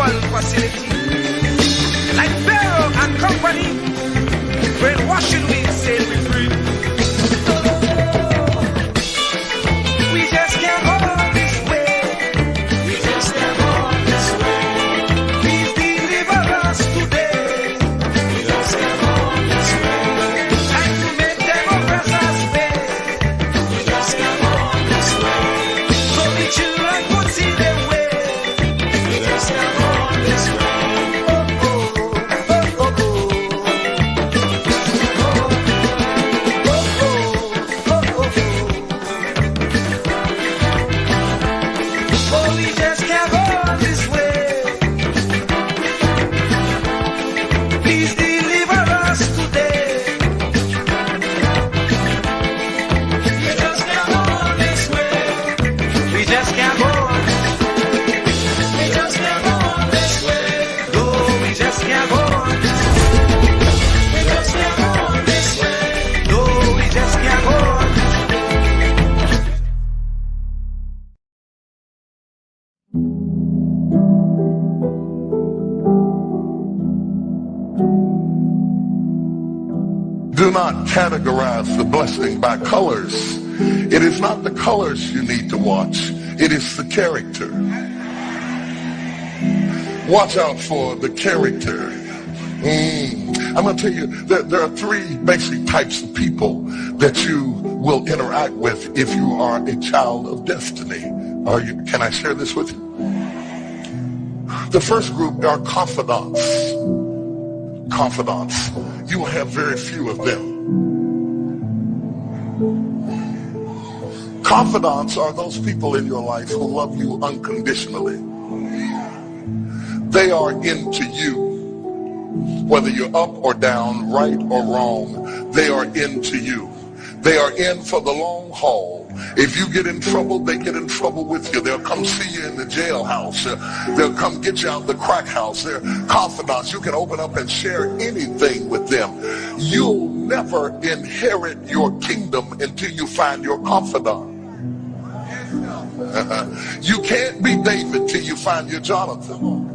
correctional facility. Like Pharaoh and company, brainwashing we say we free. We just can't go on this way. We just can't go on this way. Please deliver us today. We just can't go on this way. Time to make them oppress us pay. We just can't go on this way. So the children could see their way. We just can't go on this way. Do not categorize the blessing by colors. It is not the colors you need to watch. It is the character. Watch out for the character. I'm going to tell you that there are three basic types of people that you will interact with if you are a child of destiny. Can I share this with you? The first group are confidants. Confidants. You will have very few of them. Confidants are those people in your life who love you unconditionally. They are into you. Whether you're up or down, right or wrong, they are into you. They are in for the long haul. If you get in trouble, they get in trouble with you. They'll come see you in the jailhouse. They'll come get you out of the crack house. They're confidants. You can open up and share anything with them. You'll never inherit your kingdom until you find your confidant. You can't be David till you find your Jonathan.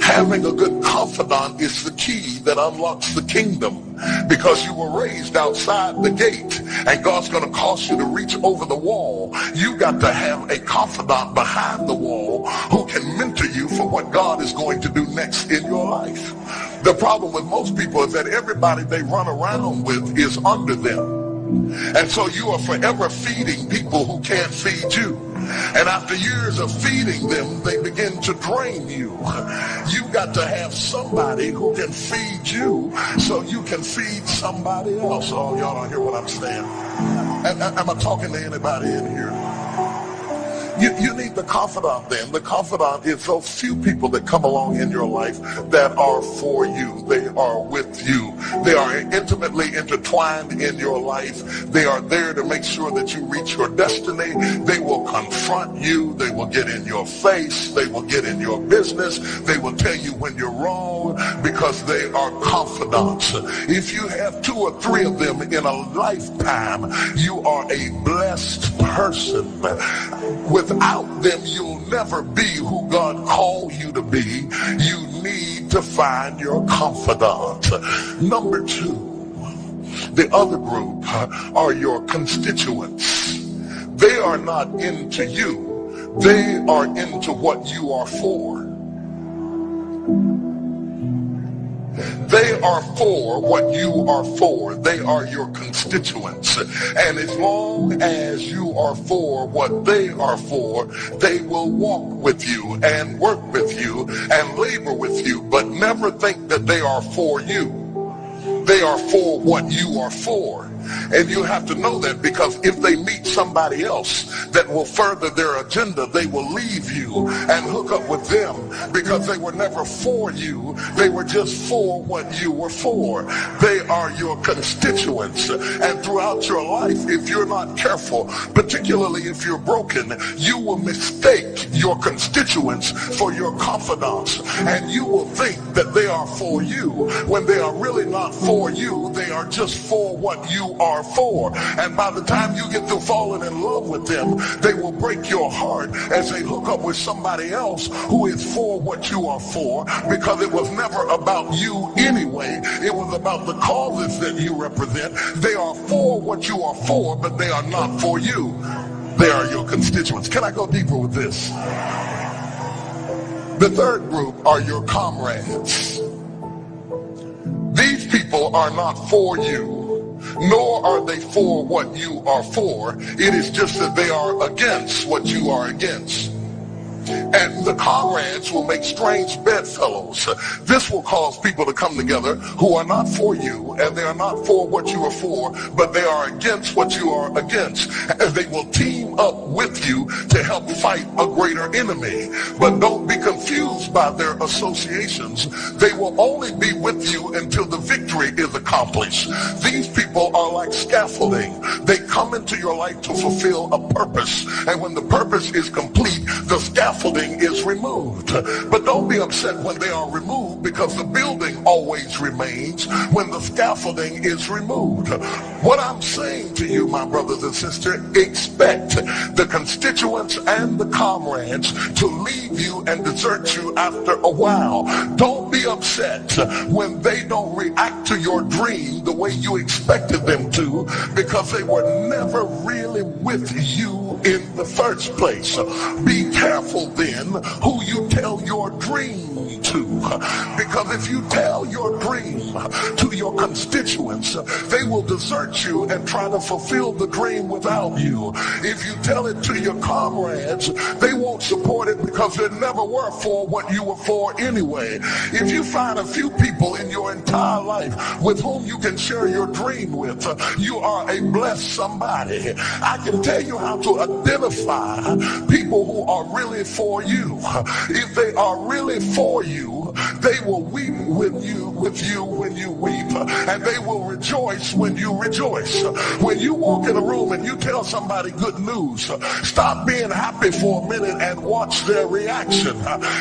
Having a good confidant is the key that unlocks the kingdom, because you were raised outside the gate and God's going to cause you to reach over the wall. You got to have a confidant behind the wall who can mentor you for what God is going to do next in your life. The problem with most people is that everybody they run around with is under them. And so you are forever feeding people who can't feed you. And after years of feeding them, they begin to drain you. You got to have somebody who can feed you so you can feed somebody else. Oh, y'all don't hear what I'm saying. Am I talking to anybody in here? You need the confidant then. The confidant is those few people that come along in your life that are for you. They are with you. They are intimately intertwined in your life. They are there to make sure that you reach your destiny. They will confront you. They will get in your face. They will get in your business. They will tell you when you're wrong because they are confidants. If you have 2 or 3 of them in a lifetime, you are a blessed person. Without them, you'll never be who God called you to be. You need to find your confidant. Number 2, the other group are your constituents. They are not into you. They are into what you are for. They are for what you are for. They are your constituents. And as long as you are for what they are for, they will walk with you and work with you and labor with you, but never think that they are for you. They are for what you are for. And you have to know that, because if they meet somebody else that will further their agenda, they will leave you and hook up with them, because they were never for you. They were just for what you were for. They are your constituents. And throughout your life, if you're not careful, particularly if you're broken, you will mistake your constituents for your confidants. And you will think that they are for you when they are really not for for you. They are just for what you are for. And by the time you get through falling in love with them, they will break your heart as they hook up with somebody else who is for what you are for, because it was never about you anyway. It was about the causes that you represent. They are for what you are for, but they are not for you. They are your constituents. Can I go deeper with this? The third group are your comrades. These people are not for you, nor are they for what you are for. It is just that they are against what you are against. And the comrades will make strange bedfellows. This will cause people to come together who are not for you, and they are not for what you are for, but they are against what you are against. And they will team up with you to help fight a greater enemy. But don't be confused by their associations. They will only be with you until the victory is accomplished. These people are like scaffolding. They come into your life to fulfill a purpose. And when the purpose is complete, the scaffolding is removed. But don't be upset when they are removed, because the building always remains when the scaffolding is removed. What I'm saying to you, my brothers and sisters, expect the constituents and the comrades to leave you and desert you after a while. Don't be upset when they don't react to your dream the way you expected them to, because they were never really with you in the first place. Be careful then who you tell your dream to, because if you tell your dream to your constituents, they will desert you and try to fulfill the dream without you. If you tell it to your comrades, they won't support it because they never were for what you were for anyway. If you find a few people in your entire life with whom you can share your dream with, you are a blessed somebody. I can tell you how to identify people who are really for you. If they are really for you, they will weep with you when you weep, and they will rejoice when you rejoice. When you walk in a room and you tell somebody good news, stop being happy for a minute and watch their reaction.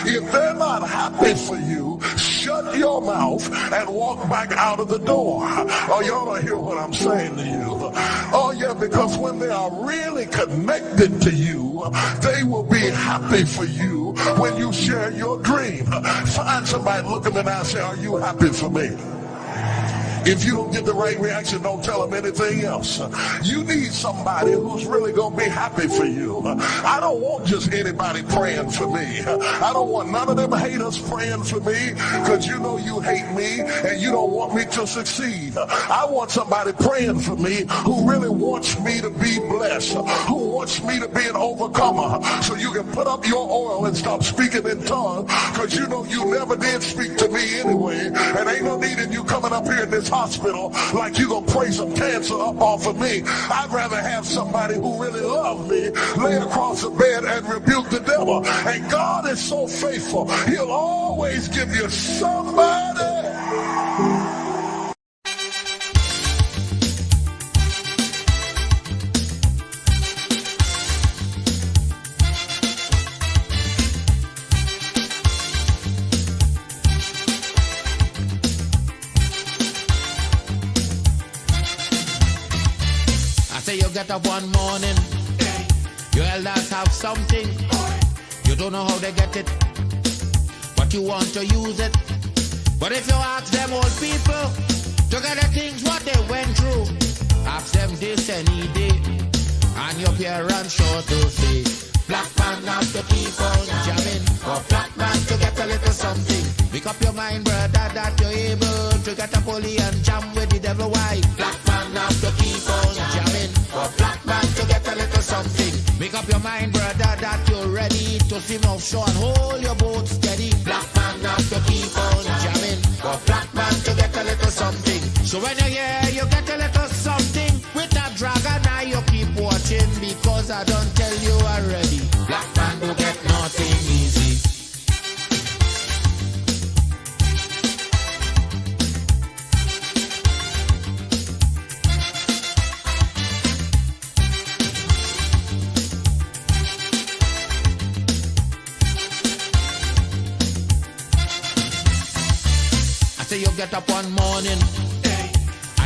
If they're not happy for you, shut your mouth and walk back out of the door. Oh, y'all don't hear what I'm saying to you. Oh yeah, because when they are really connected to you, they will be happy for you when you share your dream. Find somebody, look them in the eye and say, are you happy for me? If you don't get the right reaction, don't tell them anything else. You need somebody who's really going to be happy for you. I don't want just anybody praying for me. I don't want none of them haters praying for me, because you know you hate me and you don't want me to succeed. I want somebody praying for me who really wants me to be blessed, who wants me to be an overcomer, so you can put up your oil and stop speaking in tongues, because you know you never did speak to me anyway, and ain't no need in you coming up here in this hospital like you gonna pray some cancer up off of me. I'd rather have somebody who really loves me lay across the bed and rebuke the devil. And God is so faithful, he'll always give you somebody. You get up one morning, your elders have something, you don't know how they get it, but you want to use it. But if you ask them old people to get the things what they went through, ask them this any day, and your parents sure to say, black man have to keep on jamming, for black man to get a little something. Make up your mind, brother, that you're able to get a pulley and jam with the devil. Why? Black man have to keep on jamming, for black man to get a little something. Make up your mind, brother, that you're ready to swim offshore and hold your boat steady. Black man have to keep on jamming, for black man to get a little something. So when you hear you get a little something with that dragon, now you keep watching, because I don't tell you already. Black man do get nothing easy. I say you get up one morning,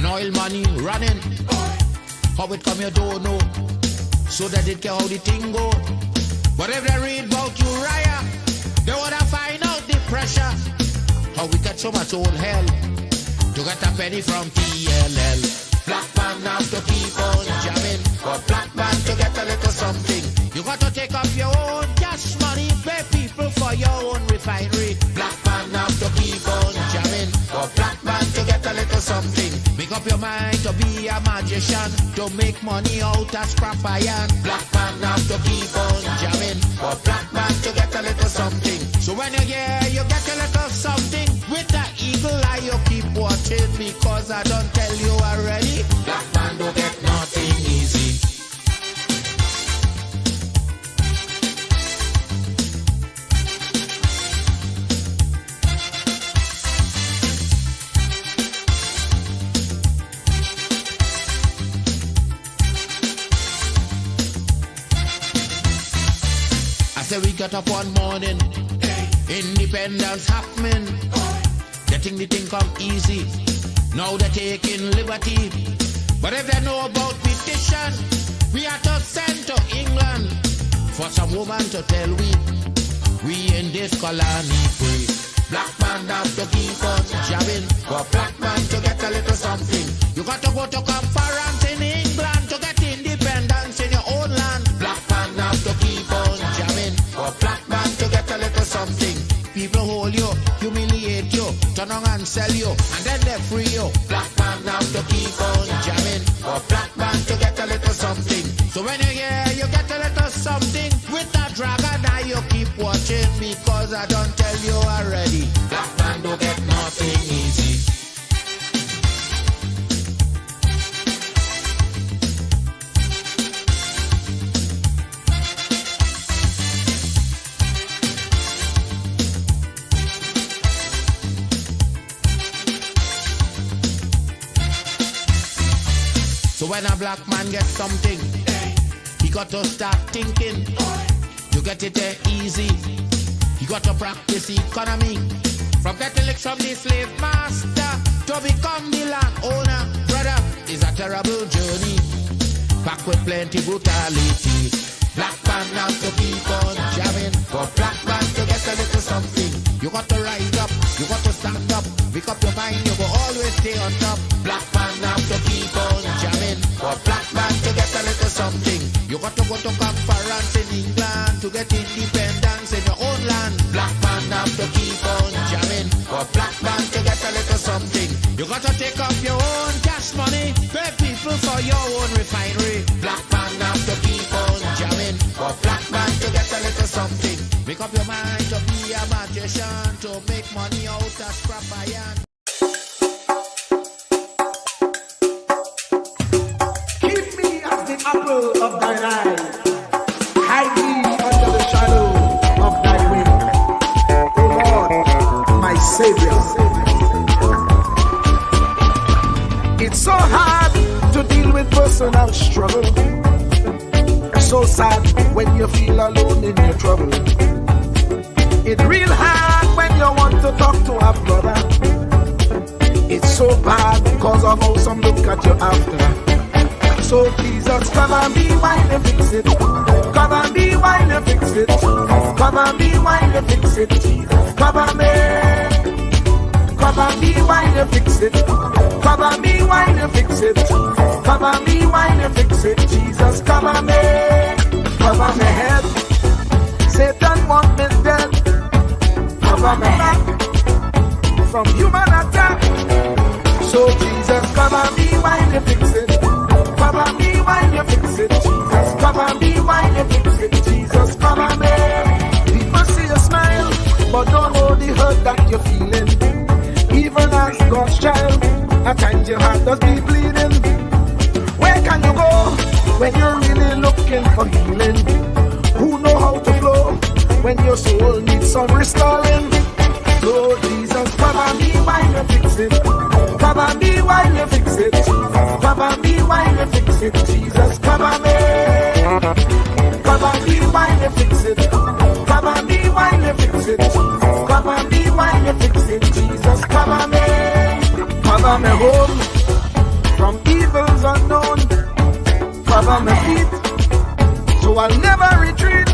and oil money running. How it come you don't know, so that it can how the thing go. But if they read about Uriah, they wanna find out the pressure. How we get so much old hell to get a penny from TLL. Black man have to keep on jamming, for black man to get a little something. You got to take up your own cash money, pay people for your own refinery. Black man have to keep on jamming, for black man to get a little something. Make up your mind to be a magician, to make money out of scrap iron. Black man have to keep on jamming, for black man to get a little something. So when you hear you get a little something, with that eagle eye you keep watching, because I don't tell you already, black man don't get nothing easy. So we got up one morning, independence happening, getting the thing come easy. Now they're taking liberty, but if they know about petition, we are to send to England for some woman to tell we in this colony free. Black man have to keep on jabbing, for black man to get a little something. You got to go to conference in England to get independence in your own land. Black man have to keep on jamming, for black man to get a little something. People hold you, humiliate you, turn on and sell you, and then they free you. Black man have to keep on jamming, for black man to get a little something. So when you hear you get a little something, with that dragon eye you keep watching, because I don't tell you already, black man don't get nothing easy. So when a black man gets something, he got to start thinking to get it there easy. He got to practice economy, from getting licked from the slave master to become the landowner. Brother, it's a terrible journey, back with plenty brutality. Black man have to keep on jamming, for black man to get a little something. You got to rise up, you got to stand up, pick up your mind, you will always stay on top. Black man have to keep on jamming, for black man to get a little something. You got to go to conference in England to get independence in your own land. Black man have to keep on jamming, for black man to get a little something. You got to take up your own cash money, pay people for your own refinery. Black man have to keep on jamming, for black man to get a little something. Make up your mind to be a magician, to make money out of scrap iron. Keep me as the apple of thine eye, hide me under the shadow of thy wing, O Lord, my Savior. It's so hard to deal with personal struggle, so sad when you feel alone in your trouble. It's real hard when you want to talk to a brother. It's so bad because of how some look at you after. So Jesus, cover me while you fix it. Cover me while you fix it. Cover me while you fix it. Jesus, cover me. Cover me while you fix it. Cover me while you fix it. Cover me while you fix it. Jesus, cover me. Cover me head. Satan want me dead. Cover me back from human attack. So Jesus, cover me while you fix it. Cover me while you fix it. Jesus, cover me while you fix it. Jesus, cover me. People see you smile, but don't know the hurt that you're feeling. Even as God's child, at times your heart does be bleeding. Where can you go when you're really looking for healing? Who know how to flow when your soul needs some restoring? So Jesus, cover me while you fix it. Cover me while you fix it. Cover me while you fix it. Jesus, cover me. Cover me while you fix it. Cover me while you fix it. Cover me while you fix it. Jesus, cover me. Cover me home. from evils unknown. Cover my feet, so I'll never retreat.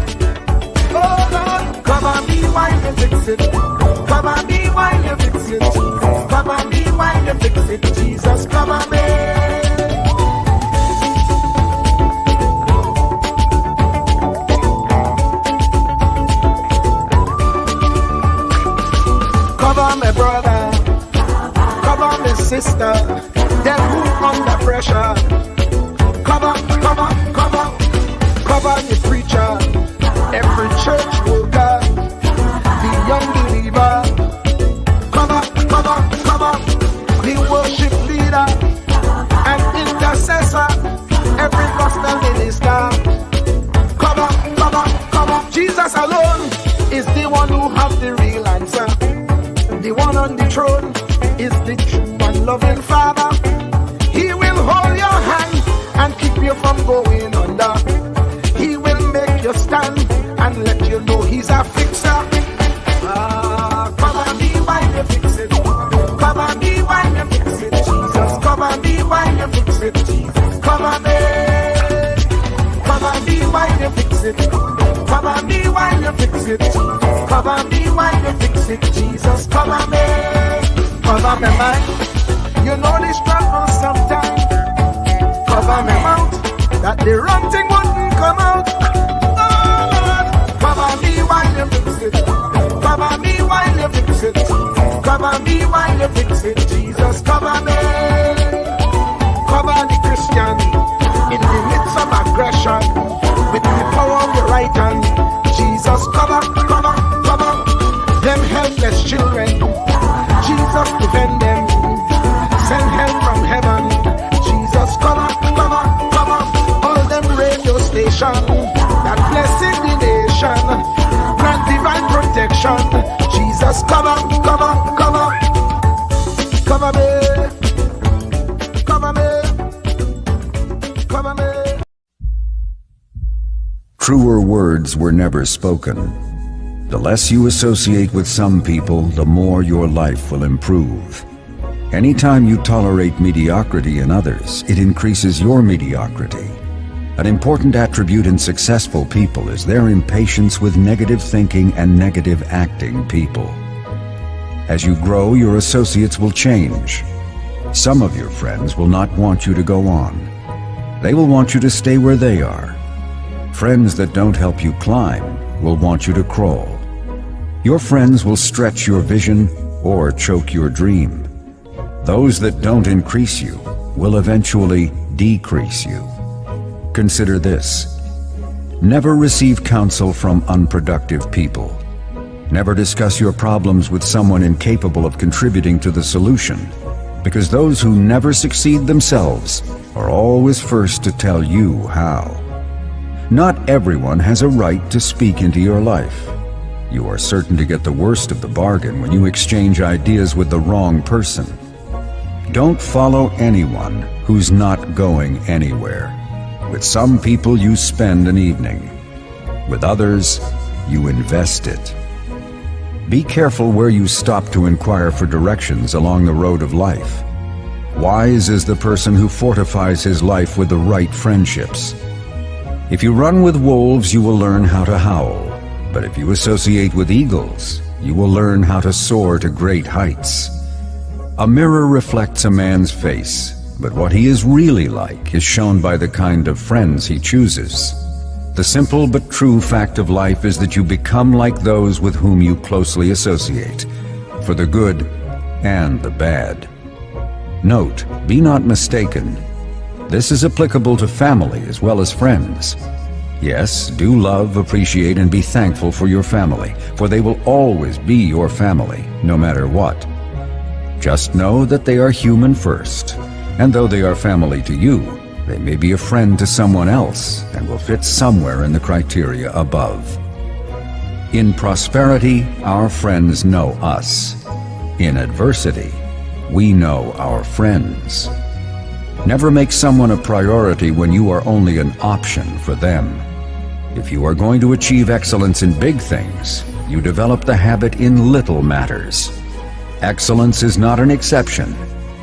Oh Lord, cover me while you fix it. Cover me while you fix it. Jesus, cover me while you fix it. Jesus, cover me. Cover my brother, cover my sister, them who under pressure. Cover, cover, cover, cover the preacher, every church worker, the young believer. Cover, cover, cover, the worship leader and intercessor, every gospel minister. Cover, cover, cover. Jesus alone is the one who has the real answer. The one on the throne is the true and loving Father. He will hold your hand and keep you from going under. He will make you stand and let you know he's a fixer. Cover me while you fix it. Cover me while you fix it. Jesus, cover me while you fix it. Jesus, cover me. Cover me while you fix it. Cover me while you fix it. Jesus, cover me while you fix it. Jesus, cover me. Cover my mind. You know the struggle sometimes. Cover my mouth, that the wrong thing wouldn't come out. Oh Lord, cover me while you fix it. Cover me while you fix it. Cover me while you fix it. Jesus, cover me. Cover the Christian in the midst of aggression with the power of your right hand. Jesus, cover, cover, cover them helpless children. Jesus, defend them. Send help from heaven. Jesus, cover, cover, cover all them radio stations that blessing the nation. Grant divine protection. Jesus, cover, cover, cover. Cover me. Cover me. Cover me. Truer words were never spoken. The less you associate with some people, the more your life will improve. Anytime you tolerate mediocrity in others, it increases your mediocrity. An important attribute in successful people is their impatience with negative thinking and negative acting people. As you grow, your associates will change. Some of your friends will not want you to go on. They will want you to stay where they are. Friends that don't help you climb will want you to crawl. Your friends will stretch your vision or choke your dream. Those that don't increase you will eventually decrease you. Consider this. Never receive counsel from unproductive people. Never discuss your problems with someone incapable of contributing to the solution, because those who never succeed themselves are always first to tell you how. Not everyone has a right to speak into your life. You are certain to get the worst of the bargain when you exchange ideas with the wrong person. Don't follow anyone who's not going anywhere. With some people you spend an evening. With others, you invest it. Be careful where you stop to inquire for directions along the road of life. Wise is the person who fortifies his life with the right friendships. If you run with wolves, you will learn how to howl. But if you associate with eagles, you will learn how to soar to great heights. A mirror reflects a man's face, but what he is really like is shown by the kind of friends he chooses. The simple but true fact of life is that you become like those with whom you closely associate, for the good and the bad. Note, be not mistaken. This is applicable to family as well as friends. Yes, do love, appreciate, and be thankful for your family, for they will always be your family, no matter what. Just know that they are human first, and though they are family to you, they may be a friend to someone else and will fit somewhere in the criteria above. In prosperity, our friends know us. In adversity, we know our friends. Never make someone a priority when you are only an option for them. If you are going to achieve excellence in big things, you develop the habit in little matters. Excellence is not an exception.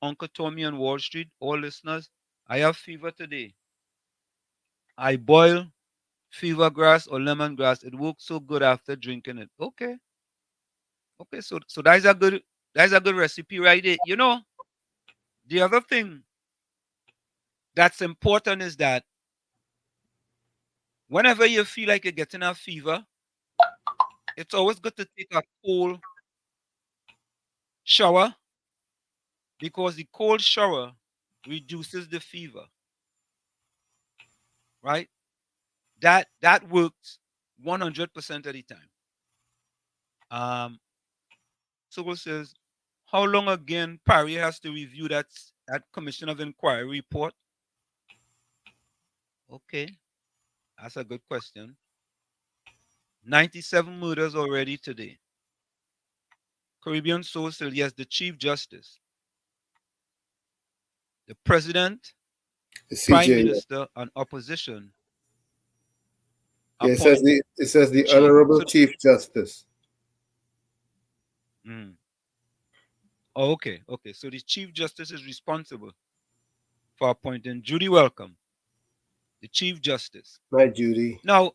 Uncle Tommy on Wall Street, all listeners, I have fever today. I boil fever grass or lemongrass. It works so good after drinking it. Okay. Okay, so that's a good recipe right there. You know, the other thing that's important is that whenever you feel like you're getting a fever, it's always good to take a cold shower because the cold shower reduces the fever, right? That works 100% of the time. So says, how long again Parry has to review that Commission of Inquiry report? Okay, that's a good question. 97 murders already today. Caribbean Soul said, yes, the Chief Justice, the President, The Prime CJ. Minister, and Opposition Yeah, appoint it says the Chief. Honorable So, Chief Justice. oh, okay. So the Chief Justice is responsible for appointing Judy Welcome, the Chief Justice. My Judy. Now,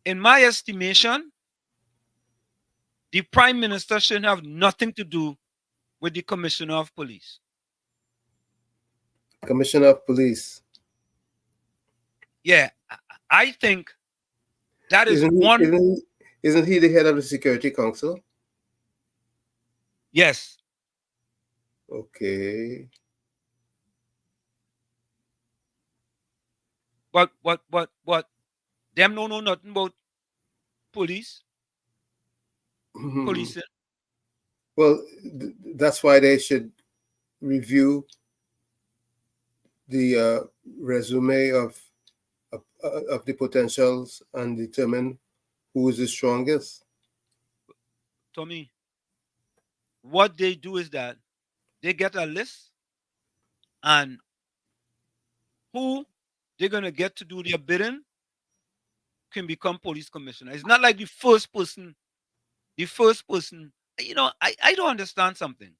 in my estimation, the Prime Minister shouldn't have nothing to do with the Commissioner of Police. Commissioner of Police. Yeah, I think that is Isn't one. isn't he the head of the Security Council? Yes. Okay. But them don't know nothing about police. Policing. Well, that's why they should review the resume of the potentials and determine who is the strongest. Tommy, what they do is that they get a list and who they're gonna get to do their bidding can become police commissioner. It's not like the first person. You know, I don't understand something.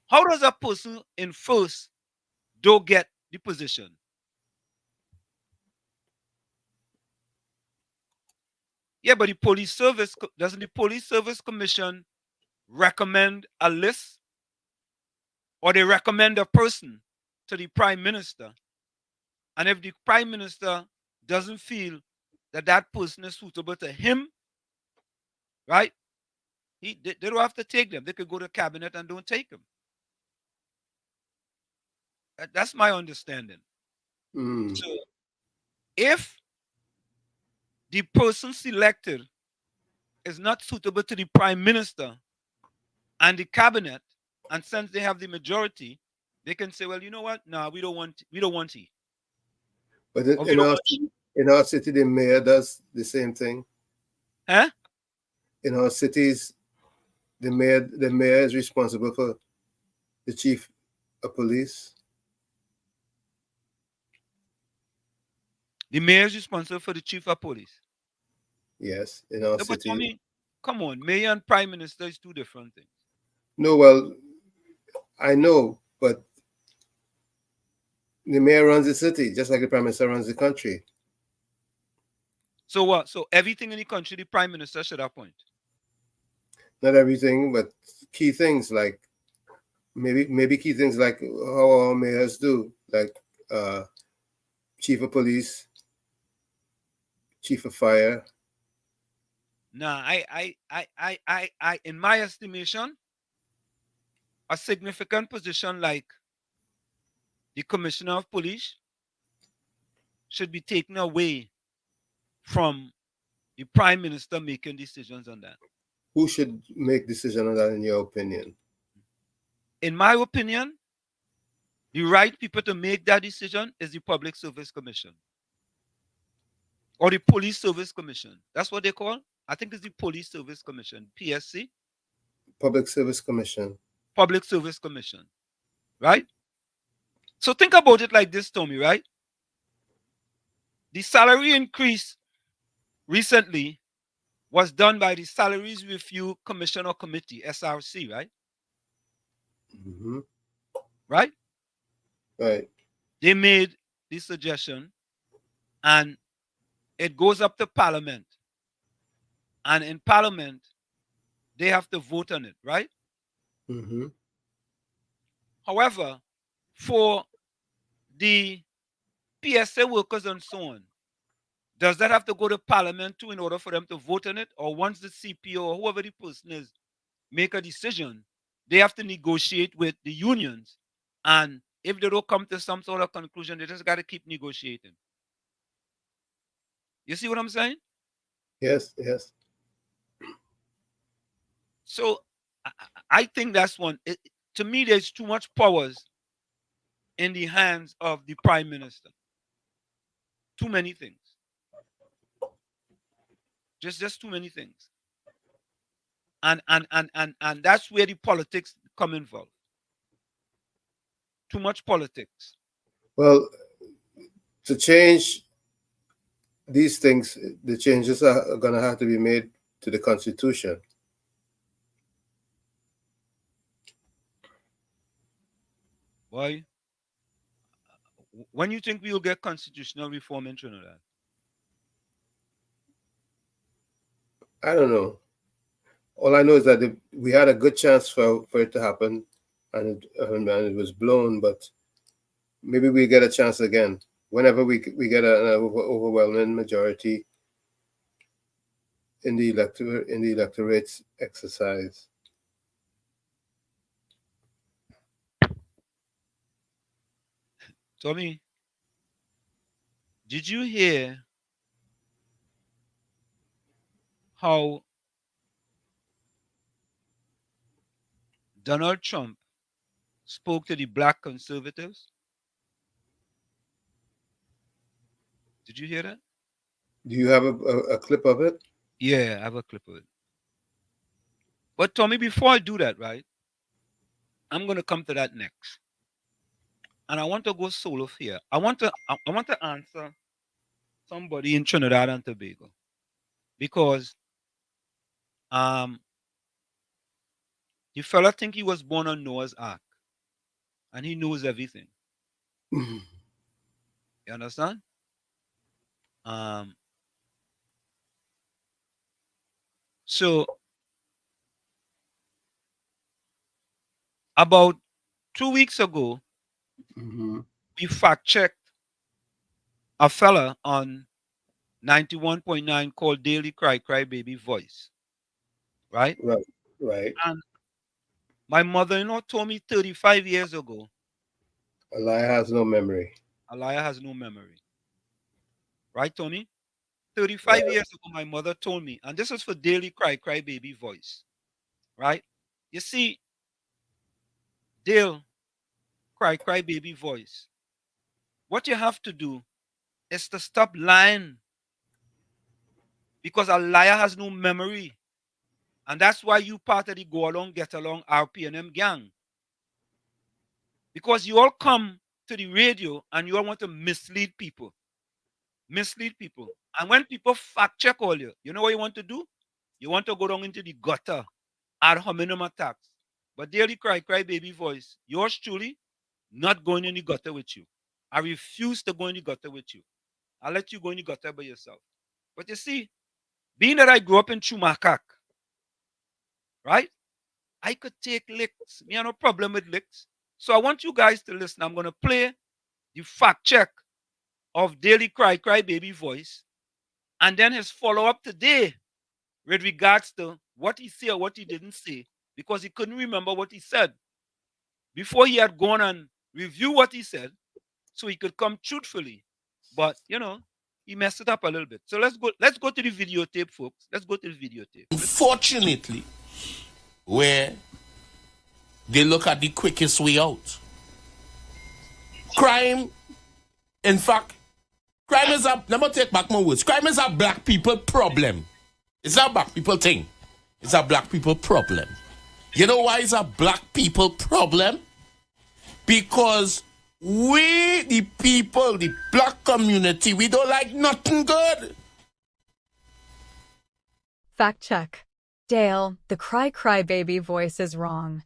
How does a person in first don't get the position? Yeah, but doesn't the police service commission recommend a list or they recommend a person to the prime minister? And if the prime minister doesn't feel that that person is suitable to him, right? They don't have to take them. They could go to cabinet and don't take them. That's my understanding. So if the person selected is not suitable to the prime minister and the cabinet, and since they have the majority, they can say, well, you know what? No, we don't want he. But in our city, the mayor does the same thing. Huh? In our cities, the mayor is responsible for the chief of police. The mayor is responsible for the chief of police. Yes, in our But city. I mean, come on, mayor and prime minister is two different things. No, well, I know, but the mayor runs the city, just like the prime minister runs the country. So what? So everything in the country, the prime minister should appoint. Not everything, but key things like maybe key things like how our mayors do, like chief of police, chief of fire. Nah, I in my estimation, a significant position like the commissioner of police should be taken away from the prime minister making decisions on that. Who should make decision on that, in your opinion? In my opinion, the right people to make that decision is the Public Service Commission or the Police Service Commission. That's what they call. I think it's the Police Service Commission, PSC. Public Service Commission. Public Service Commission, right? So think about it like this, Tommy, right? The salary increase recently was done by the Salaries Review Commission or Committee, SRC, right? Mm-hmm. right? Right. They made the suggestion, and it goes up to Parliament. And in Parliament, they have to vote on it, right? Mm-hmm. However, for the PSA workers and so on, does that have to go to Parliament too in order for them to vote on it? Or once the CPO or whoever the person is make a decision, they have to negotiate with the unions. And if they don't come to some sort of conclusion, they just got to keep negotiating. You see what I'm saying? Yes, yes. So I think that's one. To me, there's too much powers in the hands of the prime minister. Too many things. Just too many things. And that's where the politics come involved. Too much politics. Well, to change these things, the changes are going to have to be made to the Constitution. Why? When you think we will get constitutional reform in Trinidad? I don't know. All I know is that we had a good chance for it to happen, and it was blown. But maybe we get a chance again whenever we get an overwhelming majority in the electorate's exercise. Tommy, did you hear how Donald Trump spoke to the black conservatives? Did you hear that? Do you have a clip of it? Yeah, I have a clip of it. But Tommy, before I do that, right, I'm going to come to that next. And I want to go solo here. I want to answer somebody in Trinidad and Tobago, because the fella think he was born on Noah's Ark and he knows everything. You understand? So about 2 weeks ago, Mm-hmm. we fact checked a fella on 91.9 called Daily Cry Baby Voice. Right? Right. Right. And my mother-in-law told me 35 years ago, A liar has no memory. a liar has no memory. Right, Tony? 35 Right. years ago, my mother told me, and this is for Daily Cry Baby Voice. Right? You see, Dale Cry Baby Voice, what you have to do is to stop lying, because a liar has no memory. And that's why you part of the Go Along, Get Along RPNM gang. Because you all come to the radio and you all want to mislead people. Mislead people. And when people fact check all you know what you want to do? You want to go down into the gutter, ad hominem attacks. But Daily Cry Baby Voice, yours truly, not going in the gutter with you. I refuse to go in the gutter with you. I'll let you go in the gutter by yourself. But you see, being that I grew up in Chumakak, right? I could take licks. Me have no problem with licks. So I want you guys to listen. I'm going to play the fact check of Daily Cry Baby Voice, and then his follow-up today with regards to what he said or what he didn't say, because he couldn't remember what he said before he had gone and review what he said so he could come truthfully. But, he messed it up a little bit. So let's go to the videotape, folks. Let's go to the videotape. Unfortunately, where they look at the quickest way out. Crime, in fact, crime is let me take back my words. Crime is a black people problem. It's not a black people thing. It's a black people problem. You know why it's a black people problem? Because we, the people, the black community, we don't like nothing good. Fact check. Dale, the cry baby voice is wrong.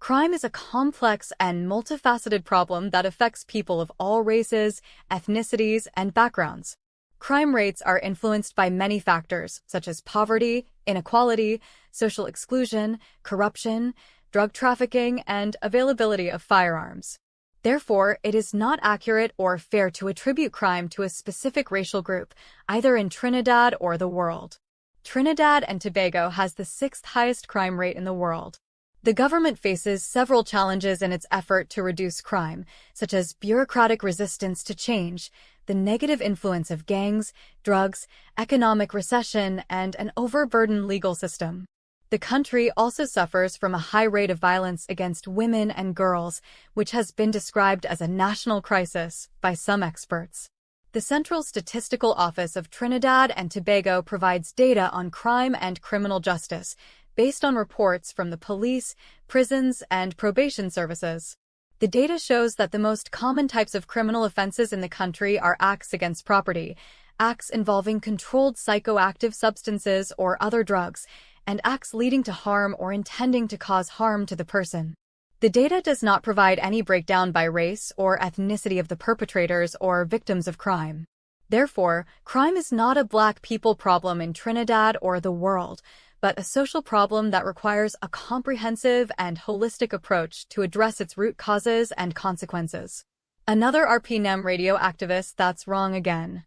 Crime is a complex and multifaceted problem that affects people of all races, ethnicities, and backgrounds. Crime rates are influenced by many factors, such as poverty, inequality, social exclusion, corruption, drug trafficking, and availability of firearms. Therefore, it is not accurate or fair to attribute crime to a specific racial group, either in Trinidad or the world. Trinidad and Tobago has the 6th highest crime rate in the world. The government faces several challenges in its effort to reduce crime, such as bureaucratic resistance to change, the negative influence of gangs, drugs, economic recession, and an overburdened legal system. The country also suffers from a high rate of violence against women and girls, which has been described as a national crisis by some experts. The Central Statistical Office of Trinidad and Tobago provides data on crime and criminal justice, based on reports from the police, prisons, and probation services. The data shows that the most common types of criminal offenses in the country are acts against property, acts involving controlled psychoactive substances or other drugs, and acts leading to harm or intending to cause harm to the person. The data does not provide any breakdown by race or ethnicity of the perpetrators or victims of crime. Therefore, crime is not a Black people problem in Trinidad or the world, but a social problem that requires a comprehensive and holistic approach to address its root causes and consequences. Another RPNM radio activist that's wrong again.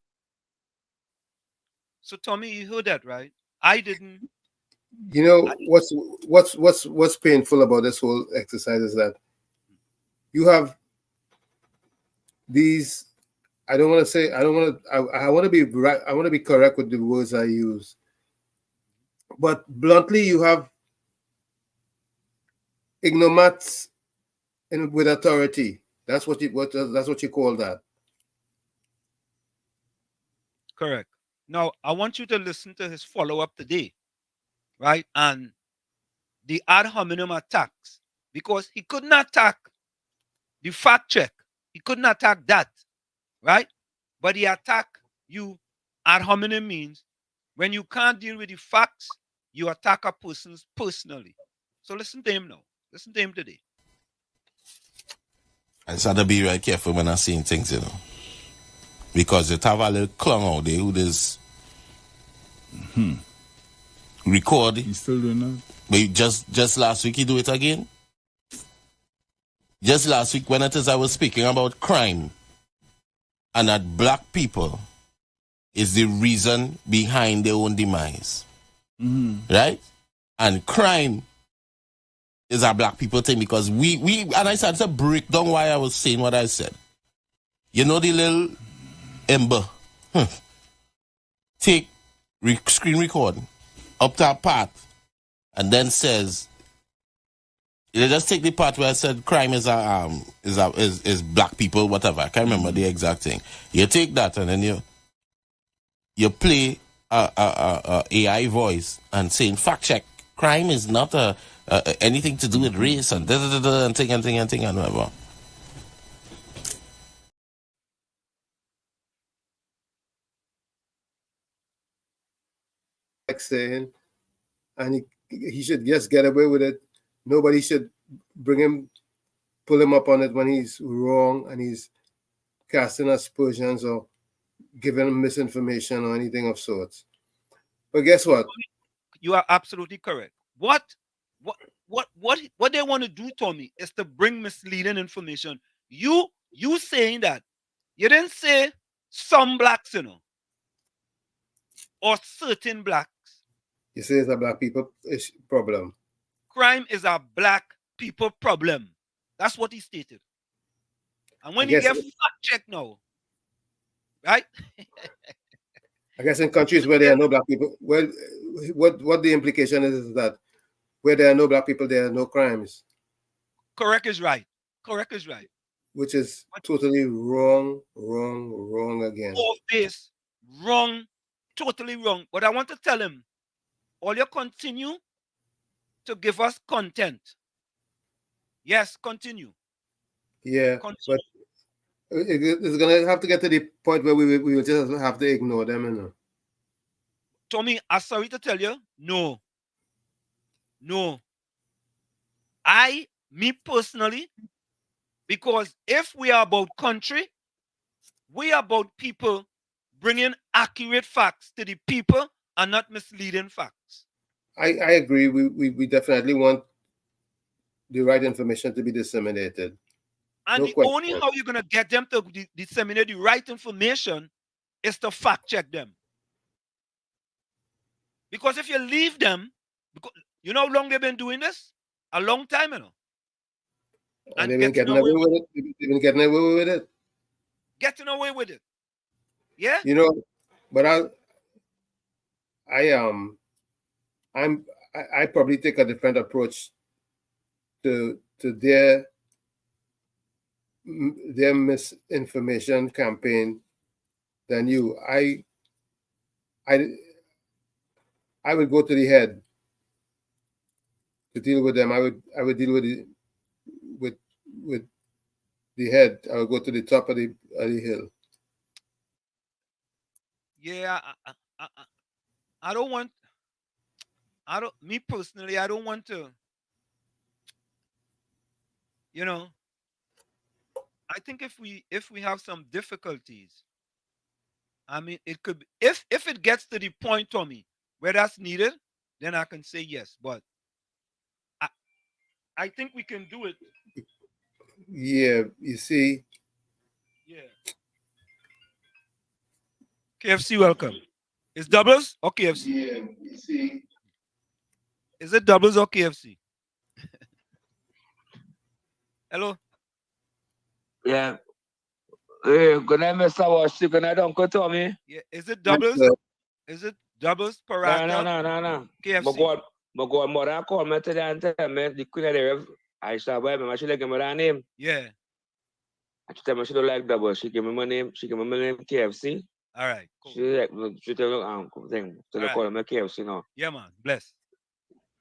So Tommy, you heard that, right? I didn't. You know what's painful about this whole exercise is that you have these. I want to be right. I want to be correct with the words I use. But bluntly, you have ignomats with authority. That's what you call that. Correct. Now, I want you to listen to his follow-up today, right? And the ad hominem attacks, because he couldn't attack the fact check. He couldn't attack that, right? But he attacked you. Ad hominem means when you can't deal with the facts, you attack a person personally. So listen to him now. Listen to him today. I just have to be very careful when I'm saying things, you know. Because you have a little clown out there who does record. He's still doing that? But just last week he do it again. Just last week when I was speaking about crime and that Black people is the reason behind their own demise. Right? And crime is a Black people thing because we and I started to break down why I was saying what I said. You know the little ember take screen recording up to a part and then says you just take the part where I said crime is Black people, whatever. I can't remember the exact thing. You take that and then you play a AI voice and saying fact check. Crime is not anything to do with race and and thing and whatever. Like saying, and he should just get away with it. Nobody should pull him up on it when he's wrong and he's casting aspersions or giving him misinformation or anything of sorts. But guess what? You are absolutely correct. What they want to do, Tommy, is to bring misleading information. You saying that you didn't say some Blacks, you know, or certain Blacks. You say it's a Black people problem. Crime is a Black people problem. That's what he stated. And when you get fact check now, right? I guess in countries where there are no Black people, well, what the implication is that where there are no Black people, there are no crimes. Correct is right. Correct is right. Which is totally wrong again. All this wrong, totally wrong. But I want to tell him, all you continue to give us content. Yes, continue. Yeah, but it's going to have to get to the point where we will just have to ignore them, you know. Tommy, I'm sorry to tell you, no. I me personally, because if we are about country, we are about people bringing accurate facts to the people and not misleading facts. I agree. We definitely want the right information to be disseminated. And No the question. only how you're going to get them to disseminate the right information is to fact check them. Because if you leave them, because you know how long they've been doing this? A long time, you know. And they've been getting away with it. They've been getting away with it. Getting away with it. Yeah? You know, but I probably take a different approach to their misinformation campaign than you. I would go to the head to deal with them. I would deal with the head. I would go to the top of the hill. Yeah, I don't want. Me personally, I don't want to. You know, I think if we have some difficulties, I mean, it could be, if it gets to the point, Tommy, where that's needed, then I can say yes. But I think we can do it. Yeah, you see. Yeah. KFC, welcome. Is doubles or KFC? Yeah, you see. Is it doubles or KFC? Hello. Yeah. Hey, good night, Mr. Wash. Good night, Uncle Tommy. Yeah. Is it doubles? Is it doubles paratha? No. KFC. Go on, more call me today and tell me the queen of the rev. I shall buy me. She like give me her name. Yeah. I tell me she don't like double. She give me my name. She give me my name KFC. All right. Cool. She tell me thing. So they call me KFC now. Yeah, man. Bless.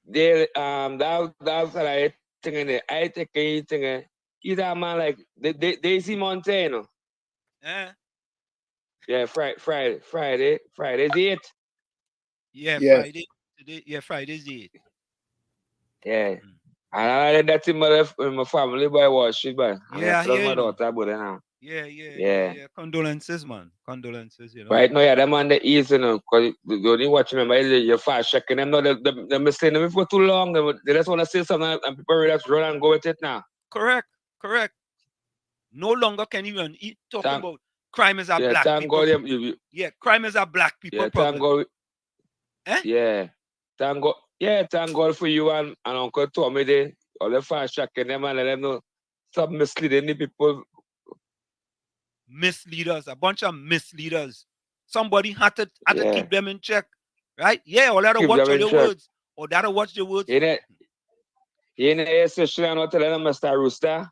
They that's what I think in it. I take anything. He's a man like they see Montano. Yeah, Friday's it. Yeah, Yeah. Friday. Today, yeah, Friday's it. Yeah. And I that's in my family by watch it, but Yeah, I hear my you. daughter, but now. Yeah. Condolences, man. Condolences, you know. Right now, yeah, them on the east, you know, because you only watching them, you're fast checking them. No, they're missing them for too long. They just want to say something, and people really just run and go with it now. Correct. No longer can you even talk about crime is a black people. God, yeah, crime is a black people yeah, problem. Thank God. Eh? Yeah. Thank God. Yeah, thank God for you and Uncle Tommy there. All the fast checking them and let them know stop misleading the people. Misleaders, a bunch of misleaders. Somebody had to keep them in check, right? Yeah, or that'll watch your words, or that'll watch your words. You know, especially I'm not telling them, Mr. Rooster.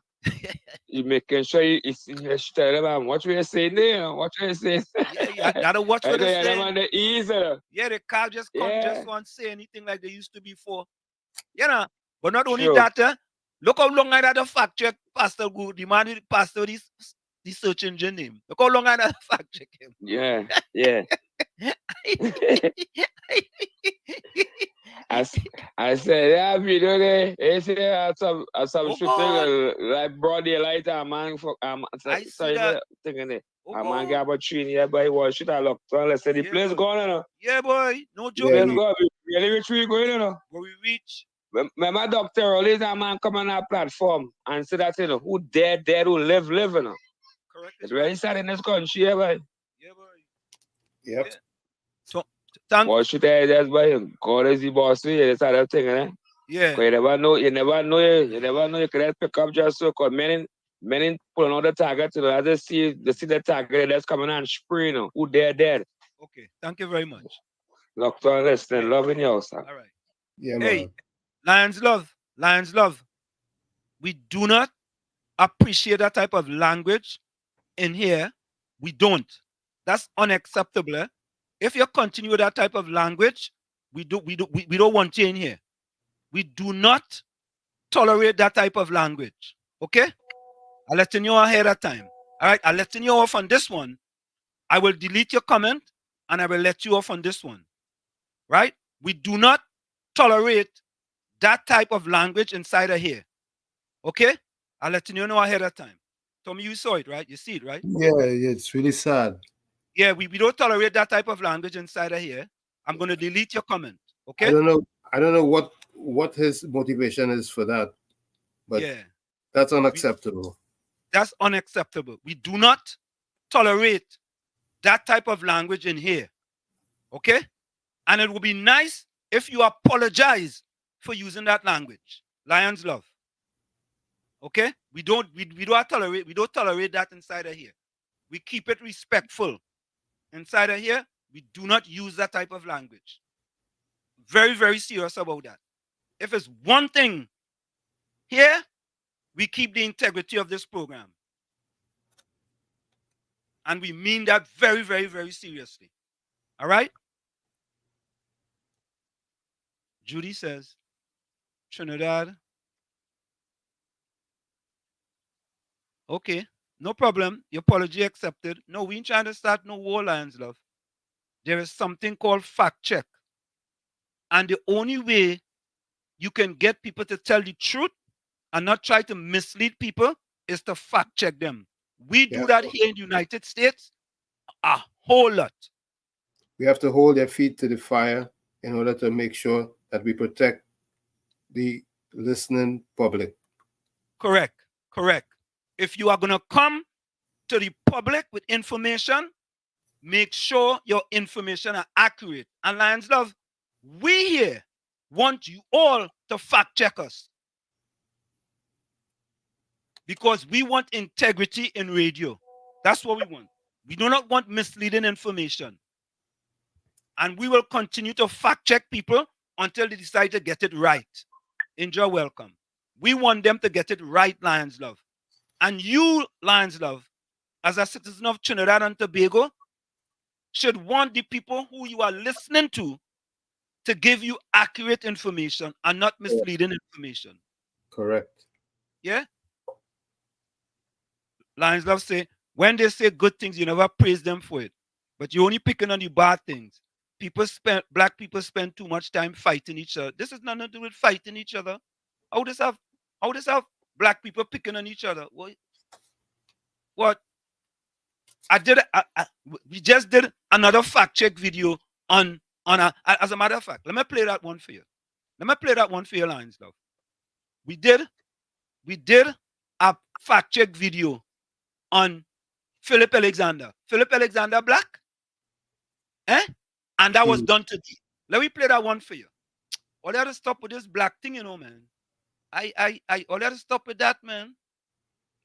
You making sure you tell them what you saying there, what you saying. Yeah, that'll watch what they're saying. On the easy. Yeah, the car just come just won't say anything like they used to before. You know, but not only that, look how long I had a fact check Pastor Good, the man with Pastor the search engine name. Look how long I had a fact check him. Yeah. I said, yeah, video there. I say some shooting like broad daylight. A man for I see that. Thinking it. A man got about 3 years, but he was shoot a lock. So let's say the place going, you know. Yeah, boy. No joke. Let's go. Really reach we going, you know. Where we reach. My doctor always a man come on our platform and say that, you know, who dead, who live, you know. Correct. It's very sad in this country, yeah, boy. Yeah, boy. Yep. Yeah. So, thank what should I just buy him? God is the boss, that's other thing, eh? Yeah. You never know, you can just pick up just so, because many pulling on the target, you know, as they see the target that's coming and spraying, you know, who dead. Okay, thank you very much. Locked on listening, loving you, sir. All right. Yeah, hey, man. Lions love. We do not appreciate that type of language in here. We don't. That's unacceptable. Eh? If you continue that type of language, we don't want you in here. We do not tolerate that type of language. Okay? I'll let you know ahead of time. All right, I'll let you know off on this one. I will delete your comment and I will let you off on this one. Right? We do not tolerate that type of language inside of here. Okay? I'll let you know ahead of time. Tommy, you saw it, right? You see it, right? Yeah, it's really sad. Yeah, we don't tolerate that type of language inside of here. I'm going to delete your comment. Okay? I don't know. I don't know what his motivation is for that, but yeah. that's unacceptable. That's unacceptable. We do not tolerate that type of language in here. Okay? And it would be nice if you apologize for using that language. Lions love. Okay? We don't tolerate that inside of here. We keep it respectful. Inside of here, we do not use that type of language. Very, very serious about that. If it's one thing here, we keep the integrity of this program. And we mean that very, very, very seriously. All right? Judy says, Trinidad. Okay, no problem. Your apology accepted. No, we ain't trying to start no war, Lions love. There is something called fact check. And the only way you can get people to tell the truth and not try to mislead people is to fact check them. We do that here in the United States a whole lot. We have to hold their feet to the fire in order to make sure that we protect the listening public. Correct. Correct. If you are going to come to the public with information, make sure your information are accurate. And Lions love, we here want you all to fact check us. Because we want integrity in radio. That's what we want. We do not want misleading information. And we will continue to fact check people until they decide to get it right. Enjoy, welcome. We want them to get it right, Lions love. And you, Lions love, as a citizen of Trinidad and Tobago, should want the people who you are listening to give you accurate information and not misleading information. Correct. Yeah? Lions love say, when they say good things, you never praise them for it. But you're only picking on the bad things. Black people spend too much time fighting each other. This has nothing to do with fighting each other. How does have black people picking on each other? What? We just did another fact check video on as a matter of fact. Let me play that one for you. Let me play that one for you, Lions love. We did a fact check video on Philip Alexander. Philip Alexander black? And that was done today. Let me play that one for you. All you have to stop with this black thing, you know, man. All you have to stop with that, man.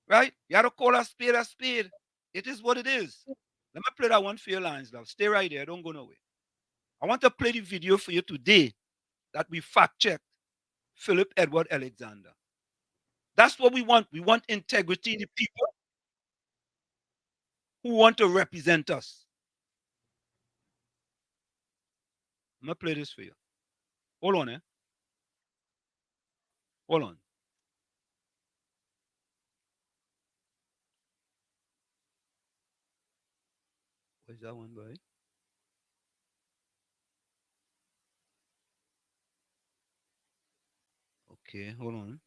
Right? You have to call a spade a spade. It is what it is. Let me play that one for your, Lions love. Stay right there. Don't go nowhere. I want to play the video for you today that we fact-checked Philip Edward Alexander. That's what we want. We want integrity in the people who want to represent us. I'm going to play this for you. Hold on, Hold on. Where's that one, boy? Okay, hold on.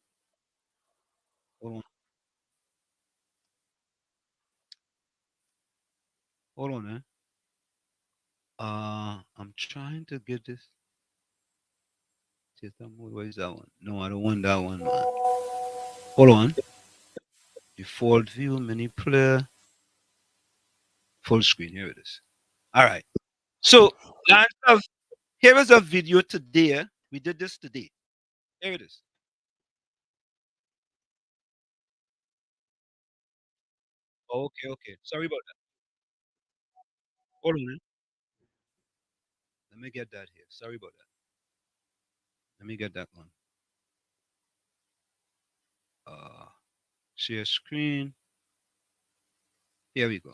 Hold on, I'm trying to get this. Where is that one? No, I don't want that one, man. Hold on. Default view, mini player, full screen. Here it is. All right. So, here is a video today. We did this today. Here it is. Okay. Sorry about that. Hold on. Let me get that here. Sorry about that. Let me get that one. Share screen. Here we go.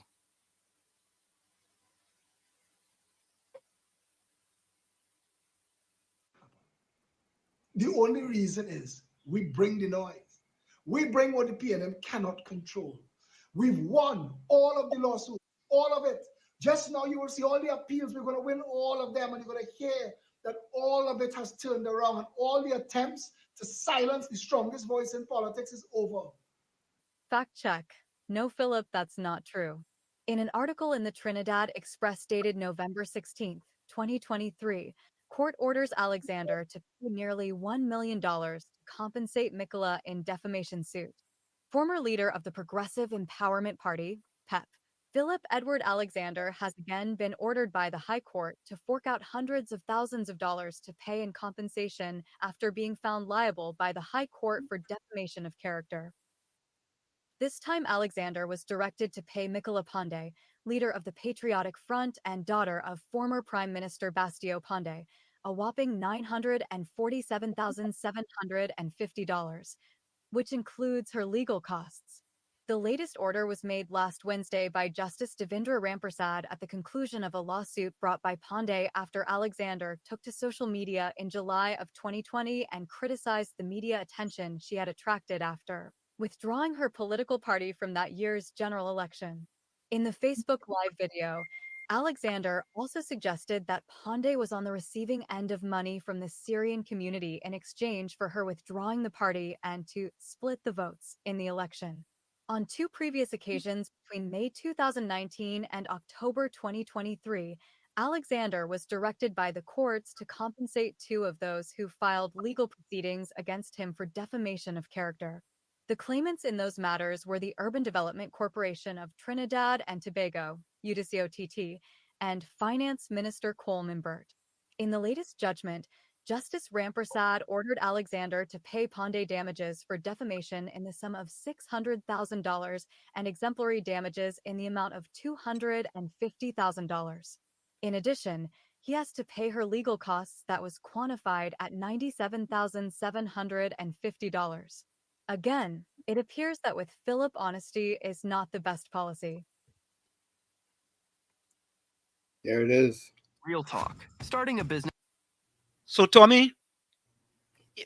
The only reason is we bring the noise. We bring what the PNM cannot control. We've won all of the lawsuits, all of it. Just now you will see all the appeals. We're going to win all of them, and you're going to hear that all of it has turned around. And all the attempts to silence the strongest voice in politics is over. Fact check. No, Philip, that's not true. In an article in the Trinidad Express dated November 16th, 2023, court orders Alexander to pay nearly $1 million to compensate Mikola in defamation suit. Former leader of the Progressive Empowerment Party, PEP, Philip Edward Alexander has again been ordered by the High Court to fork out hundreds of thousands of dollars to pay in compensation after being found liable by the High Court for defamation of character. This time, Alexander was directed to pay Mikola Pandey, leader of the Patriotic Front and daughter of former Prime Minister Bastio Pandey, a whopping $947,750, which includes her legal costs. The latest order was made last Wednesday by Justice Devendra Rampersad at the conclusion of a lawsuit brought by Pandey after Alexander took to social media in July of 2020 and criticized the media attention she had attracted after withdrawing her political party from that year's general election. In the Facebook Live video, Alexander also suggested that Pandey was on the receiving end of money from the Syrian community in exchange for her withdrawing the party and to split the votes in the election. On two previous occasions between May 2019 and October 2023, Alexander was directed by the courts to compensate two of those who filed legal proceedings against him for defamation of character. The claimants in those matters were the Urban Development Corporation of Trinidad and Tobago, WZYE, and Finance Minister Coleman Burt. In the latest judgment, Justice Rampersad ordered Alexander to pay Pandey damages for defamation in the sum of $600,000 and exemplary damages in the amount of $250,000. In addition, he has to pay her legal costs that was quantified at $97,750. Again, it appears that with Philip, honesty is not the best policy. There it is. Real talk. Starting a business. So, Tommy,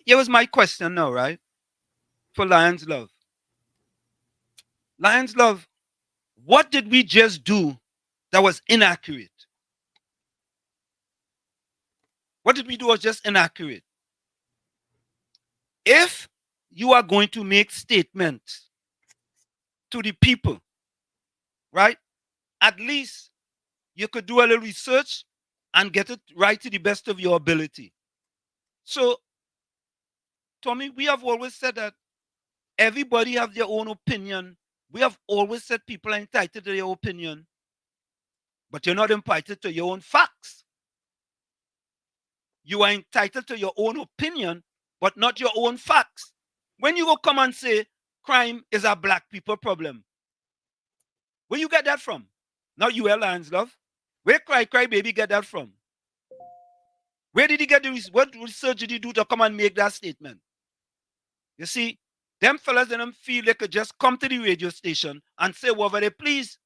here was my question now, right? For Lions Love. Lions Love, what did we just do that was inaccurate? What did we do was just inaccurate? If you are going to make statements to the people, right? At least you could do a little research and get it right to the best of your ability. So, Tommy, we have always said that everybody have their own opinion. We have always said people are entitled to their opinion, but you're not entitled to your own facts. You are entitled to your own opinion, but not your own facts. When you go come and say crime is a black people problem, where you get that from? Not you, Lions Love. Where Cry Baby get that from? Where did he get what research did he do to come and make that statement? You see, them fellas and them feel they could just come to the radio station and say whatever they please,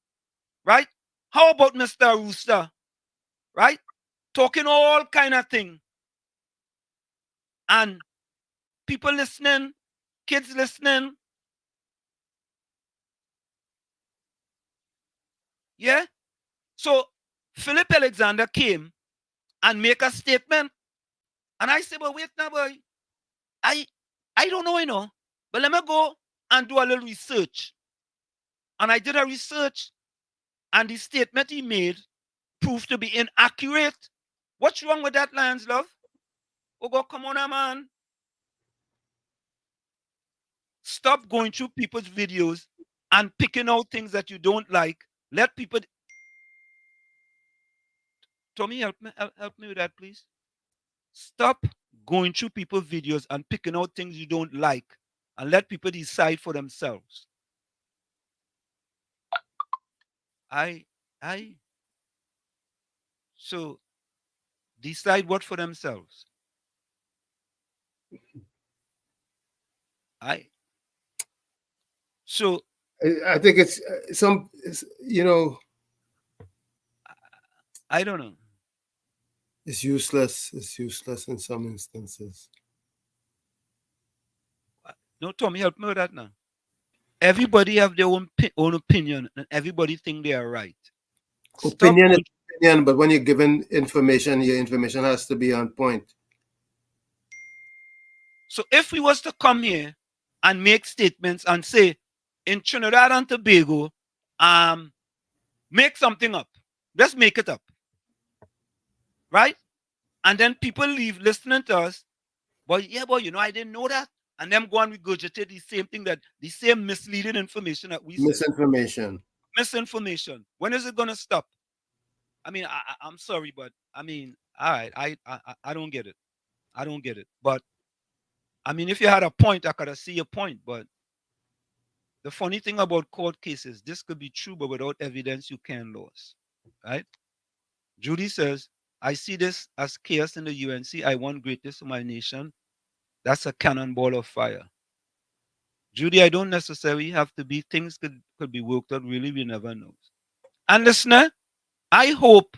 right? How about Mr. Rooster, right? Talking all kind of thing. And people listening, kids listening. Yeah? So Philip Alexander came and make a statement. And I said, well, wait now, boy. I don't know, but let me go and do a little research. And I did a research, and the statement he made proved to be inaccurate. What's wrong with that, Lions Love? Oh, God, come on, man. Stop going through people's videos and picking out things that you don't like. Let people... Tommy, help me with that, please. Stop going through people's videos and picking out things you don't like and let people decide for themselves. So decide what for themselves. So I think it's I don't know. It's useless. It's useless in some instances. No, Tommy, help me with that now. Everybody have their own opinion, and everybody think they are right. Opinion is opinion, but when you're given information, your information has to be on point. So if we was to come here and make statements and say, in Trinidad and Tobago, make something up. Let's make it up. Right? And then people leave listening to us. But yeah, boy, I didn't know that. And them go and regurgitate the same thing, the same misleading information that we said. Misinformation. When is it gonna stop? I mean, I'm sorry, but I mean, all right, I don't get it. I don't get it. But I mean, if you had a point, I could have seen your point. But the funny thing about court cases, this could be true, but without evidence, you can't lose. Right? Judy says, I see this as chaos in the UNC. I want greatness for my nation. That's a cannonball of fire. Judy, I don't necessarily have to be, things could be worked out. Really, we never know. And listener, I hope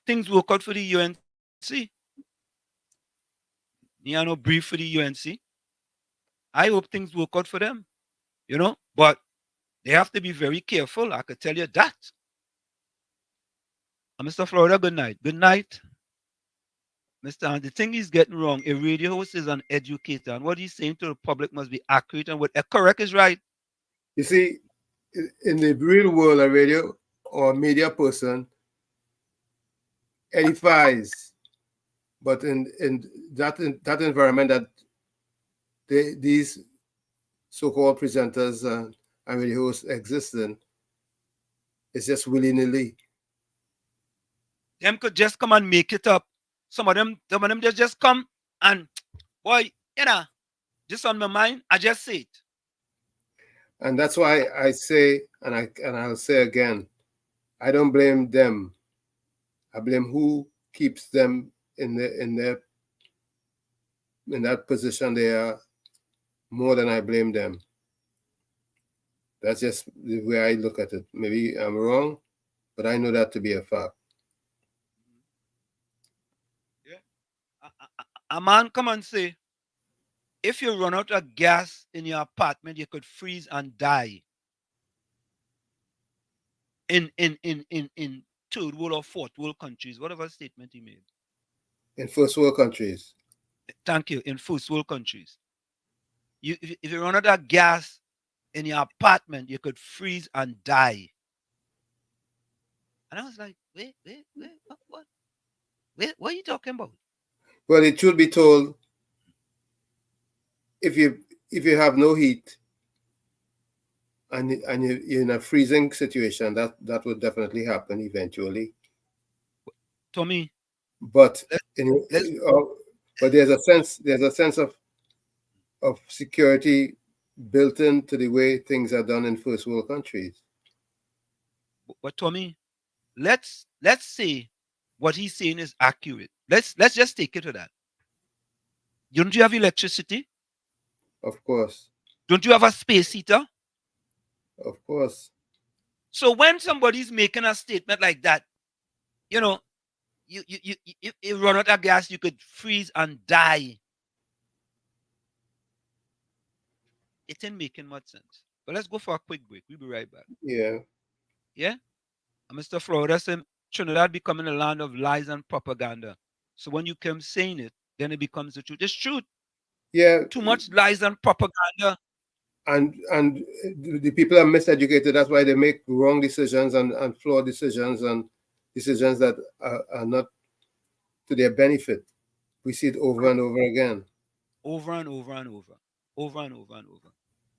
things work out for the UNC. You know, brief for the UNC. I hope things work out for them, but they have to be very careful. I could tell you that. Mr. Florida, good night. Good night. Mr. And the thing he's getting wrong, a radio host is an educator, and what he's saying to the public must be accurate, and what correct is right. You see, in the real world, a radio or media person edifies, but in that environment that these so-called presenters and radio hosts exist in, it's just willy-nilly. Them could just come and make it up. Some of them just come and, boy, just on my mind, I just say it. And that's why I say, and I'll say again, I don't blame them. I blame who keeps them in that position they are more than I blame them. That's just the way I look at it. Maybe I'm wrong, but I know that to be a fact. A man come and say, if you run out of gas in your apartment, you could freeze and die. In third world or fourth world countries, whatever statement he made. In first world countries. Thank you. In first world countries. If you run out of gas in your apartment, you could freeze and die. And I was like, wait, what? What are you talking about? Well, it should be told, if you have no heat and you're in a freezing situation, that would definitely happen eventually. Tommy. But but there's a sense of security built into the way things are done in first world countries. But Tommy, let's say what he's saying is accurate. Let's just take it to that. Don't you have electricity? Of course. Don't you have a space heater? Of course. So when somebody's making a statement like that, you run out of gas, you could freeze and die. It ain't making much sense. But let's go for a quick break. We'll be right back. Yeah. Yeah? And Mr. Florida said Trinidad becoming a land of lies and propaganda. So when you come saying it, then it becomes the truth. It's truth. Yeah. Too much lies and propaganda. And the people are miseducated. That's why they make wrong decisions and flawed decisions and decisions that are not to their benefit. We see it over and over again. Over and over and over. Over and over and over.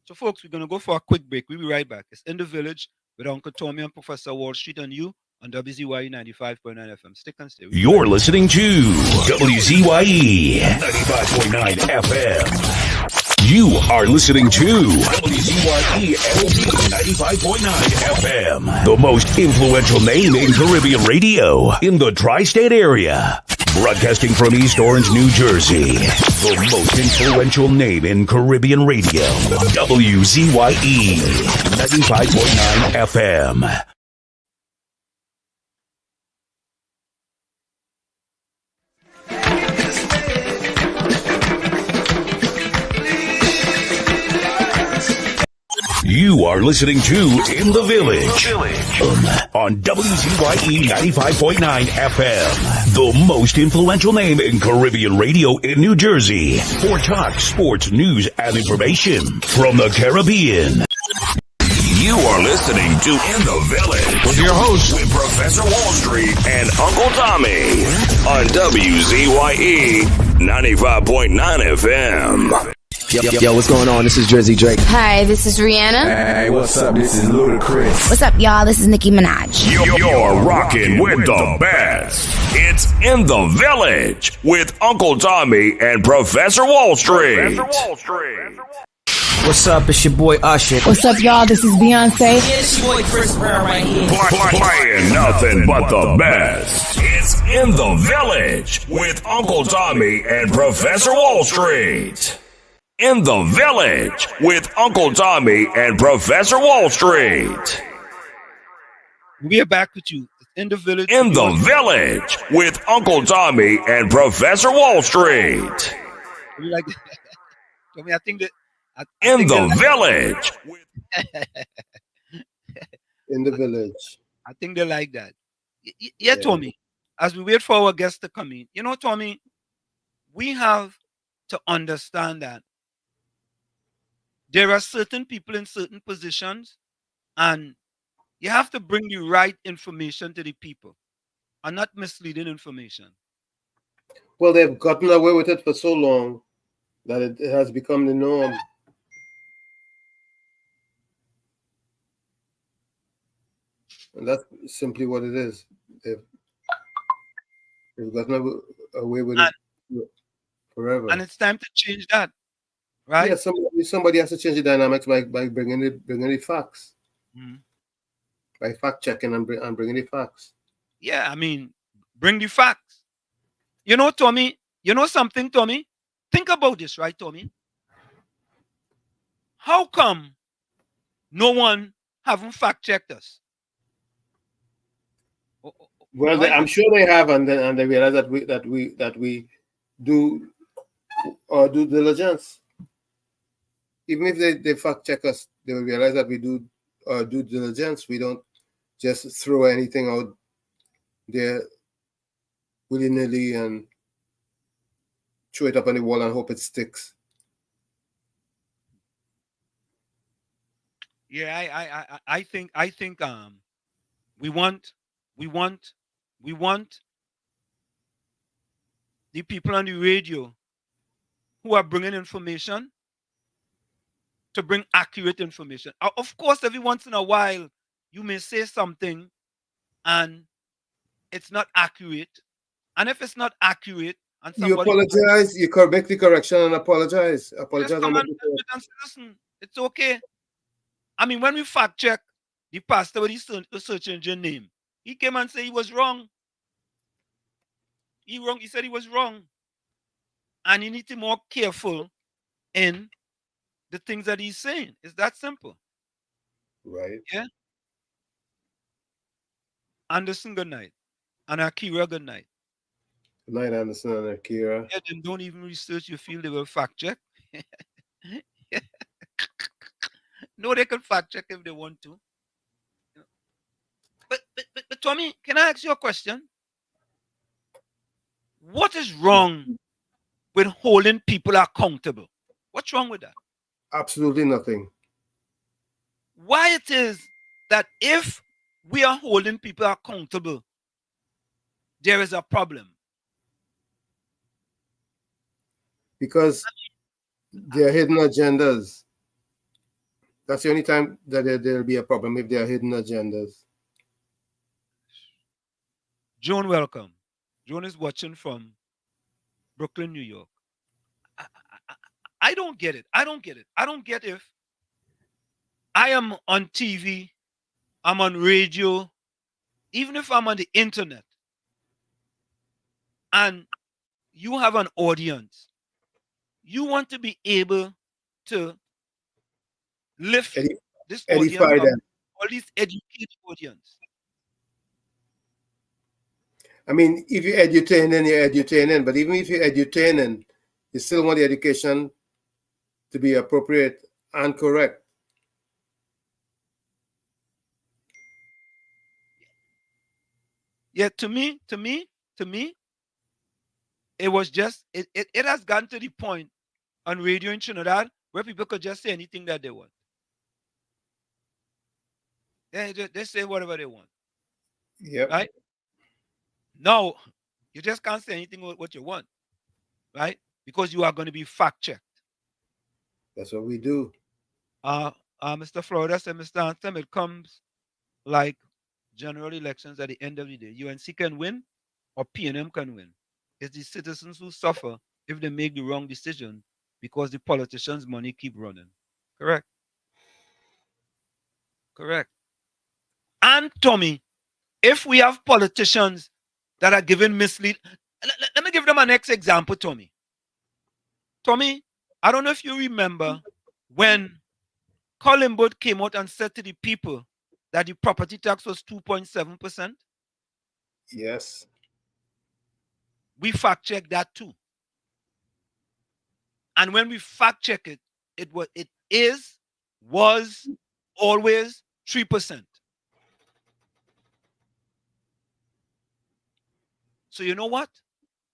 So folks, we're going to go for a quick break. We'll be right back. It's In the Village with Uncle Tommy and Professor Wall Street and you on WZYE 95.9 FM. Stick and stay. You're listening to WZYE 95.9 FM. You are listening to WZYE LP 95.9 FM, the most influential name in Caribbean radio in the tri-state area. Broadcasting from East Orange, New Jersey, the most influential name in Caribbean radio. WZYE 95.9 FM. You are listening to In the Village on WZYE 95.9 FM, the most influential name in Caribbean radio in New Jersey for talk, sports, news, and information from the Caribbean. You are listening to In the Village with your host, with Professor Wall Street and Uncle Tommy on WZYE 95.9 FM. Yo, what's going on? This is Jersey Drake. Hi, this is Rihanna. Hey, what's up? This is Ludacris. What's up, y'all? This is Nicki Minaj. You're rocking with the best. It's In the Village with Uncle Tommy and Professor Wall Street. What's up? It's your boy Usher. What's up, y'all? This is Beyonce. Yeah, it's your boy Chris Brown right here. Playing nothing but the best. It's In the Village with Uncle Tommy and Professor Wall Street. In the Village with Uncle Tommy and Professor Wall Street. We are back with you. In the Village. In the Village with Uncle Tommy and Professor Wall Street. We like that. I mean, I think that. In the Village. In the Village. I think they like that. Yeah, Tommy. As we wait for our guests to come in, you know, Tommy, we have to understand that there are certain people in certain positions, and you have to bring the right information to the people and not misleading information. Well, they've gotten away with it for so long that it has become the norm. And that's simply what it is. They've gotten away with it forever. And it's time to change that, right? Yeah, somebody has to change the dynamics by bringing the facts, by fact checking and bringing the facts. Yeah, I mean, bring the facts. You know, Tommy. You know something, Tommy? Think about this, right, Tommy? How come no one haven't fact checked us? Well, I'm sure they have, and they realize that we do due diligence. Even if they fact check us, they will realize that we do due diligence. We don't just throw anything out there willy-nilly and throw it up on the wall and hope it sticks. Yeah, I think we want the people on the radio who are bringing information to bring accurate information. Of course, every once in a while, you may say something and it's not accurate. And if it's not accurate, and you apologize, you make the correction and apologize. Apologize. Listen, it's okay. I mean, when we fact check the pastor with the search engine name, he came and said he was wrong. He said he was wrong. And you need to be more careful in the things that he's saying. It's that simple. Right. Yeah. Anderson, good night. And Akira, good night. Good night, Anderson and Akira. Yeah, then don't even research your field, they will fact check. No, they can fact check if they want to. But Tommy, can I ask you a question? What is wrong with holding people accountable? What's wrong with that? Absolutely nothing. Why it is that if we are holding people accountable, there is a problem? Because they're hidden agendas. That's the only time that there'll be a problem, if there are hidden agendas. Joan, welcome. Joan is watching from Brooklyn, New York. I don't get it. I don't get it. I don't get if I am on TV, I'm on radio, even if I'm on the internet, and you have an audience, you want to be able to lift this audience up, or at least educate the audience. I mean, if you're edutaining, you're edutaining. But even if you're edutaining, you still want the education to be appropriate and correct. Yeah, to me, it was just it has gotten to the point on radio in Trinidad where people could just say anything that they want. They say whatever they want. Yep. Right? No, you just can't say anything what you want, right? Because you are going to be fact checked. That's what we do. Mr. Florida said, Mr. Anthem, it comes like general elections at the end of the day. UNC can win or PNM can win. It's the citizens who suffer if they make the wrong decision because the politicians' money keep running. Correct. Correct. And Tommy, if we have politicians that are giving let me give them a next example, Tommy. Tommy, I don't know if you remember when Colin Bud came out and said to the people that the property tax was 2.7%. Yes. We fact checked that too. And when we fact check it, it was always 3%. So you know what?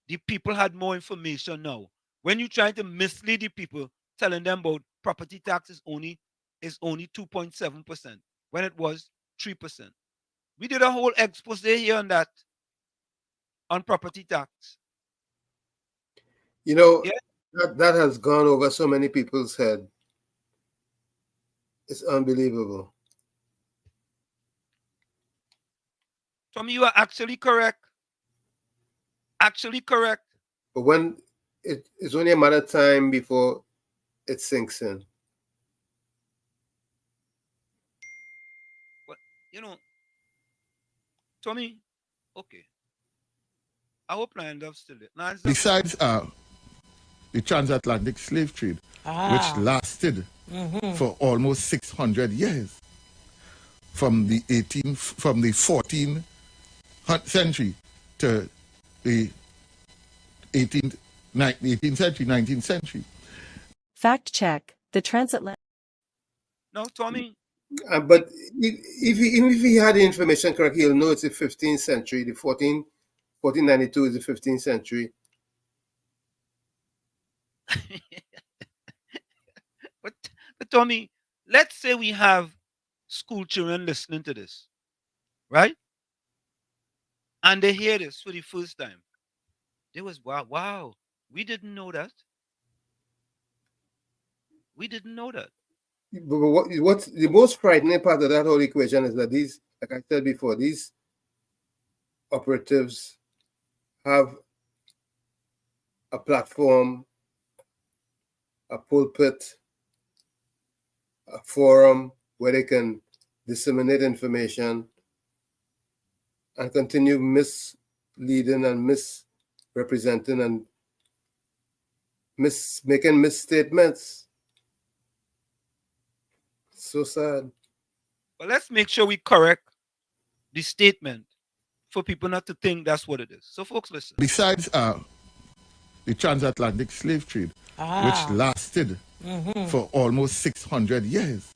The people had more information now. When you're trying to mislead the people, telling them about property tax is only 2.7% when it was 3%. We did a whole expose here on that, on property tax. You know, that has gone over so many people's head. It's unbelievable. Tommy, you are actually correct. Actually correct. But when it's only a matter of time before it sinks in. But Tommy, okay. I hope I end up still there. Besides the transatlantic slave trade, which lasted for almost 600 years, from the 14th century to the 18th century, 19th century. Fact check: the transatlantic. No, Tommy. But even if he had the information correct, he'll know it's the 15th century. The 1492 is the 15th century. But Tommy, let's say we have school children listening to this, right? And they hear this for the first time. They was, wow, we didn't know that. We didn't know that. But what's the most frightening part of that whole equation is that these, like I said before, these operatives have a platform, a pulpit, a forum where they can disseminate information and continue misleading and misrepresenting and making misstatements. So sad. But let's make sure we correct the statement for people not to think that's what it is. So folks, listen. Besides the transatlantic slave trade, which lasted for almost 600 years,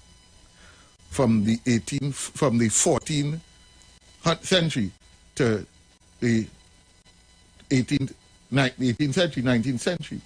from the 14th century to the 18th century, 19th century.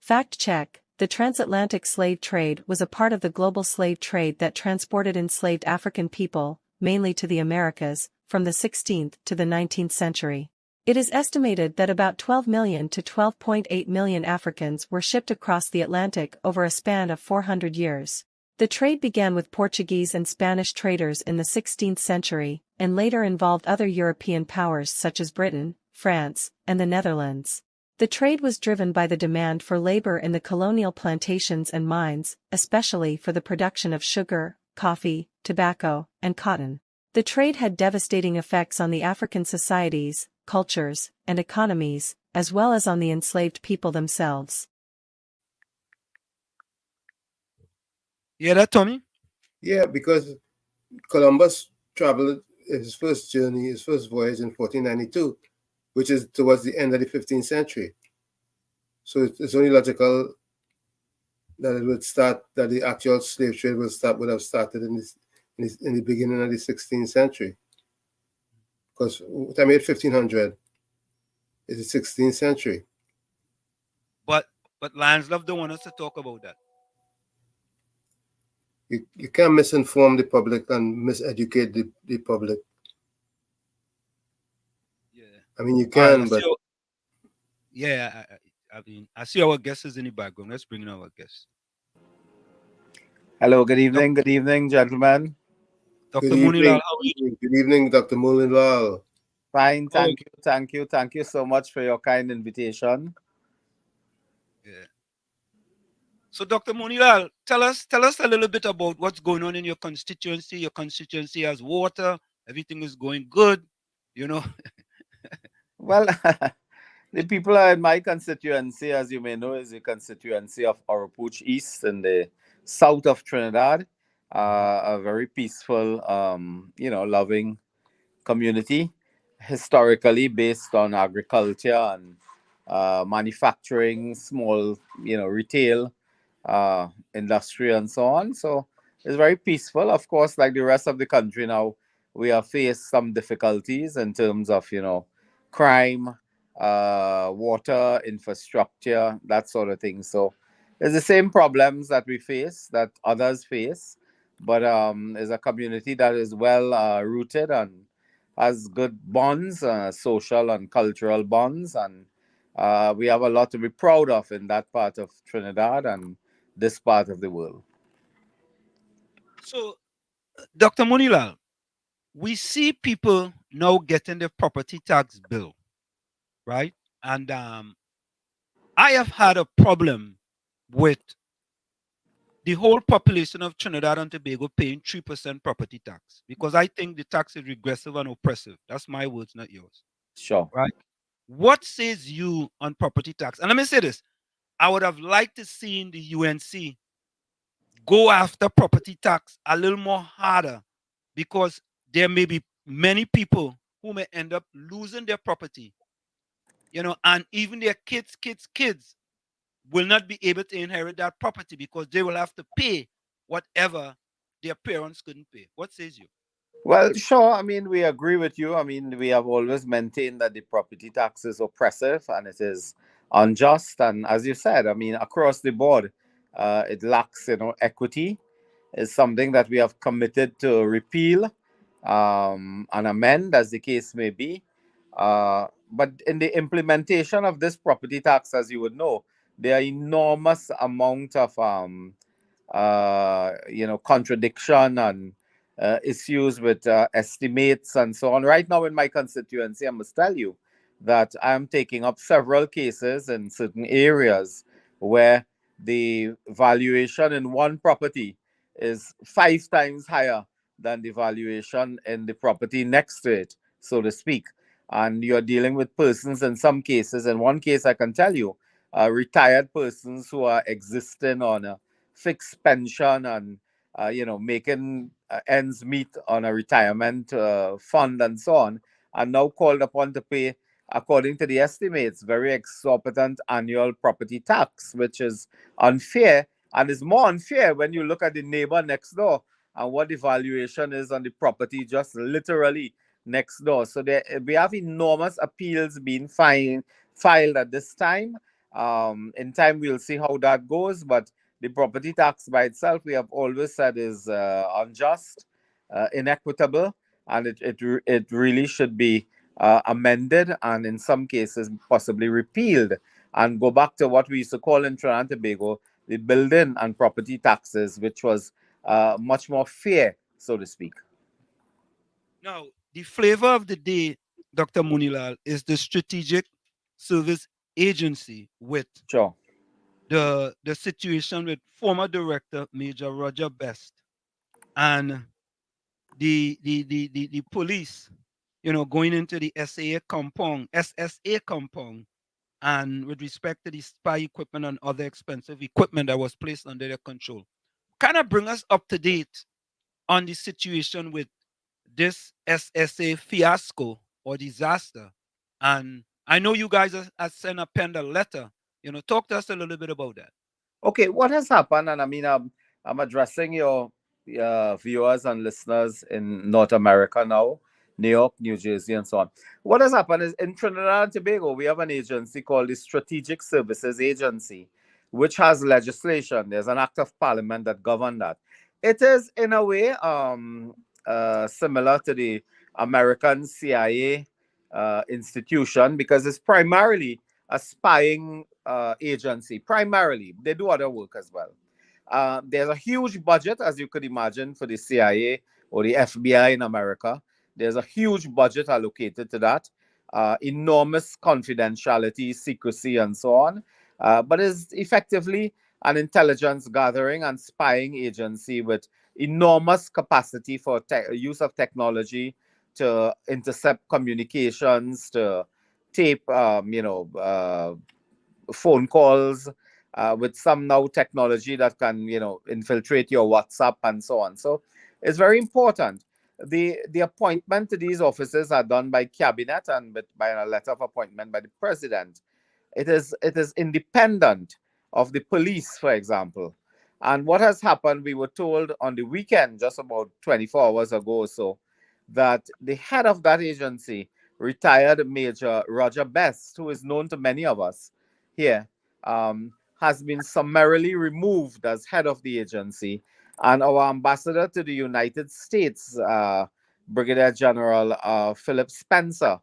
Fact check: the transatlantic slave trade was a part of the global slave trade that transported enslaved African people, mainly to the Americas, from the 16th to the 19th century. It is estimated that about 12 million to 12.8 million Africans were shipped across the Atlantic over a span of 400 years. The trade began with Portuguese and Spanish traders in the 16th century, and later involved other European powers such as Britain, France, and the Netherlands. The trade was driven by the demand for labor in the colonial plantations and mines, especially for the production of sugar, coffee, tobacco, and cotton. The trade had devastating effects on the African societies, cultures, and economies, as well as on the enslaved people themselves. Yeah, that, Tommy? Yeah, because Columbus traveled his first voyage in 1492, which is towards the end of the 15th century. So it's only logical that the actual slave trade would have started in the beginning of the 16th century. Because I made 1500 is the 16th century. But Lions Love don't want us to talk about that. You can't misinform the public and miseducate the public. Yeah. I mean, you All right, can, but yeah, I mean, I see our guests is in the background. Let's bring in our guests. Hello, good evening, gentlemen. Dr. good Moonilal, evening. how are you? Good evening, Dr. Moonilal. Fine, Oh, thank you so much for your kind invitation. yeah. So, Dr. Monilal, tell us a little bit about what's going on in your constituency. Your constituency has water. Everything is going good. You know. Well, the people in my constituency, as you may know, is the constituency of Oropouche East in the south of Trinidad. A very peaceful, loving community, historically based on agriculture and manufacturing, small, retail, industry, and so on. So it's very peaceful. Of course, like the rest of the country now, we have faced some difficulties in terms of, crime, water, infrastructure, that sort of thing. So it's the same problems that we face, that others face, but is a community that is well rooted and has good bonds, social and cultural bonds, and we have a lot to be proud of in that part of Trinidad and this part of the world. So, Dr. Monilal, we see people now getting the property tax bill, right? And I have had a problem with the whole population of Trinidad and Tobago paying 3% property tax because I think the tax is regressive and oppressive. That's my words, not yours. Sure. Right? What says you on property tax? And let me say this. I would have liked to see the UNC go after property tax a little more harder because there may be many people who may end up losing their property, and even their kids will not be able to inherit that property because they will have to pay whatever their parents couldn't pay. What says you? Well, sure. I mean, we agree with you. I mean, we have always maintained that the property tax is oppressive and it is unjust. And as you said, I mean, across the board, it lacks, equity. Is something that we have committed to repeal and amend, as the case may be. But in the implementation of this property tax, as you would know, there are enormous amount of contradiction and issues with estimates and so on. Right now in my constituency, I must tell you that I'm taking up several cases in certain areas where the valuation in one property is 5 times higher than the valuation in the property next to it, so to speak. And you're dealing with persons in some cases. In one case, I can tell you, retired persons who are existing on a fixed pension and making ends meet on a retirement fund and so on, are now called upon to pay, according to the estimates, very exorbitant annual property tax, which is unfair, and is more unfair when you look at the neighbor next door and what the valuation is on the property just literally next door. So we have enormous appeals being filed at this time. In time, we'll see how that goes, but the property tax by itself, we have always said, is unjust, inequitable, and it really should be amended and in some cases possibly repealed and go back to what we used to call in Trinidad and Tobago the building and property taxes, which was much more fair, so to speak. Now, the flavor of the day, Dr. Moonilal, is the Strategic Service Agency with sure. the situation with former director Major Roger Best and the police, going into the SSA compound, and with respect to the spy equipment and other expensive equipment that was placed under their control. Kind of bring us up to date on the situation with this SSA fiasco or disaster. And I know you guys have sent a pen a letter. Talk to us a little bit about that. Okay, what has happened? And I mean, I'm addressing your viewers and listeners in North America now. New York, New Jersey, and so on. What has happened is in Trinidad and Tobago, we have an agency called the Strategic Services Agency, which has legislation. There's an act of parliament that governs that. It is, in a way, similar to the American CIA institution because it's primarily a spying agency. Primarily, they do other work as well. There's a huge budget, as you could imagine, for the CIA or the FBI in America. There's a huge budget allocated to that. Enormous confidentiality, secrecy, and so on. But it's effectively an intelligence gathering and spying agency with enormous capacity for use of technology to intercept communications, to tape, phone calls, with some now technology that can, infiltrate your WhatsApp and so on. So it's very important. The appointment to these offices are done by cabinet and by a letter of appointment by the president. It is independent of the police, for example. And what has happened, we were told on the weekend, just about 24 hours ago or so, that the head of that agency, retired Major Roger Best, who is known to many of us here, has been summarily removed as head of the agency. And our ambassador to the United States, Brigadier General Philip Spencer,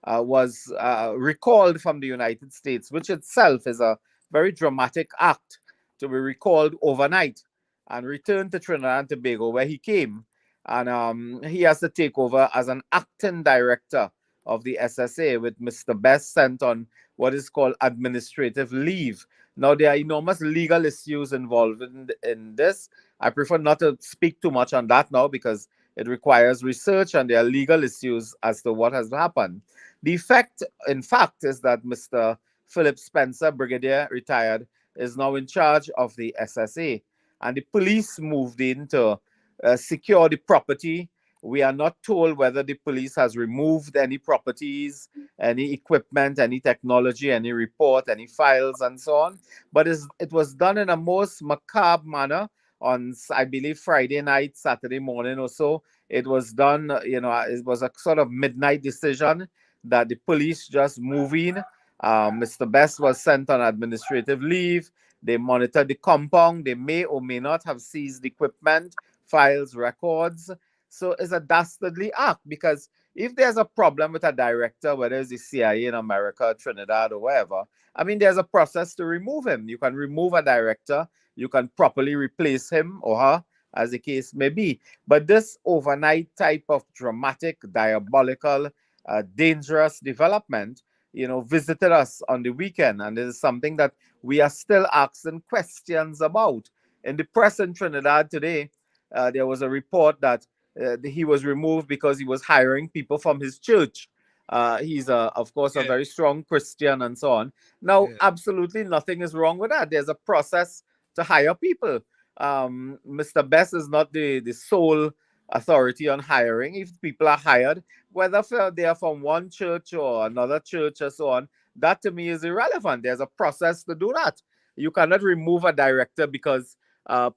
was recalled from the United States, which itself is a very dramatic act to be recalled overnight and returned to Trinidad and Tobago, where he came. And he has to take over as an acting director of the SSA, with Mr. Best sent on what is called administrative leave. Now, there are enormous legal issues involved in this. I prefer not to speak too much on that now because it requires research and there are legal issues as to what has happened. The effect, in fact, is that Mr. Philip Spencer, Brigadier, retired, is now in charge of the SSA. And the police moved in to secure the property. We are not told whether the police has removed any properties, any equipment, any technology, any report, any files, and so on. But it was done in a most macabre manner on, I believe, Friday night, Saturday morning or so. It was done, it was a sort of midnight decision that the police just move in. Mr. Best was sent on administrative leave. They monitored the compound. They may or may not have seized equipment, files, records. So it's a dastardly act because if there's a problem with a director, whether it's the CIA in America, Trinidad, or wherever, I mean, there's a process to remove him. You can remove a director. You can properly replace him or her, as the case may be. But this overnight type of dramatic, diabolical, dangerous development, visited us on the weekend. And this is something that we are still asking questions about. In the press in Trinidad today, there was a report that he was removed because he was hiring people from his church. He's, of course, a very strong Christian and so on. Now, absolutely nothing is wrong with that. There's a process to hire people. Mr. Best is not the sole authority on hiring. If people are hired, whether they are from one church or another church or so on, that to me is irrelevant. There's a process to do that. You cannot remove a director because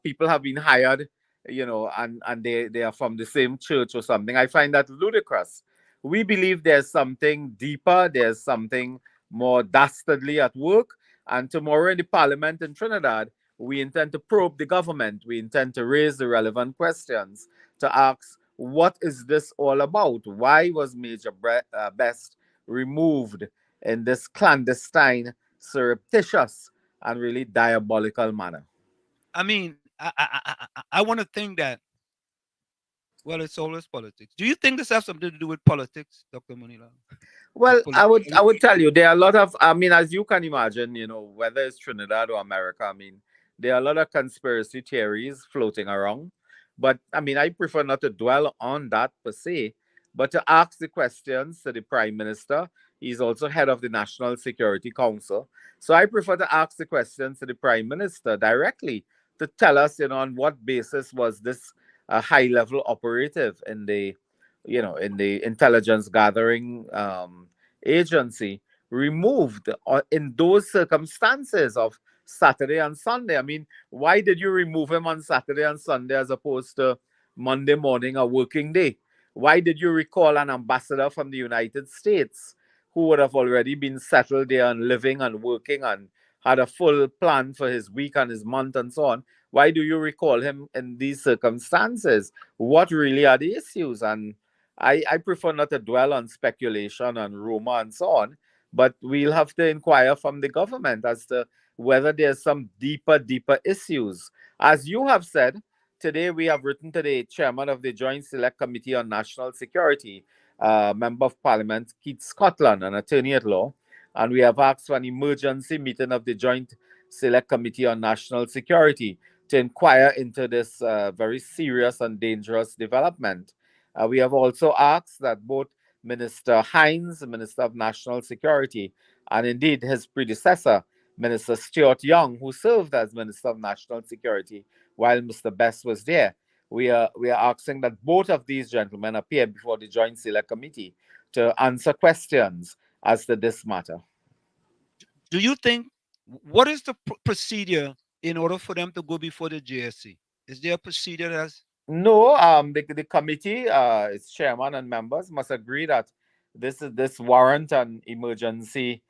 people have been hired, and they are from the same church or something. I find that ludicrous. We believe there's something deeper, there's something more dastardly at work. And tomorrow in the parliament in Trinidad, we intend to probe the government. We intend to raise the relevant questions to ask, what is this all about? Why was Major Best removed in this clandestine, surreptitious, and really diabolical manner? I mean, I want to think that, well, it's always politics. Do you think this has something to do with politics, Dr. Monilal? Well, I would tell you there are a lot of, I mean, as you can imagine, whether it's Trinidad or America, I mean, there are a lot of conspiracy theories floating around. But I mean, I prefer not to dwell on that per se, but to ask the questions to the Prime Minister. He's also head of the National Security Council. So I prefer to ask the questions to the Prime Minister directly to tell us, on what basis was this high-level operative in the intelligence gathering agency removed in those circumstances of Saturday and Sunday. I mean, why did you remove him on Saturday and Sunday as opposed to Monday morning, a working day? Why did you recall an ambassador from the United States who would have already been settled there and living and working and had a full plan for his week and his month and so on? Why do you recall him in these circumstances? What really are the issues? And I prefer not to dwell on speculation and rumor and so on, but we'll have to inquire from the government as to whether there's some deeper issues. As you have said, today we have written to the chairman of the Joint Select Committee on National Security, Member of Parliament Keith Scotland, an attorney at law, and we have asked for an emergency meeting of the Joint Select Committee on National Security to inquire into this very serious and dangerous development. We have also asked that both Minister Hines, the Minister of National Security, and indeed his predecessor, Minister Stuart Young, who served as Minister of National Security while Mr. Best was there. We are asking that both of these gentlemen appear before the Joint Select Committee to answer questions as to this matter. Do you think, what is the procedure in order for them to go before the JSC? Is there a procedure that's... No, the committee, its chairman and members must agree that this warrant an emergency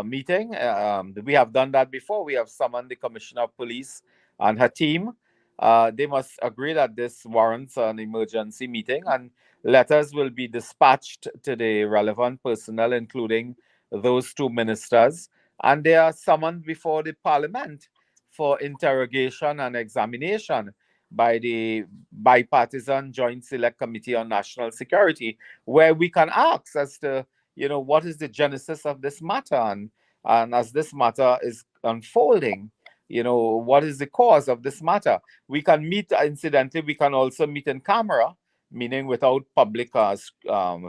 meeting. We have done that before. We have summoned the Commissioner of Police and her team. They must agree that this warrants an emergency meeting, and letters will be dispatched to the relevant personnel, including those two ministers, and they are summoned before the Parliament for interrogation and examination by the bipartisan Joint Select Committee on National Security, where we can ask as to, what is the genesis of this matter, and as this matter is unfolding, what is the cause of this matter. We can meet, incidentally, we can also meet in camera, meaning without public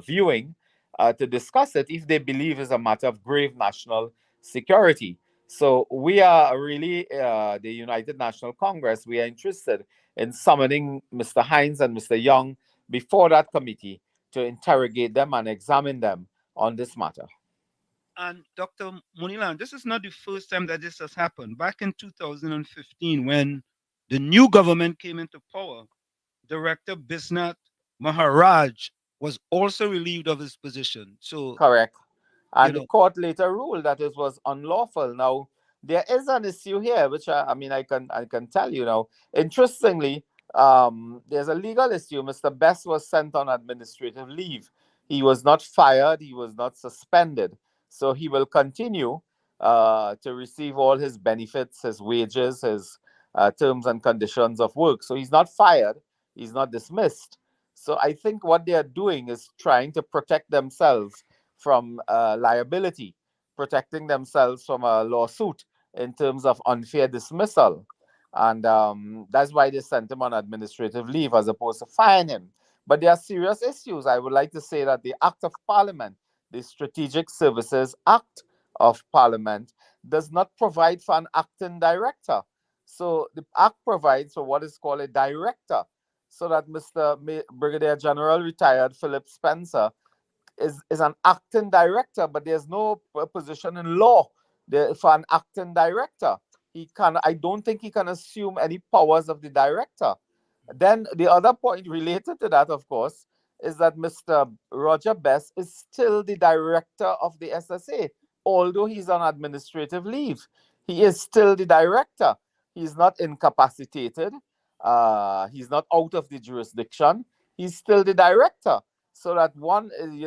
viewing, to discuss it if they believe it's a matter of grave national security. So we are really, the United National Congress, we are interested in summoning Mr. Hines and Mr. Young before that committee to interrogate them and examine them on this matter. And Dr. Monilal, this is not the first time that this has happened. Back in 2015, when the new government came into power, Director Bisnath Maharaj was also relieved of his position. So correct. And the court later ruled that it was unlawful. Now, there is an issue here, which I can tell you now. Interestingly, there's a legal issue. Mr. Best was sent on administrative leave. He was not fired. He was not suspended. So he will continue to receive all his benefits, his wages, his terms and conditions of work. So he's not fired. He's not dismissed. So I think what they are doing is trying to protect themselves from liability, protecting themselves from a lawsuit in terms of unfair dismissal. And that's why they sent him on administrative leave as opposed to firing him. But there are serious issues. I would like to say that the Act of Parliament, the Strategic Services Act of Parliament, does not provide for an acting director. So the Act provides for what is called a director, so that Mr. Brigadier General retired Philip Spencer is an acting director, but there's no position in law for an acting director. I don't think he can assume any powers of the director. Then the other point related to that, of course, is that Mr. Roger Best is still the director of the SSA, although he's on administrative leave. He is still the director. He's not incapacitated. He's not out of the jurisdiction. He's still the director. So that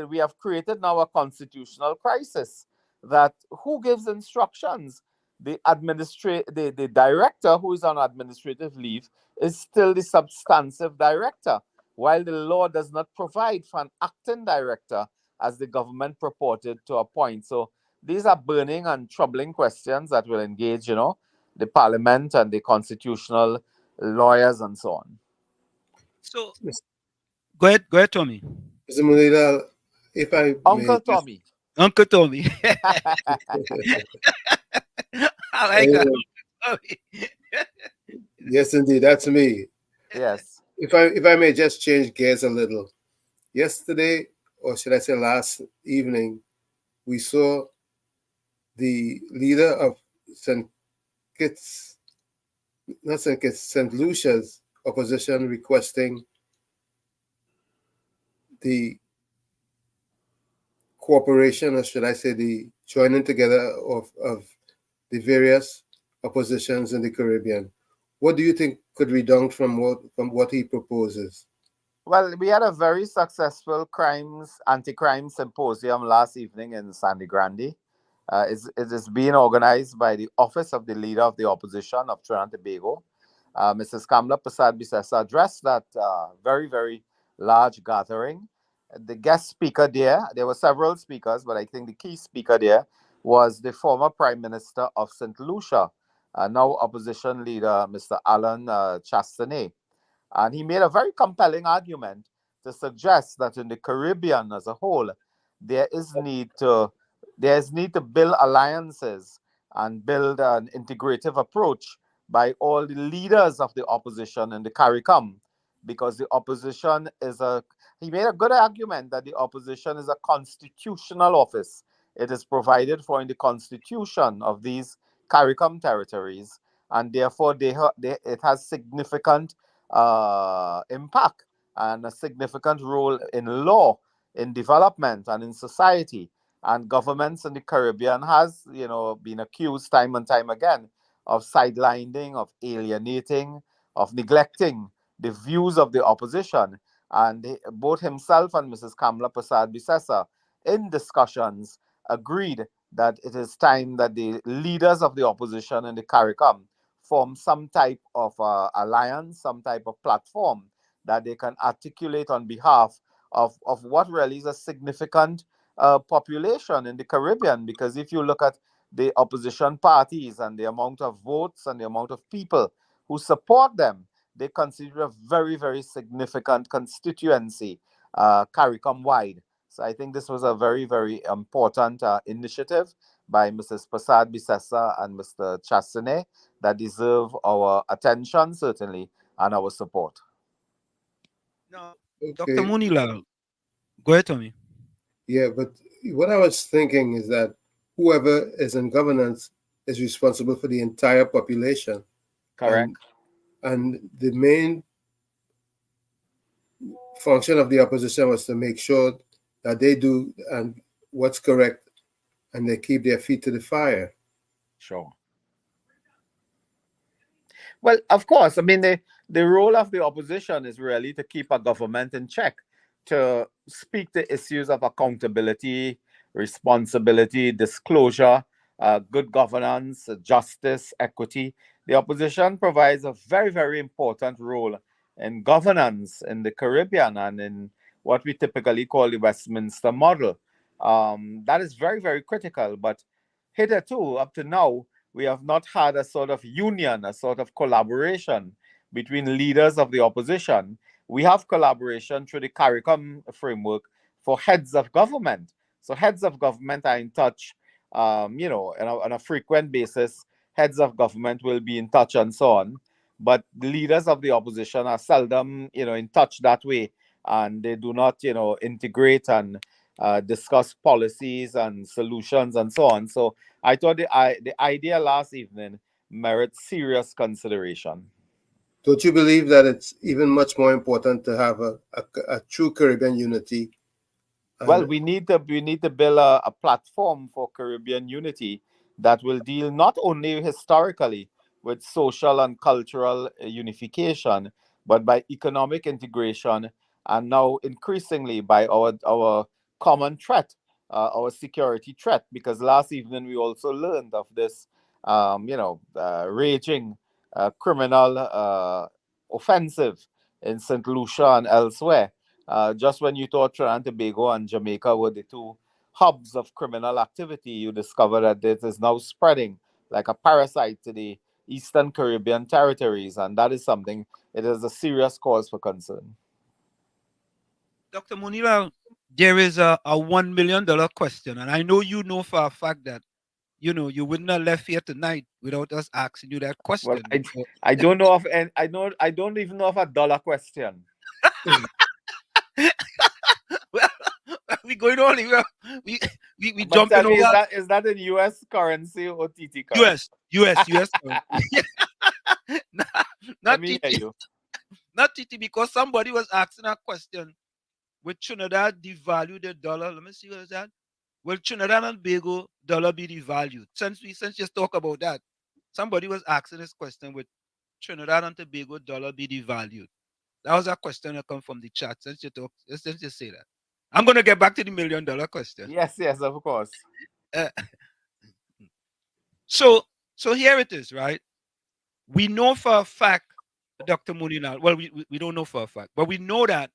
we have created now a constitutional crisis. That who gives instructions? The director who is on administrative leave is still the substantive director, while the law does not provide for an acting director as the government purported to appoint. So these are burning and troubling questions that will engage, the parliament and the constitutional lawyers and so on. So go ahead, Tommy. Mr. Monilal, if I Uncle Tommy. Uncle Tommy. I like that. Yes, indeed, that's me. Yes. If I may just change gears a little. Yesterday, or should I say last evening, we saw the leader of St. Lucia's opposition requesting the cooperation, or should I say the joining together of the various oppositions in the Caribbean. What do you think could redound from what he proposes? Well, we had a very successful anti-crime symposium last evening in Sandy Grande. It is being organized by the Office of the Leader of the Opposition of Trinidad and Tobago. Mrs. Kamla Prasad Bisesa addressed that very, very large gathering. The guest speaker there were several speakers, but I think the key speaker there was the former Prime Minister of St. Lucia, now opposition leader, Mr. Alan Chastanet. And he made a very compelling argument to suggest that in the Caribbean as a whole, there is need to build alliances and build an integrative approach by all the leaders of the opposition in the CARICOM, because the opposition he made a good argument that the opposition is a constitutional office. It is provided for in the constitution of these CARICOM territories, and therefore it has significant impact and a significant role in law, in development, and in society. And governments in the Caribbean has, been accused time and time again of sidelining, of alienating, of neglecting the views of the opposition. And both himself and Mrs. Kamla Prasad Bisesa, in discussions, agreed that it is time that the leaders of the opposition in the CARICOM form some type of alliance, some type of platform that they can articulate on behalf of what really is a significant population in the Caribbean. Because if you look at the opposition parties and the amount of votes and the amount of people who support them, they consider a very, very significant constituency, CARICOM-wide. So I think this was a very, very important initiative by Mrs. Prasad Bisesa and Mr. Chastanet that deserve our attention, certainly, and our support. Now, Okay. Dr. Moonilal, go ahead, Tommy. Yeah, but what I was thinking is that whoever is in governance is responsible for the entire population. Correct. And the main function of the opposition was to make sure that they do and what's correct and they keep their feet to the fire. Sure. Well, of course, I mean, the role of the opposition is really to keep a government in check, to speak to issues of accountability, responsibility, disclosure, good governance, justice, equity. The opposition provides a very, very important role in governance in the Caribbean and in what we typically call the Westminster model. That is very, very critical. But hitherto, up to now, we have not had a sort of union, a sort of collaboration between leaders of the opposition. We have collaboration through the CARICOM framework for heads of government. So heads of government are in touch, on a frequent basis. Heads of government will be in touch and so on. But the leaders of the opposition are seldom, in touch that way. And they do not, integrate and discuss policies and solutions and so on. So I thought the idea last evening merits serious consideration. Don't you believe that it's even much more important to have a true Caribbean unity? Well, we need to build a platform for Caribbean unity that will deal not only historically with social and cultural unification, but by economic integration, and now increasingly by our common threat, our security threat. Because last evening we also learned of this, raging criminal offensive in St. Lucia and elsewhere. Just when you thought Trinidad and Tobago and Jamaica were the two hubs of criminal activity, you discover that it is now spreading like a parasite to the Eastern Caribbean territories, and that is something, it is a serious cause for concern. Dr. Moonilal, there is a $1 million question, and I know you know for a fact that you wouldn't have left here tonight without us asking you that question. Well, I don't know of any, I don't even know of a dollar question. Well, we going on here. We jumping over. Is that in US currency or TT currency? US currency. Not Let me TT. hear you. Not TT, because somebody was asking a question will Trinidad devalue the dollar? Let me see what is that. Will Trinidad and Tobago dollar be devalued? Since just talk about that, somebody was asking this question: Will Trinidad and Tobago dollar be devalued? That was a question that come from the chat. Since you say that, I'm gonna get back to the $1 million question. Yes, yes, of course. Uh, so here it is, right? We know for a fact, Dr. Moonilal. Well, we don't know for a fact, but we know that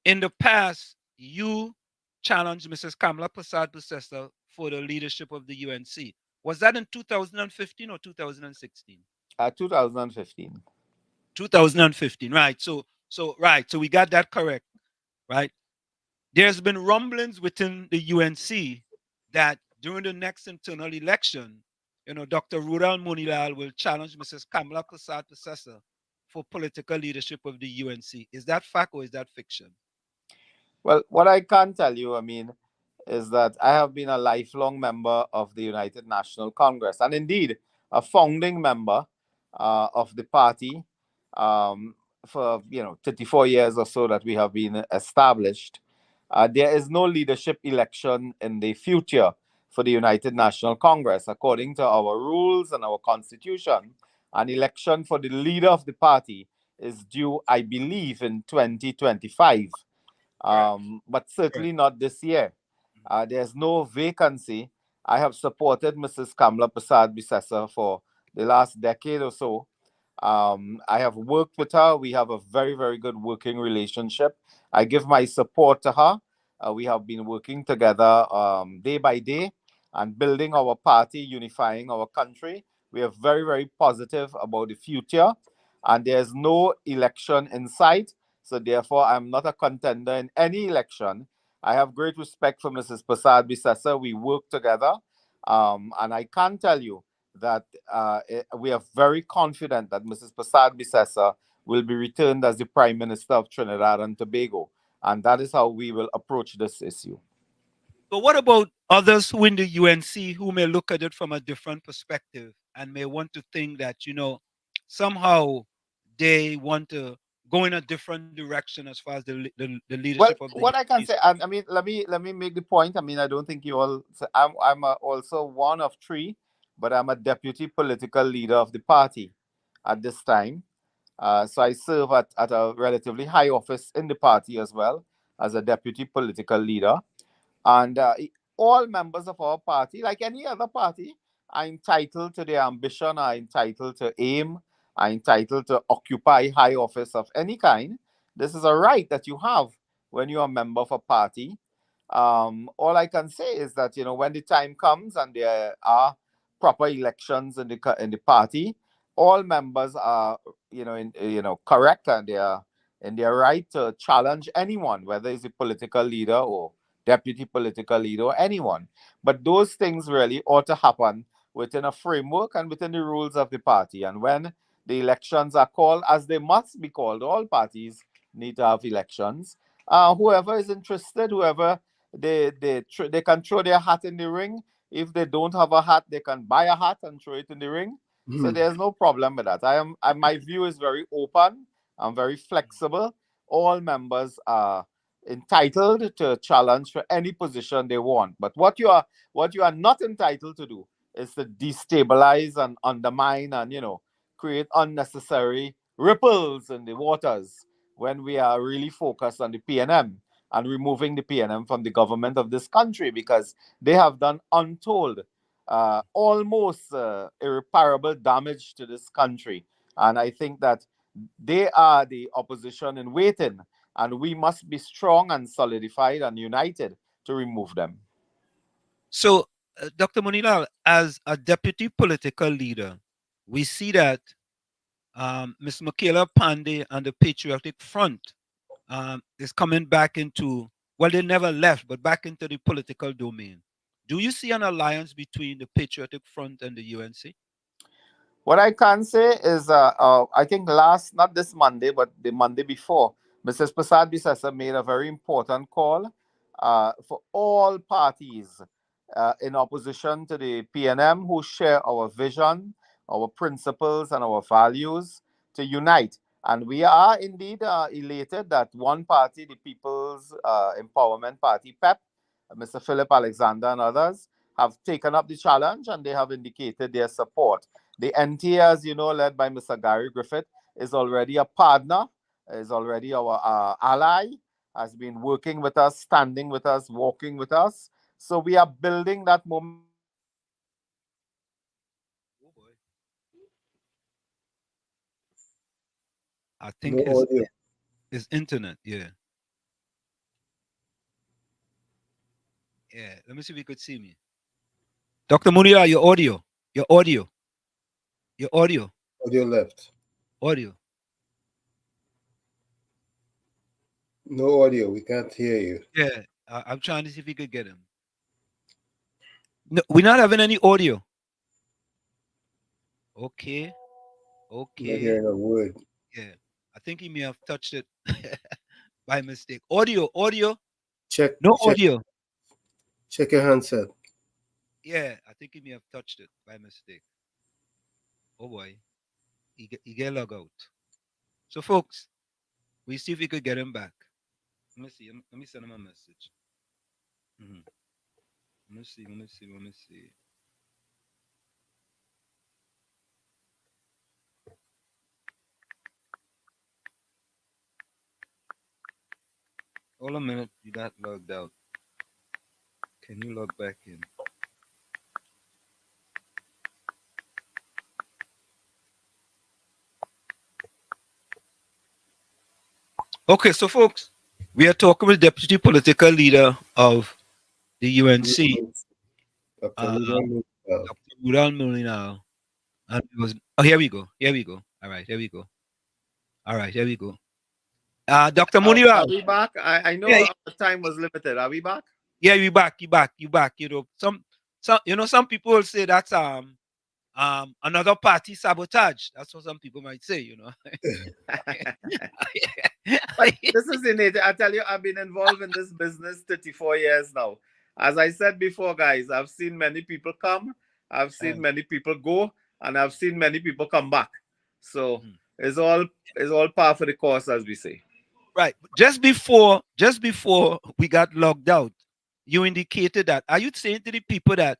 in the past you challenged Mrs. Kamala Prasad-Busesa for the leadership of the UNC. Was that in 2015 or 2016? 2015. 2015, right? So we got that correct, right? There's been rumblings within the UNC that during the next internal election, Dr. Roodal Moonilal will challenge Mrs. Kamala Prasad-Busesa for political leadership of the UNC. Is that fact or is that fiction? Well, what I can tell you, I mean, is that I have been a lifelong member of the United National Congress, and indeed a founding member of the party for 34 years or so that we have been established. There is no leadership election in the future for the United National Congress. According to our rules and our constitution, an election for the leader of the party is due, I believe, in 2025. But certainly not this year. There's no vacancy. I have supported Mrs. Kamala Prasad-Busesa for the last decade or so. I have worked with her. We have a very, very good working relationship. I give my support to her. We have been working together day by day and building our party, unifying our country. We are very, very positive about the future, and there's no election in sight. So therefore, I'm not a contender in any election. I have great respect for Mrs. Prasad-Busesa. We work together, and I can tell you that we are very confident that Mrs. Prasad-Busesa will be returned as the Prime Minister of Trinidad and Tobago. And that is how we will approach this issue. But what about others who in the UNC who may look at it from a different perspective and may want to think that, somehow they want to go in a different direction as far as the leadership of the what I can UNC? say, I mean, let me make the point. I mean, I don't think you all. I'm also one of three, but I'm a deputy political leader of the party at this time. So I serve at a relatively high office in the party as well as a deputy political leader. And all members of our party, like any other party, are entitled to their ambition, are entitled to aim, are entitled to occupy high office of any kind. This is a right that you have when you're a member of a party. All I can say is that, when the time comes and there are proper elections in the party, all members are, correct, and they are in their right to challenge anyone, whether it's a political leader or deputy political leader or anyone. But those things really ought to happen within a framework and within the rules of the party. And when the elections are called, as they must be called, all parties need to have elections. Whoever is interested, whoever they can throw their hat in the ring. If they don't have a hat, they can buy a hat and throw it in the ring. So there's no problem with that. My view is very open. I'm very flexible. All members are entitled to challenge for any position they want. But what you are not entitled to do is to destabilize and undermine and create unnecessary ripples in the waters when we are really focused on the PNM and removing the PNM from the government of this country, because they have done untold, almost irreparable damage to this country. And I think that they are the opposition in waiting, and we must be strong and solidified and united to remove them. So, Dr. Monilal, as a deputy political leader, we see that Ms. Michaela Pandey and the Patriotic Front is coming back into, well, they never left, but back into the political domain. Do you see an alliance between the Patriotic Front and the UNC? What I can say is, I think not this Monday, but the Monday before, Mrs. Prasad-Busesa made a very important call for all parties in opposition to the PNM who share our vision, our principles, and our values to unite. And we are indeed elated that one party, the People's Empowerment Party, PEP, Mr. Philip Alexander and others, have taken up the challenge and they have indicated their support. The NTA, as you know, led by Mr. Gary Griffith, is already a partner, is already our ally, has been working with us, standing with us, walking with us. So we are building that momentum. I think No audio. his internet, yeah. Yeah, let me see if you could see me. Dr. Moonilal, your audio. Your audio. Your audio. Audio left. Audio. No audio. We can't hear you. Yeah, I'm trying to see if we could get him. No, we're not having any audio. Okay. Not Okay. hearing a word. Yeah. I think he may have touched it by mistake. Audio. Check. No check, audio. Check your handset. Yeah, I think he may have touched it by mistake. Oh boy. He get log out. So folks, we see if we could get him back. Let me see. Let me send him a message. Let me see. Hold a minute. You got logged out. Can you log back in? Okay, so folks, we are talking with Deputy Political Leader of the UNC, Dr. Roodal Moonilal. And it was, here we go. All right, here we go. Dr. Moonilal. Are we back? I know our time was limited. Are we back? Yeah, you back. You know, some people will say that's another party sabotage. That's what some people might say, you know. But this is in it. I tell you, I've been involved in this business 34 years now. As I said before, guys, I've seen many people come, I've seen many people go, and I've seen many people come back. So it's all par for the course, as we say. Right. Just before we got logged out, you indicated that. Are you saying to the people that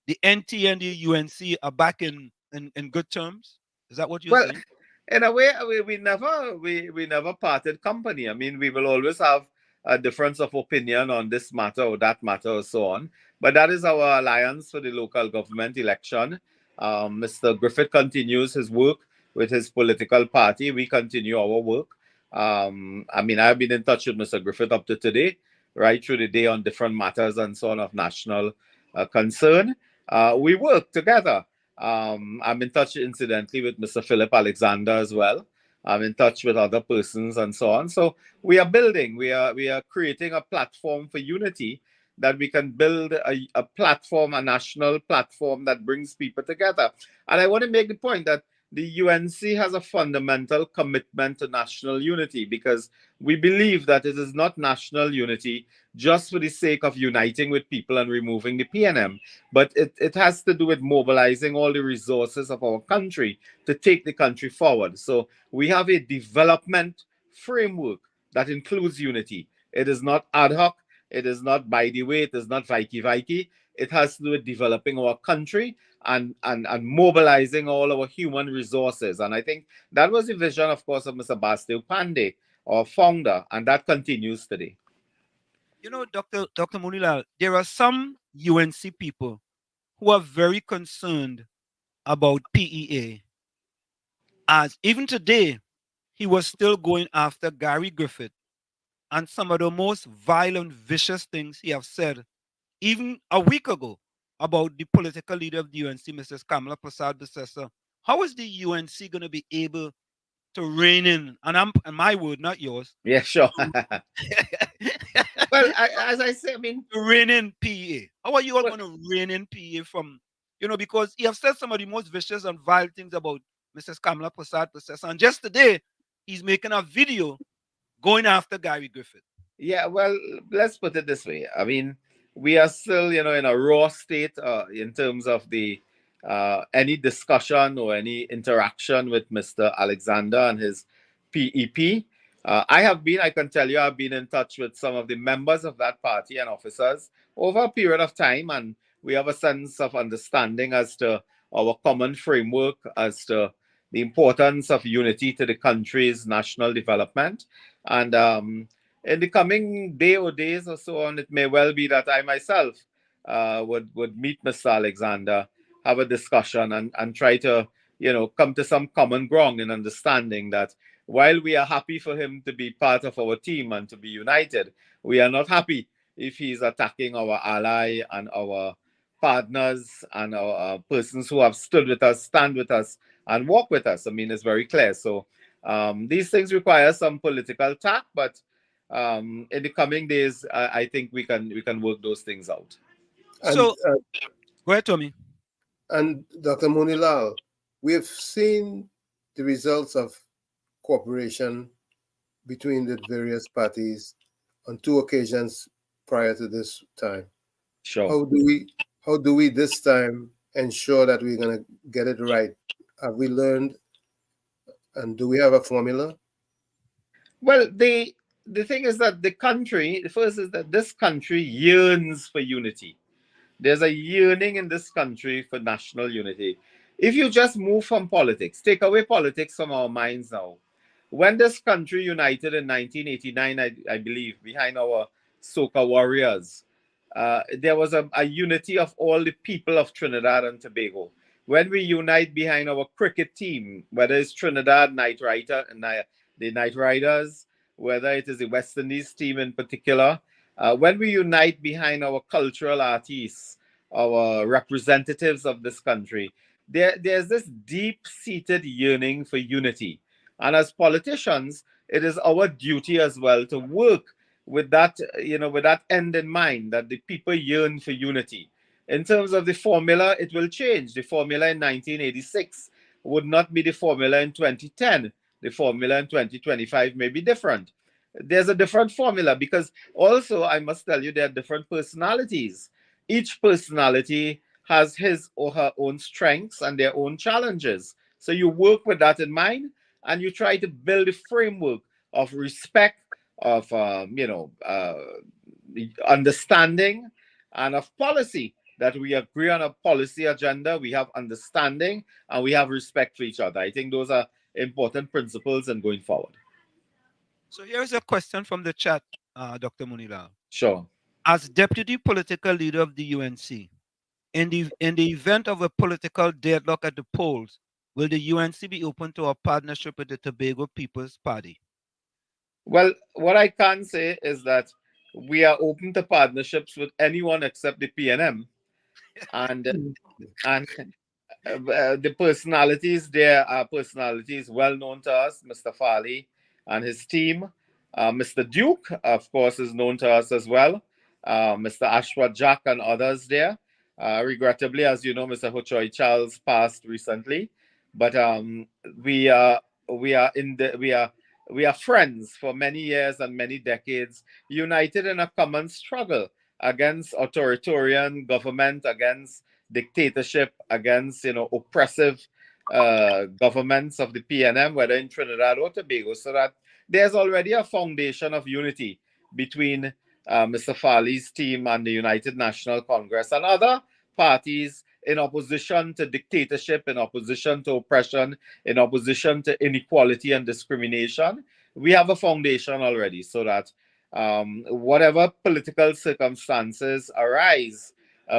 the NT and the UNC are back in good terms? Is that what you're saying? In a way, we never parted company. I mean, we will always have a difference of opinion on this matter or that matter or so on. But that is our alliance for the local government election. Mr. Griffith continues his work with his political party. We continue our work. I mean, I've been in touch with Mr. Griffith up to today, right through the day on different matters and so on of national concern. We work together. I'm in touch, incidentally, with Mr. Philip Alexander as well. I'm in touch with other persons and so on. So we are building, we are creating a platform for unity, that we can build a platform, a national platform that brings people together. And I want to make the point that the UNC has a fundamental commitment to national unity, because we believe that it is not national unity just for the sake of uniting with people and removing the PNM, but it has to do with mobilizing all the resources of our country to take the country forward. So we have a development framework that includes unity. It is not ad hoc. It is not by the way. It is not vikey. It has to do with developing our country and mobilizing all our human resources. And I think that was the vision, of course, of Mr. Bastille Pandey, our founder, and that continues today. You know, Dr. Moonilal, there are some UNC people who are very concerned about PEA. As even today, he was still going after Gary Griffith, and some of the most violent, vicious things he have said, even a week ago, about the political leader of the UNC, Mrs. Kamala Prasad-Bissessar. How is the UNC going to be able to rein in? And my word, not yours. Yeah, sure. Well, as I say, I mean, rein in PEA. How are you all going to rein in PEA from, because he have said some of the most vicious and vile things about Mrs. Kamala Prasad-Bissessar. And just today, he's making a video going after Gary Griffith. Yeah, well, let's put it this way. I mean, we are still, in a raw state in terms of the any discussion or any interaction with Mr. Alexander and his PEP. I can tell you, I've been in touch with some of the members of that party and officers over a period of time, and we have a sense of understanding as to our common framework, as to the importance of unity to the country's national development. And in the coming day or days or so on, it may well be that I myself would meet Mr. Alexander, have a discussion, and try to, come to some common ground in understanding that while we are happy for him to be part of our team and to be united, we are not happy if he's attacking our ally and our partners and our persons who have stood with us, stand with us, and walk with us. I mean, it's very clear. So these things require some political tact, but in the coming days, I think we can work those things out. And go ahead, Tommy. And Dr. Monilal, we have seen the results of cooperation between the various parties on 2 occasions prior to this time. Sure. How do we this time ensure that we're going to get it right? Have we learned, and do we have a formula? Well, the thing is that the first is that this country yearns for unity. There's a yearning in this country for national unity. If you just move from politics, take away politics from our minds now. When this country united in 1989, I believe, behind our soca warriors, there was a unity of all the people of Trinidad and Tobago. When we unite behind our cricket team, whether it's Trinidad the Night Riders, whether it is the West Indies team in particular, when we unite behind our cultural artists, our representatives of this country, there's this deep-seated yearning for unity. And as politicians, it is our duty as well to work with that, with that end in mind, that the people yearn for unity. In terms of the formula, it will change. The formula in 1986 would not be the formula in 2010. The formula in 2025 may be different. There's a different formula because also, I must tell you, there are different personalities. Each personality has his or her own strengths and their own challenges. So you work with that in mind, and you try to build a framework of respect, of understanding, and of policy, that we agree on a policy agenda, we have understanding, and we have respect for each other. I think those are important principles in going forward. So here's a question from the chat, Dr. Moonilal. Sure. As deputy political leader of the UNC, in the event of a political deadlock at the polls, will the UNC be open to a partnership with the Tobago People's Party? Well, what I can say is that we are open to partnerships with anyone except the PNM, and the personalities there are personalities well known to us. Mr. Farley and his team, Mr. Duke, of course, is known to us as well. Mr. Ashwa Jack and others there. Regrettably, as you know, Mr. Hochoy Charles passed recently, but we are friends for many years and many decades, united in a common struggle against authoritarian government, against dictatorship, against oppressive governments of the PNM, whether in Trinidad or Tobago, so that there's already a foundation of unity between Mr. Farley's team and the United National Congress and other parties in opposition to dictatorship, in opposition to oppression, in opposition to inequality and discrimination. We have a foundation already, so that whatever political circumstances arise,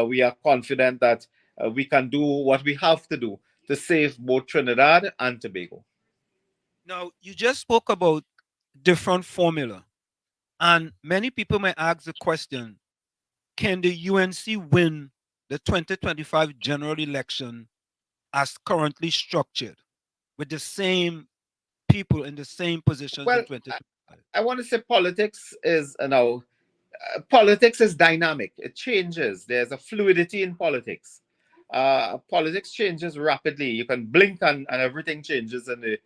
we are confident that we can do what we have to do to save both Trinidad and Tobago. Now, you just spoke about different formula, and many people may ask the question, can the UNC win the 2025 general election as currently structured, with the same people in the same positions in 2025? I want to say politics is politics is dynamic. It changes. There's a fluidity in politics. Politics changes rapidly. You can blink and everything changes in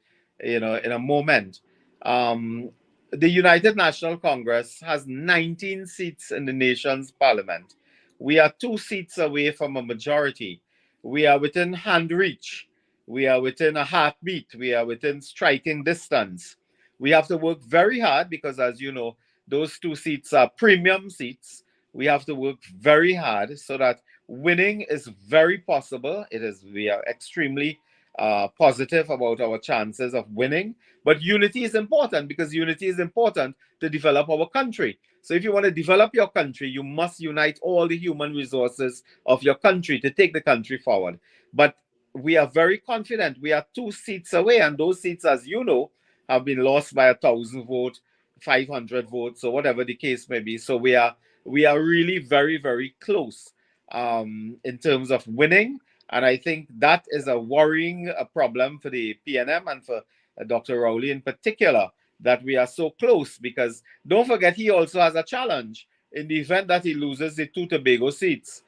a moment. The United National Congress has 19 seats in the nation's parliament. We are 2 seats away from a majority. We are within hand reach. We are within a heartbeat. We are within striking distance. We have to work very hard because, as you know, those 2 seats are premium seats. We have to work very hard so that winning is very possible. We are extremely positive about our chances of winning. But unity is important because unity is important to develop our country. So if you want to develop your country, you must unite all the human resources of your country to take the country forward. But we are very confident. We are 2 seats away, and those seats, as you know, have been lost by 1,000 votes, 500 votes, or whatever the case may be. So we are really very, very close in terms of winning. And I think that is a worrying problem for the PNM and for Dr. Rowley in particular, that we are so close, because don't forget, he also has a challenge in the event that he loses the 2 Tobago seats.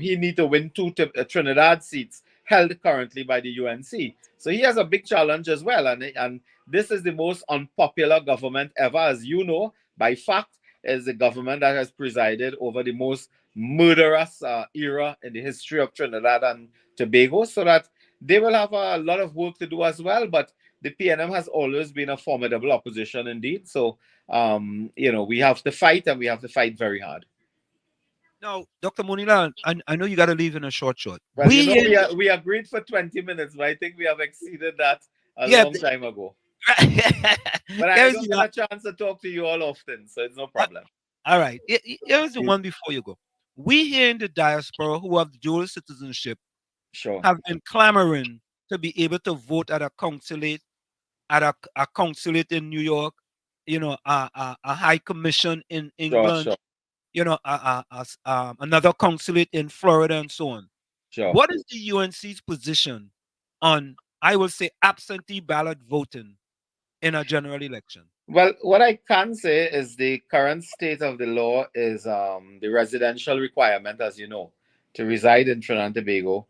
He needs to win 2 Trinidad seats held currently by the UNC. So he has a big challenge as well. And this is the most unpopular government ever, as you know, by fact, is the government that has presided over the most murderous era in the history of Trinidad and Tobago. So that they will have a lot of work to do as well. But the PNM has always been a formidable opposition indeed. So, we have to fight, and we have to fight very hard. Now, Dr. Monilal, I know you got to leave in a short. Well, we agreed for 20 minutes, but I think we have exceeded that a long time ago. But I don't get a chance to talk to you all often, so it's no problem. All right. Here's the one before you go. We here in the diaspora who have dual citizenship have been clamoring to be able to vote at a consulate, a consulate in New York, a high commission in England, another consulate in Florida, and so on. What is the UNC's position on, I will say, absentee ballot voting in a general election? Well, what I can say is the current state of the law is the residential requirement, as you know, to reside in Trinidad and Tobago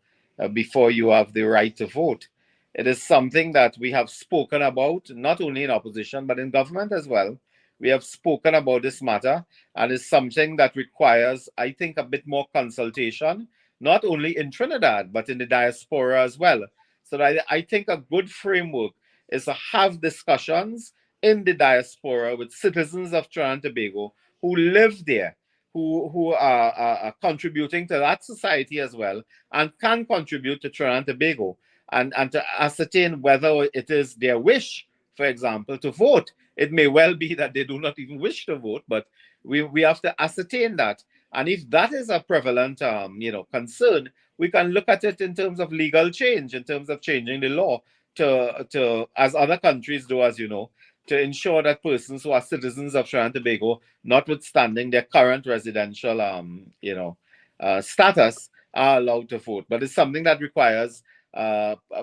before you have the right to vote. It is something that we have spoken about, not only in opposition, but in government as well. We have spoken about this matter, and it's something that requires, I think, a bit more consultation, not only in Trinidad, but in the diaspora as well. So that I think a good framework is to have discussions in the diaspora with citizens of Trinidad and Tobago who live there, who are contributing to that society as well, and can contribute to Trinidad and Tobago, and to ascertain whether it is their wish, for example, to vote. It may well be that they do not even wish to vote, but we have to ascertain that. And if that is a prevalent concern, we can look at it in terms of legal change, in terms of changing the law to as other countries do, as you know, to ensure that persons who are citizens of Trinidad and Tobago, notwithstanding their current residential status, are allowed to vote. But it's something that requires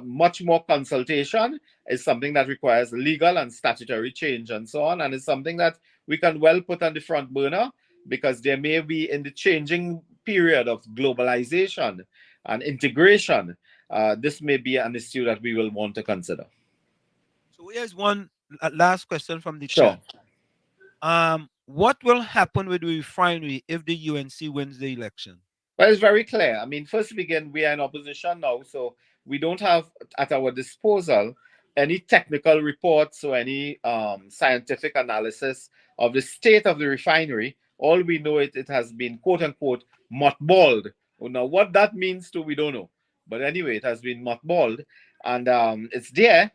much more consultation. It's something that requires legal and statutory change and so on. And it's something that we can well put on the front burner, because there may be, in the changing period of globalization and integration, this may be an issue that we will want to consider. So here's one last question from the chat. What will happen with the refinery if the UNC wins the election? Well, it's very clear. I mean, first begin, we are in opposition now, so we don't have at our disposal any technical reports or any scientific analysis of the state of the refinery. All we know is it has been, quote unquote, mothballed. Now, what that means we don't know. But anyway, it has been mothballed, and it's there.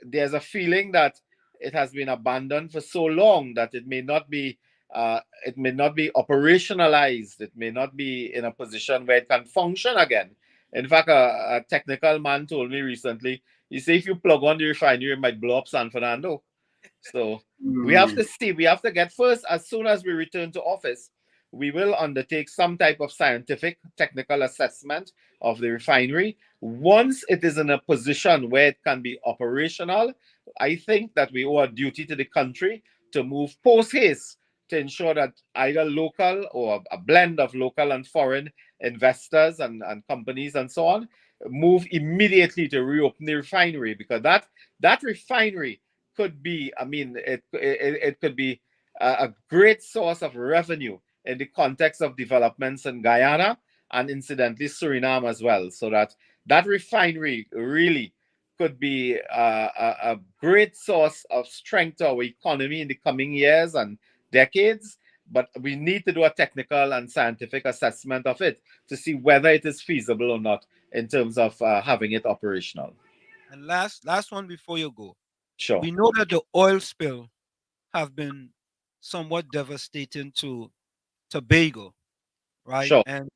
There's a feeling that it has been abandoned for so long that it may not be operationalized. It may not be in a position where it can function again. In fact, a technical man told me recently, he said, if you plug on the refinery, it might blow up San Fernando. So we have to see. We have to get, first, as soon as we return to office, we will undertake some type of scientific, technical assessment of the refinery. Once it is in a position where it can be operational, I think that we owe a duty to the country to move post haste to ensure that either local or a blend of local and foreign investors and companies and so on move immediately to reopen the refinery, because that refinery could be, I mean, it could be a great source of revenue in the context of developments in Guyana and incidentally Suriname as well. So that refinery really could be a great source of strength to our economy in the coming years and decades. But we need to do a technical and scientific assessment of it to see whether it is feasible or not in terms of having it operational. And last one before you go. Sure. We know that the oil spill have been somewhat devastating to Tobago, right? Sure. And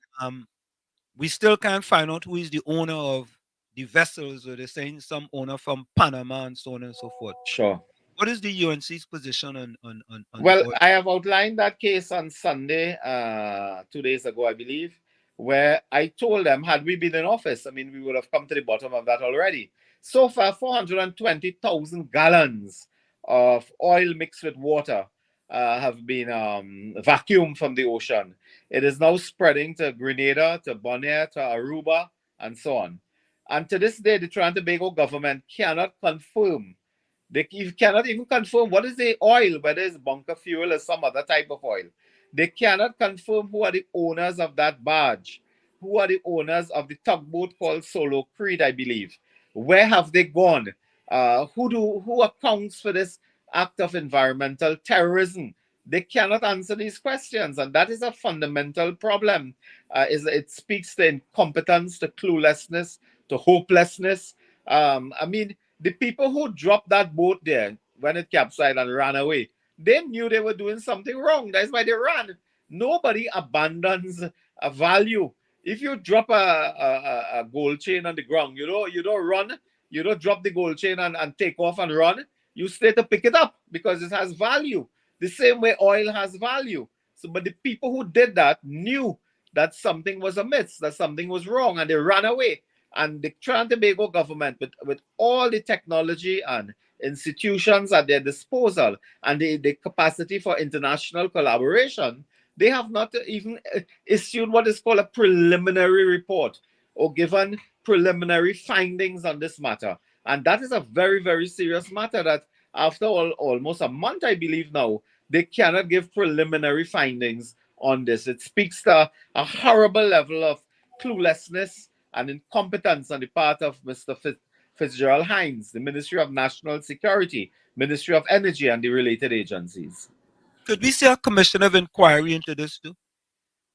we still can't find out who is the owner of the vessels, or they're saying some owner from Panama and so on and so forth. Sure. What is the UNC's position on Well, the oil? I have outlined that case on Sunday, 2 days ago, I believe, where I told them, had we been in office, I mean, we would have come to the bottom of that already. So far, 420,000 gallons of oil mixed with water have been vacuumed from the ocean. It is now spreading to Grenada, to Bonaire, to Aruba, and so on. And to this day, the Trinidad and Tobago government cannot confirm. They cannot even confirm what is the oil, whether it's bunker fuel or some other type of oil. They cannot confirm who are the owners of that barge, who are the owners of the tugboat called Solo Creed, I believe. Where have they gone? Who accounts for this act of environmental terrorism? They cannot answer these questions, and that is a fundamental problem. It speaks to incompetence, to cluelessness, to hopelessness. I mean, the people who dropped that boat there when it capsized and ran away, they knew they were doing something wrong. That's why they ran. Nobody abandons a value. If you drop a gold chain on the ground, you don't run, you don't drop the gold chain and take off and run. You stay to pick it up because it has value. The same way oil has value. So, but the people who did that knew that something was amiss, that something was wrong, and they ran away. And the Trinidad and Tobago government, with all the technology and institutions at their disposal and the capacity for international collaboration, they have not even issued what is called a preliminary report or given preliminary findings on this matter. And that is a very, very serious matter that after almost a month, I believe now, they cannot give preliminary findings on this. It speaks to a horrible level of cluelessness and incompetence on the part of Mr. Fitzgerald Hines, the Ministry of National Security, Ministry of Energy, and the related agencies. Could we see a commission of inquiry into this too?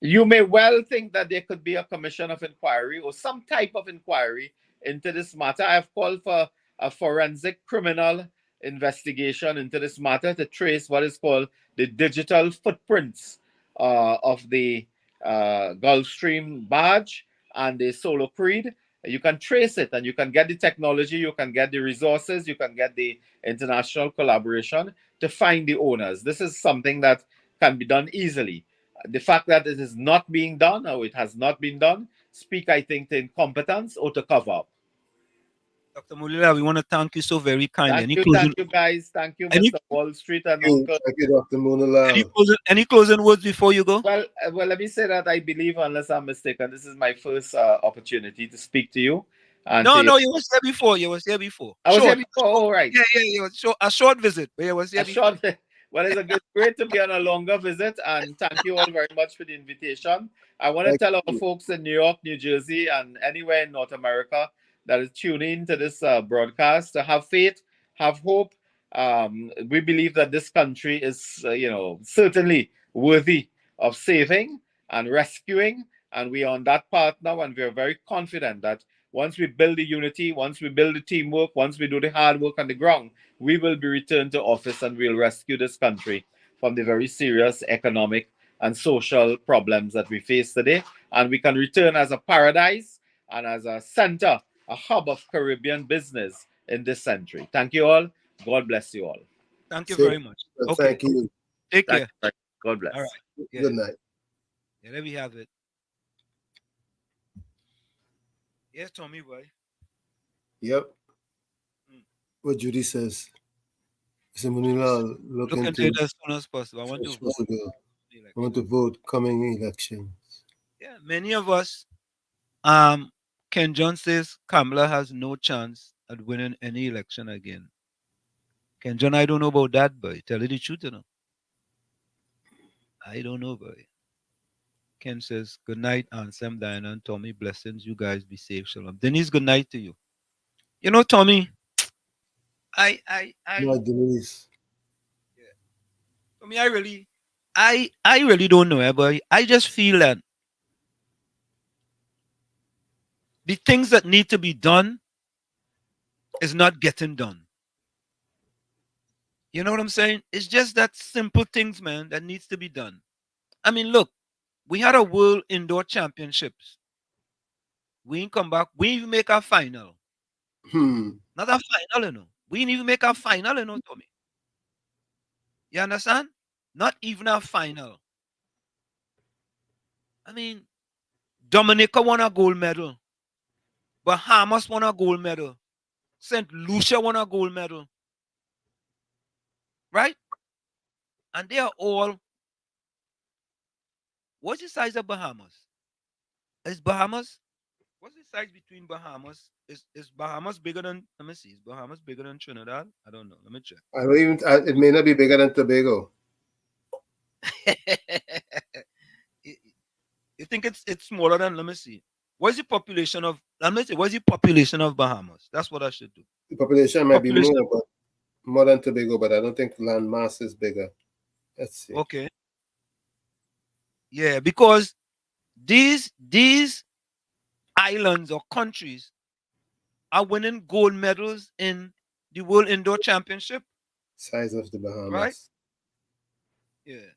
You may well think that there could be a commission of inquiry or some type of inquiry into this matter. I've called for a forensic criminal investigation into this matter to trace what is called the digital footprints of the Gulfstream barge and the Solo Creed. You can trace it and you can get the technology, you can get the resources, you can get the international collaboration to find the owners. This is something that can be done easily. The fact that it is not being done or it has not been done speak, I think, to incompetence or to cover up. Dr. Moonilal, we want to thank you so very kindly. Thank you, guys. Thank you, Mr. Wall Street and Uncle. Thank you, Dr. Moonilal. Any closing words before you go? Well, let me say that I believe, unless I'm mistaken, this is my first opportunity to speak to you. And no, you was here before. You was here before. I was here before. All right. Yeah. A short visit, but you was here before. Well, it's great to be on a longer visit, and thank you all very much for the invitation. I want to tell our folks in New York, New Jersey, and anywhere in North America that is tuning in to this broadcast to have faith, have hope. We believe that this country is, certainly worthy of saving and rescuing, and we are on that path now, and we are very confident that once we build the unity, once we build the teamwork, once we do the hard work on the ground, we will be returned to office and we'll rescue this country from the very serious economic and social problems that we face today. And we can return as a paradise and as a center, a hub of Caribbean business in this century. Thank you all. God bless you all. Thank you very much. Okay. Thank you. Take care. God bless. All right. Good night. Yeah, there we have it. Yes, Tommy, boy. Yep. What Judy says. Mr. Monilal, look into it as soon as possible. I want to vote coming elections. Yeah, many of us. Ken John says Kamala has no chance at winning any election again. Ken John, I don't know about that, boy. Tell you the truth, I don't know, boy. Ken says, good night, Ansem, Diana, and Tommy. Blessings. You guys be safe. Shalom. Denise, good night to you. You know, Tommy, I Denise. Tommy, I really don't know, but I just feel that the things that need to be done is not getting done. You know what I'm saying? It's just that simple things, man, that needs to be done. I mean, look, we had a World Indoor Championships. We ain't come back. We even make our final. Not a final, you know. We didn't even make our final, you know, Tommy. You understand? Not even a final. I mean, Dominica won a gold medal. Bahamas won a gold medal. St. Lucia won a gold medal. Right? And they are all. What's the size of Bahamas? Is Bahamas? What's the size between Bahamas? Is Bahamas bigger than? Let me see. Is Bahamas bigger than Trinidad? I don't know. Let me check. I don't even. It may not be bigger than Tobago. You think it's smaller than? Let me see. What's the population of? Let me see. What's the population of Bahamas? That's what I should do. The population might be more than Tobago, but I don't think land mass is bigger. Let's see. Okay. Yeah, because these islands or countries are winning gold medals in the World Indoor Championship. Size of the Bahamas. Right? Yeah.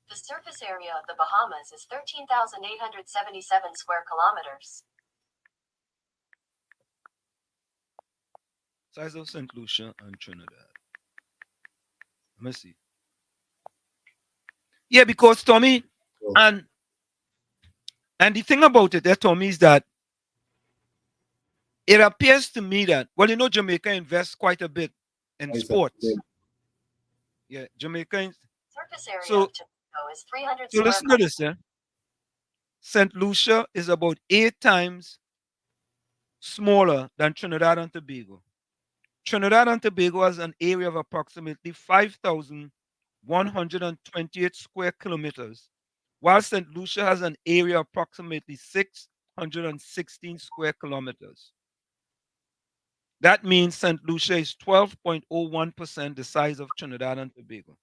The surface area of the Bahamas is 13,877 square kilometers. Size of St. Lucia and Trinidad. Let me see. Yeah, because Tommy, and the thing about it there, Tommy, is that it appears to me that, well, you know, Jamaica invests quite a bit in sports. Yeah, Jamaica. Surface area So, of Tobago is 300 so listen to this, yeah. St. Lucia is about 8 times smaller than Trinidad and Tobago. Trinidad and Tobago has an area of approximately 5,128 square kilometers, while St. Lucia has an area of approximately 616 square kilometers. That means St. Lucia is 12.01% the size of Trinidad and Tobago.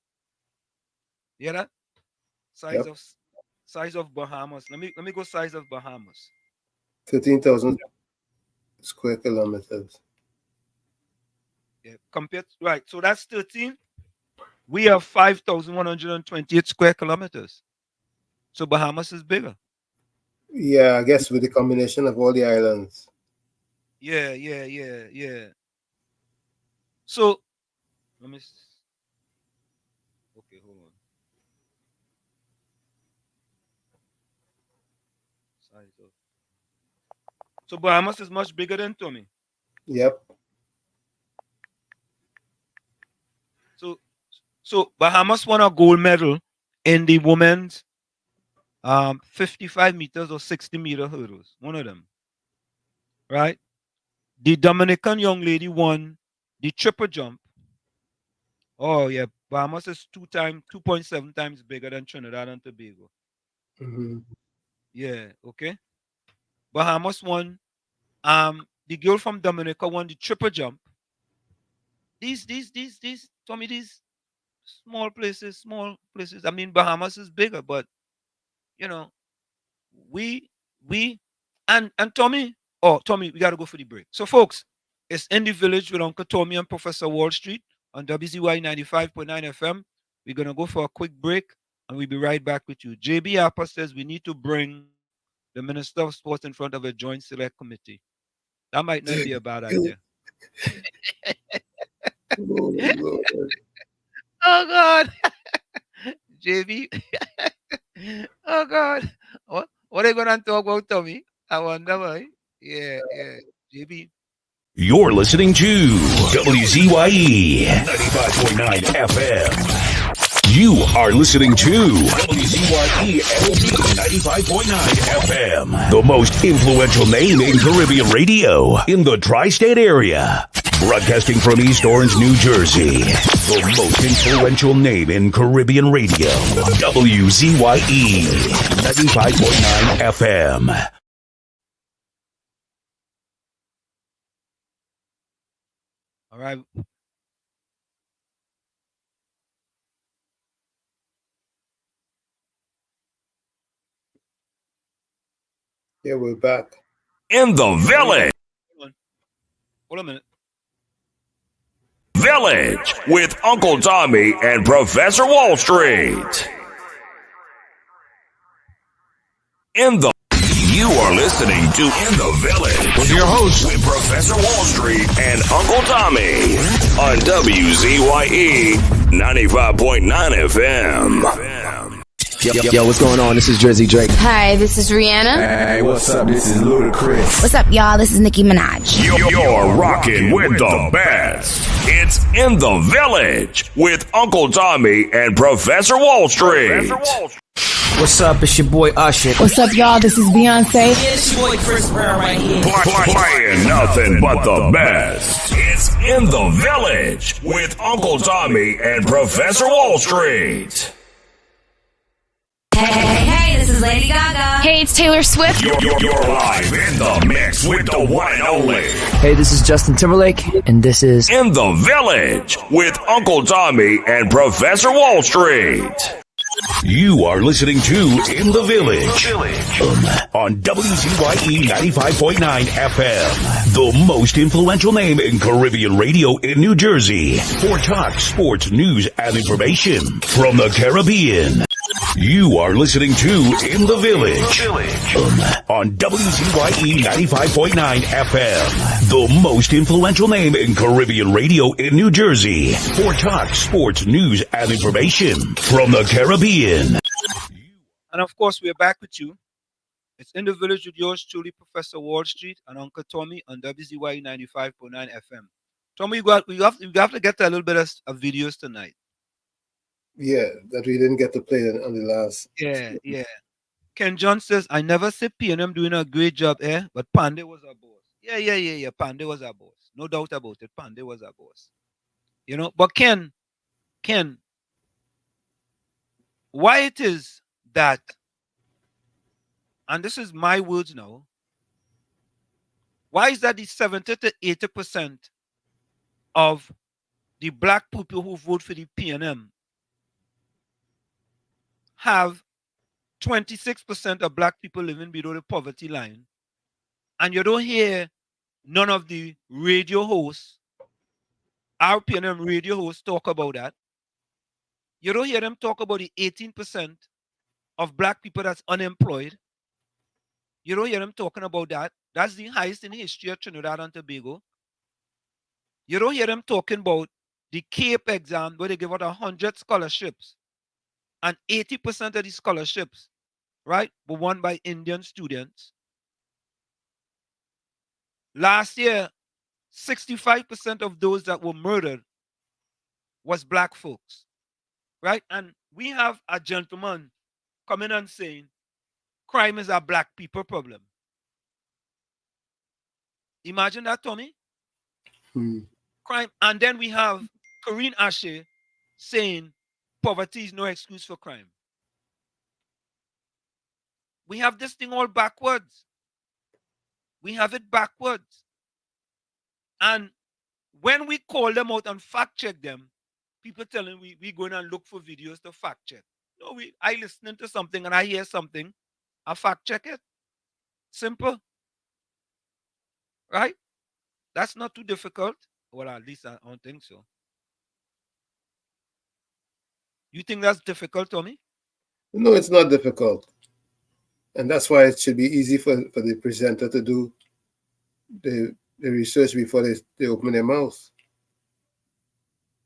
You hear that? Size of Bahamas. Let me go size of Bahamas. 13,000 square kilometers. Yeah, right. So that's 13. We have 5,128 square kilometers. So Bahamas is bigger. Yeah, I guess with the combination of all the islands. Yeah. So let me. Okay, hold on. So Bahamas is much bigger than Tommy. Yep. So Bahamas won a gold medal in the women's 55 meters or 60 meter hurdles. One of them. Right? The Dominican young lady won the triple jump. Oh yeah, Bahamas is 2.7 times bigger than Trinidad and Tobago. Yeah, okay. Bahamas won. The girl from Dominica won the triple jump. These, Tommy, these small places. I mean, Bahamas is bigger, but you know, and Tommy, we gotta go for the break. So folks, it's In the Village with Uncle Tommy and Professor Wall Street on WZYE 95.9 FM. We're gonna go for a quick break and we'll be right back with you. JB Harper says we need to bring the Minister of Sports in front of a joint select committee. That might not be a bad idea. Oh God. JB. Oh God. What are they gonna talk about, Tommy? I wonder why. Yeah. JB. You're listening to WZYE 95.9 FM. You are listening to WZYE 95.9 FM, the most influential name in Caribbean radio in the tri-state area. Broadcasting from East Orange, New Jersey, the most influential name in Caribbean radio, WZYE 95.9 FM. All right. Yeah, we're back. In the village. Hold on a minute. Village with Uncle Tommy and Professor Wall Street. You are listening to In the Village with your host, with Professor Wall Street and Uncle Tommy on WZYE 95.9 FM. Yo, what's going on? This is Jersey Drake. Hi, this is Rihanna. Hey, what's up? This is Ludacris. What's up, y'all? This is Nicki Minaj. You're rocking with the best. It's In the Village with Uncle Tommy and Professor Wall Street. What's up? It's your boy Usher. What's up, y'all? This is Beyonce. Yeah, it's your boy Chris Brown right here. Playing nothing but the best. It's In the Village with Uncle Tommy and Professor Wall Street. Hey, this is Lady Gaga. Hey, it's Taylor Swift. You're live in the mix with the one and only. Hey, this is Justin Timberlake, and this is In the Village with Uncle Tommy and Professor Wall Street. You are listening to In the Village on WZYE 95.9 FM, the most influential name in Caribbean radio in New Jersey for talk, sports, news, and information from the Caribbean. You are listening to In the Village on WZYE 95.9 FM, the most influential name in Caribbean radio in New Jersey for talk, sports, news, and information from the Caribbean. And of course, we're back with you. It's In the Village with yours truly, Professor Wall Street and Uncle Tommy on WZYE 95.9 FM. Tommy, you have to get to a little bit of videos tonight. Yeah, that we didn't get to play on the last. Yeah. Ken John says, I never say P&M doing a great job, but Pandey was our boss. Yeah. Pandey was our boss. No doubt about it. Pandey was our boss. You know, but Ken, why it is that, and this is my words now, why is that the 70 to 80% of the black people who vote for the P&M have 26% of black people living below the poverty line, and you don't hear none of the radio hosts, our P&M radio hosts, talk about that. You don't hear them talk about the 18% of black people that's unemployed. You don't hear them talking about that. That's the highest in the history of Trinidad and Tobago. You don't hear them talking about the CAPE exam where they give out 100 scholarships, and 80% of these scholarships, right, were won by Indian students. Last year, 65% of those that were murdered was black folks, right? And we have a gentleman coming and saying, crime is a black people problem. Imagine that, Tommy. Crime. And then we have Corinne Ashe saying, poverty is no excuse for crime. We have this thing all backwards. We have it backwards. And when we call them out and fact check them, people telling we going and look for videos to fact check. No, I listening to something and I hear something, I fact check it. Simple. Right? That's not too difficult. Well, at least I don't think so. You think that's difficult, Tommy? No, it's not difficult. And that's why it should be easy for the presenter to do the research before they open their mouth.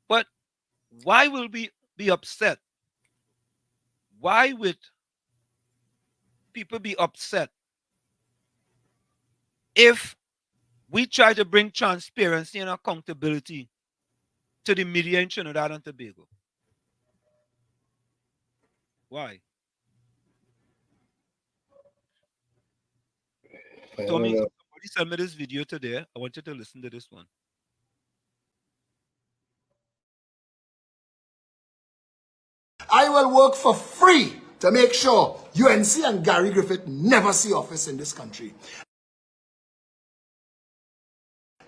But why will we be upset? Why would people be upset if we try to bring transparency and accountability to the media in Trinidad and Tobago? Why? Tommy, somebody sent me this video today. I want you to listen to this one. I will work for free to make sure UNC and Gary Griffith never see office in this country.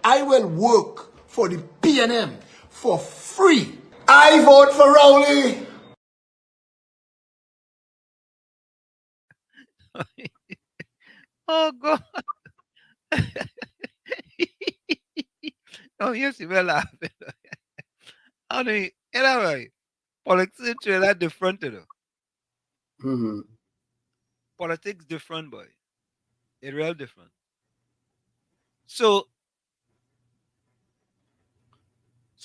I will work for the PNM for free. I vote for Rowley. Oh God. Oh, yes, you will laugh. I mean, anyway, politics in Trinidad different, you know. Mm-hmm. Politics different, boy. It real different. So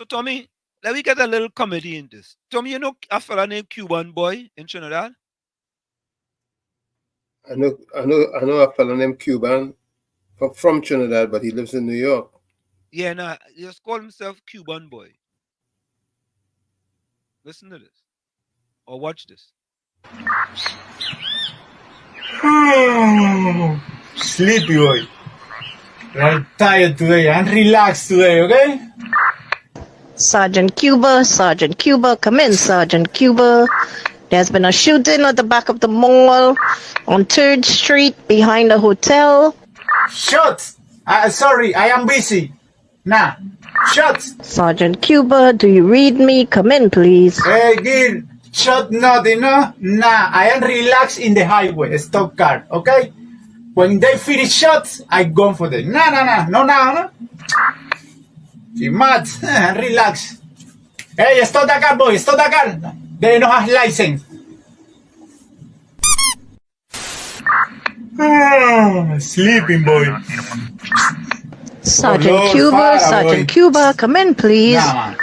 Tommy, let me get a little comedy in this. Tommy, you know a fella named Cuban Boy in Trinidad? I know a fellow named Cuban from Trinidad, but he lives in New York. Yeah, nah, he just called himself Cuban Boy. Listen to this. Or watch this. Sleepy boy. I'm tired today. I'm relaxed today, okay? Sergeant Cuba, come in, Sergeant Cuba. There's been a shooting at the back of the mall on 3rd Street behind the hotel. Shut! Sorry, I am busy. Nah, shut! Sergeant Cuba, do you read me? Come in, please. Hey, Gil, shut nothing, no? Nah, I am relaxed in the highway, stop car, okay? When they finish shots, I go for them. No. You mad? Relax. Hey, stop the car, boy, stop the car. They don't have license. Sleeping, boy. Sergeant Cuba, come in, please. Nah,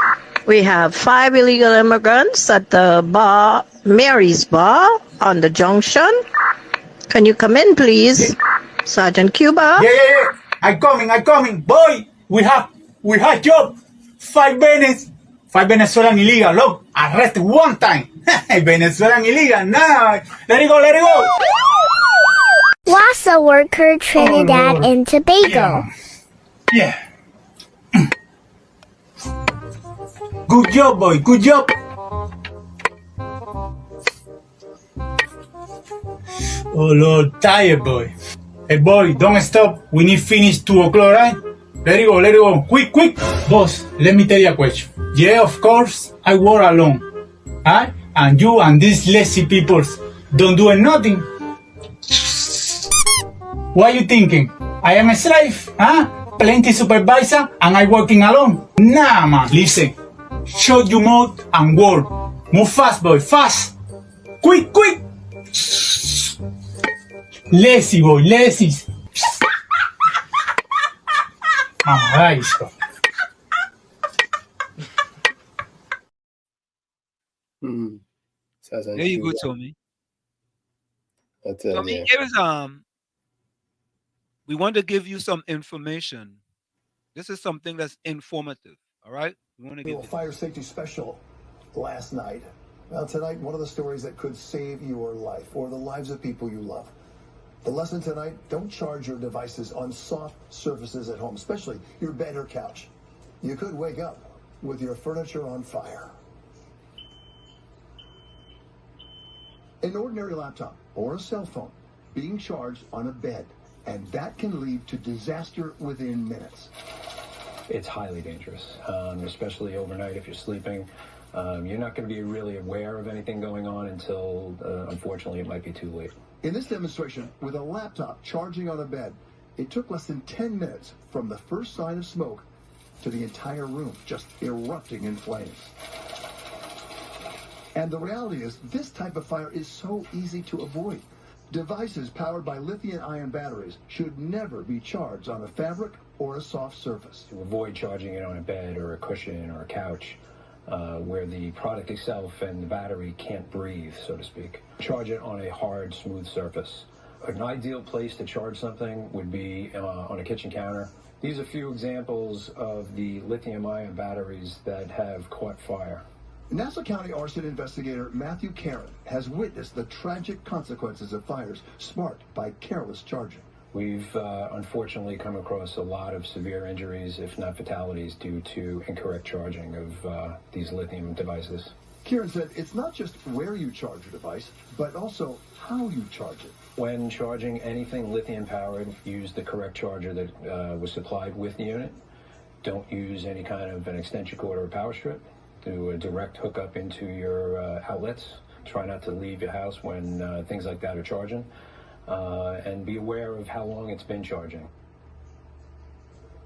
We have 5 illegal immigrants at the bar, Mary's Bar, on the junction. Can you come in, please? Sergeant Cuba? Yeah. I'm coming. Boy, we have job. 5 minutes. 5 Venezuelan illegal. Look, arrested one time. Venezuelan illegal. Nah, let it go. WZYE worker Trinidad and Tobago. Yeah. Good job, boy. Good job. Oh, Lord, tired, boy. Hey, boy, don't stop. We need finish 2 o'clock, right? Let it go. Quick. Boss, let me tell you a question. Yeah, of course, I work alone. Huh? And you and these lazy people don't do nothing. What are you thinking? I am a slave, huh? Plenty supervisor and I working alone. Nah, man. Listen. Shut your mouth and work. Move fast, boy. Fast. Quick. Lazy, boy. Lazy. Alright. There you go, Tommy. That's it. Tommy, Yeah. here is we want to give you some information. This is something that's informative. All right? We want to give you fire safety special last night. Now tonight, one of the stories that could save your life or the lives of people you love. The lesson tonight, don't charge your devices on soft surfaces at home, especially your bed or couch. You could wake up with your furniture on fire. An ordinary laptop or a cell phone being charged on a bed, and that can lead to disaster within minutes. It's highly dangerous, especially overnight if you're sleeping. You're not going to be really aware of anything going on until, unfortunately, it might be too late. In this demonstration, with a laptop charging on a bed, it took less than 10 minutes from the first sign of smoke to the entire room just erupting in flames. And the reality is, this type of fire is so easy to avoid. Devices powered by lithium-ion batteries should never be charged on a fabric or a soft surface. To avoid charging it on a bed or a cushion or a couch, where the product itself and the battery can't breathe, so to speak. Charge it on a hard, smooth surface. An ideal place to charge something would be on a kitchen counter. These are a few examples of the lithium-ion batteries that have caught fire. Nassau County arson investigator Matthew Karen has witnessed the tragic consequences of fires sparked by careless charging. We've unfortunately come across a lot of severe injuries, if not fatalities, due to incorrect charging of these lithium devices. Kieran said it's not just where you charge your device, but also how you charge it. When charging anything lithium-powered, use the correct charger that was supplied with the unit. Don't use any kind of an extension cord or a power strip. Do a direct hookup into your outlets. Try not to leave your house when things like that are charging. And be aware of how long it's been charging.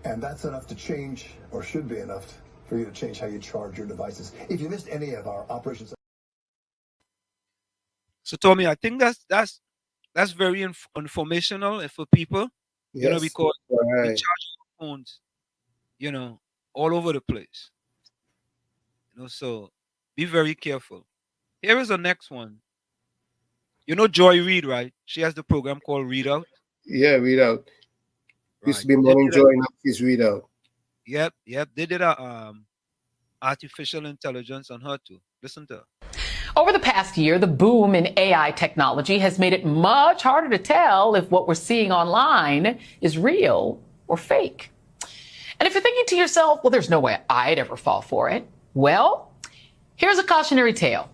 And that's enough to change, or should be enough, for you to change how you charge your devices. If you missed any of our operations... So, Tommy, I think that's very informational for people, you know, Yes. because we Right. charge phones, you know, all over the place. You know, so be very careful. Here is the next one. You know Joy Reid, right? She has the program called Read Out. Yeah, read out. Used to Right. be Morning Joy, now she's read out. Yep. They did a artificial intelligence on her too. Listen to her. Over the past year, the boom in AI technology has made it much harder to tell if what we're seeing online is real or fake. And if you're thinking to yourself, well, there's no way I'd ever fall for it. Well, here's a cautionary tale.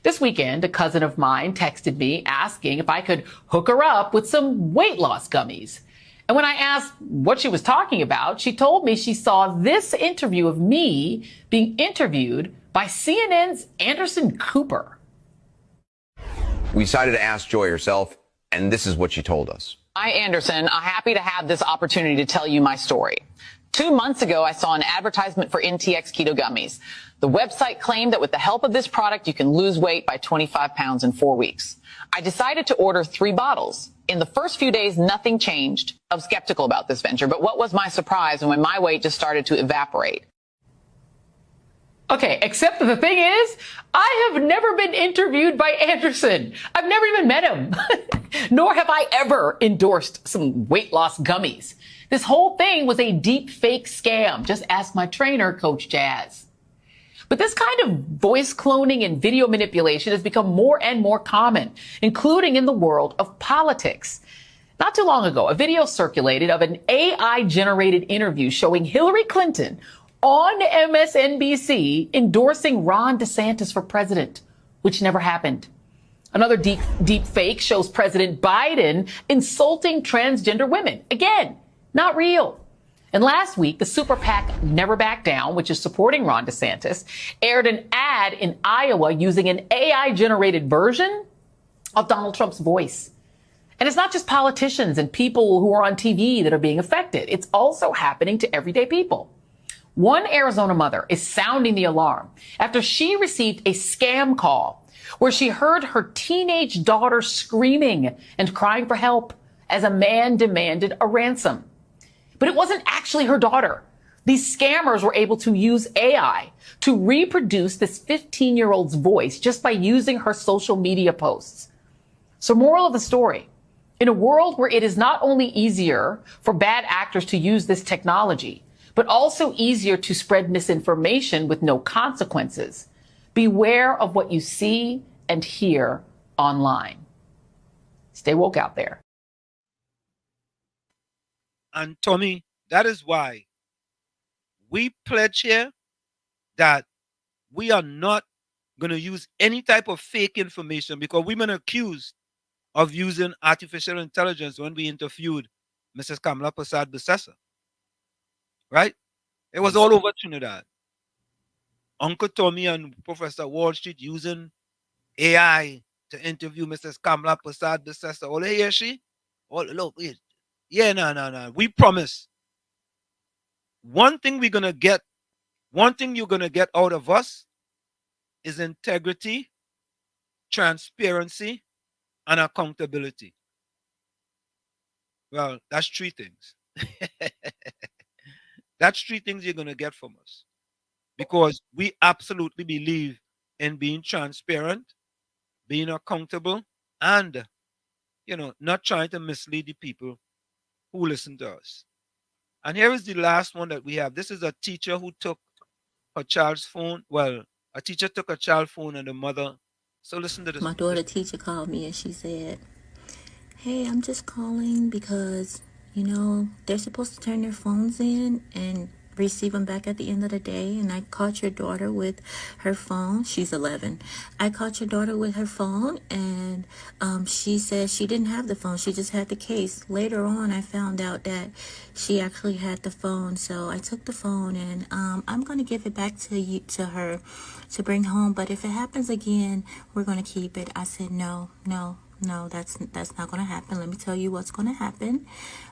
This weekend, a cousin of mine texted me asking if I could hook her up with some weight loss gummies. And when I asked what she was talking about, she told me she saw this interview of me being interviewed by CNN's Anderson Cooper. We decided to ask Joy herself, and this is what she told us. Hi, Anderson. I'm happy to have this opportunity to tell you my story. 2 months ago, I saw an advertisement for NTX Keto Gummies. The website claimed that with the help of this product, you can lose weight by 25 pounds in 4 weeks. I decided to order 3 bottles. In the first few days, nothing changed. I was skeptical about this venture, but what was my surprise when my weight just started to evaporate? Okay, except the thing is, I have never been interviewed by Anderson. I've never even met him. Nor have I ever endorsed some weight loss gummies. This whole thing was a deep fake scam. Just ask my trainer, Coach Jazz. But this kind of voice cloning and video manipulation has become more and more common, including in the world of politics. Not too long ago, a video circulated of an AI-generated interview showing Hillary Clinton on MSNBC endorsing Ron DeSantis for president, which never happened. Another deep fake shows President Biden insulting transgender women. Again, not real. And last week, the super PAC Never Back Down, which is supporting Ron DeSantis, aired an ad in Iowa using an AI-generated version of Donald Trump's voice. And it's not just politicians and people who are on TV that are being affected. It's also happening to everyday people. One Arizona mother is sounding the alarm after she received a scam call where she heard her teenage daughter screaming and crying for help as a man demanded a ransom. But it wasn't actually her daughter. These scammers were able to use AI to reproduce this 15-year-old's voice just by using her social media posts. So moral of the story, in a world where it is not only easier for bad actors to use this technology, but also easier to spread misinformation with no consequences, beware of what you see and hear online. Stay woke out there. And Tommy, that is why we pledge here that we are not going to use any type of fake information, because we've been accused of using artificial intelligence when we interviewed Mrs. Kamala Persad-Bissessar. Right? It was all over Trinidad. Uncle Tommy and Professor Wall Street using AI to interview Mrs. Kamala Persad-Bissessar. Oh, here she? Oh, look, wait. Yeah, no. We promise. One thing you're going to get out of us is integrity, transparency, and accountability. Well, that's 3 things. That's 3 things you're going to get from us, because we absolutely believe in being transparent, being accountable, and, not trying to mislead the people who listen to us. And here is the last one that we have. This is a teacher who took her child's phone. Well, a teacher took a child's phone and the mother. So listen to this. My daughter teacher called me and she said, "Hey, I'm just calling because, they're supposed to turn their phones in and receive them back at the end of the day. And I caught your daughter with her phone. She's 11. I caught your daughter with her phone, and she said she didn't have the phone. She just had the case. Later on, I found out that she actually had the phone. So I took the phone, and I'm going to give it back to her to bring home. But if it happens again, we're going to keep it. I said, no, that's not going to happen. Let me tell you what's going to happen.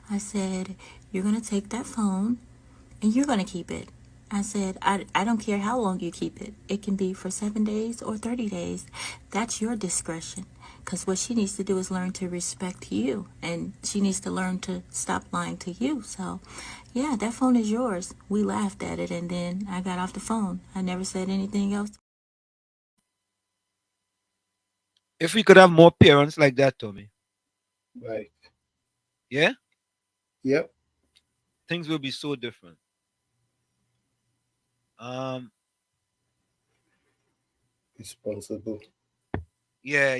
I said, you're going to take that phone and you're going to keep it. I said, I don't care how long you keep it. It can be for 7 days or 30 days. That's your discretion. Because what she needs to do is learn to respect you. And she needs to learn to stop lying to you. So, yeah, that phone is yours. We laughed at it, and then I got off the phone. I never said anything else. If we could have more parents like that, Tommy. Right. Yeah? Yep. Things will be so different. Responsible. Yeah.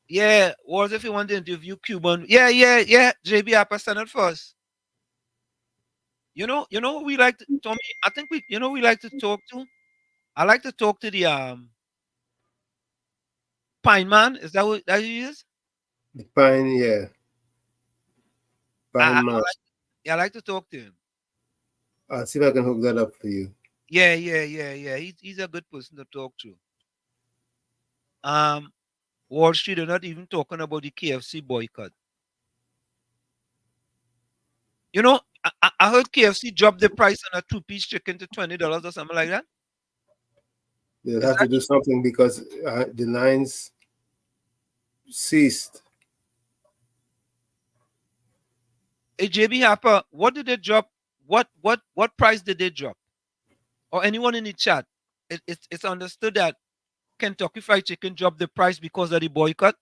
Yeah, what if you want to interview Cuban? Yeah. JB Appa send it first. You know who we like to, Tommy, I think we like to talk to? I like to talk to the Pine Man. Is that what that he is? The Pine, yeah. Pine Man. I like to talk to him. I'll see if I can hook that up for you. Yeah. He's a good person to talk to. Wall Street are not even talking about the KFC boycott. You know, I heard KFC dropped the price on a 2-piece chicken to $20 or something like that. They'll have to do something because the lines ceased. Hey, JB Harper, what did they drop? What price did they drop? Or anyone in the chat? It's understood that Kentucky Fried Chicken dropped the price because of the boycott.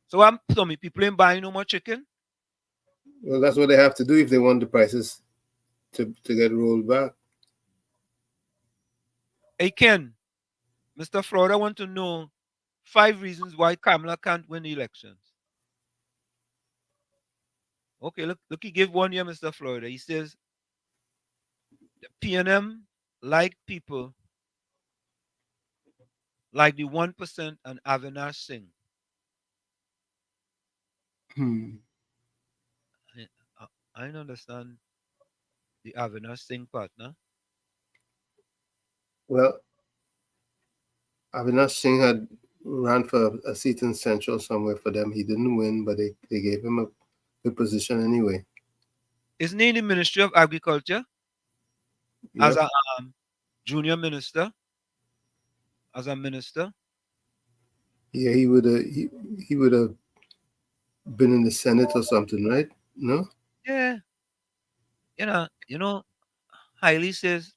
So I'm telling people ain't buying no more chicken. Well, that's what they have to do if they want the prices to get rolled back. Hey, Ken, Mr. Florida want to know 5 reasons why Kamala can't win the elections. Okay, look, he gave one here, Mr. Florida. He says the PNM like people like the 1% and Avinash Singh. I don't understand the Avinash Singh partner. Well, Avinash Singh had ran for a seat in Central somewhere for them. He didn't win, but they gave him a good position anyway. Isn't he in the Ministry of Agriculture? Yep. As a junior minister? As a minister? Yeah, he would have been in the Senate or something, right? No? Yeah. You know, Hailey says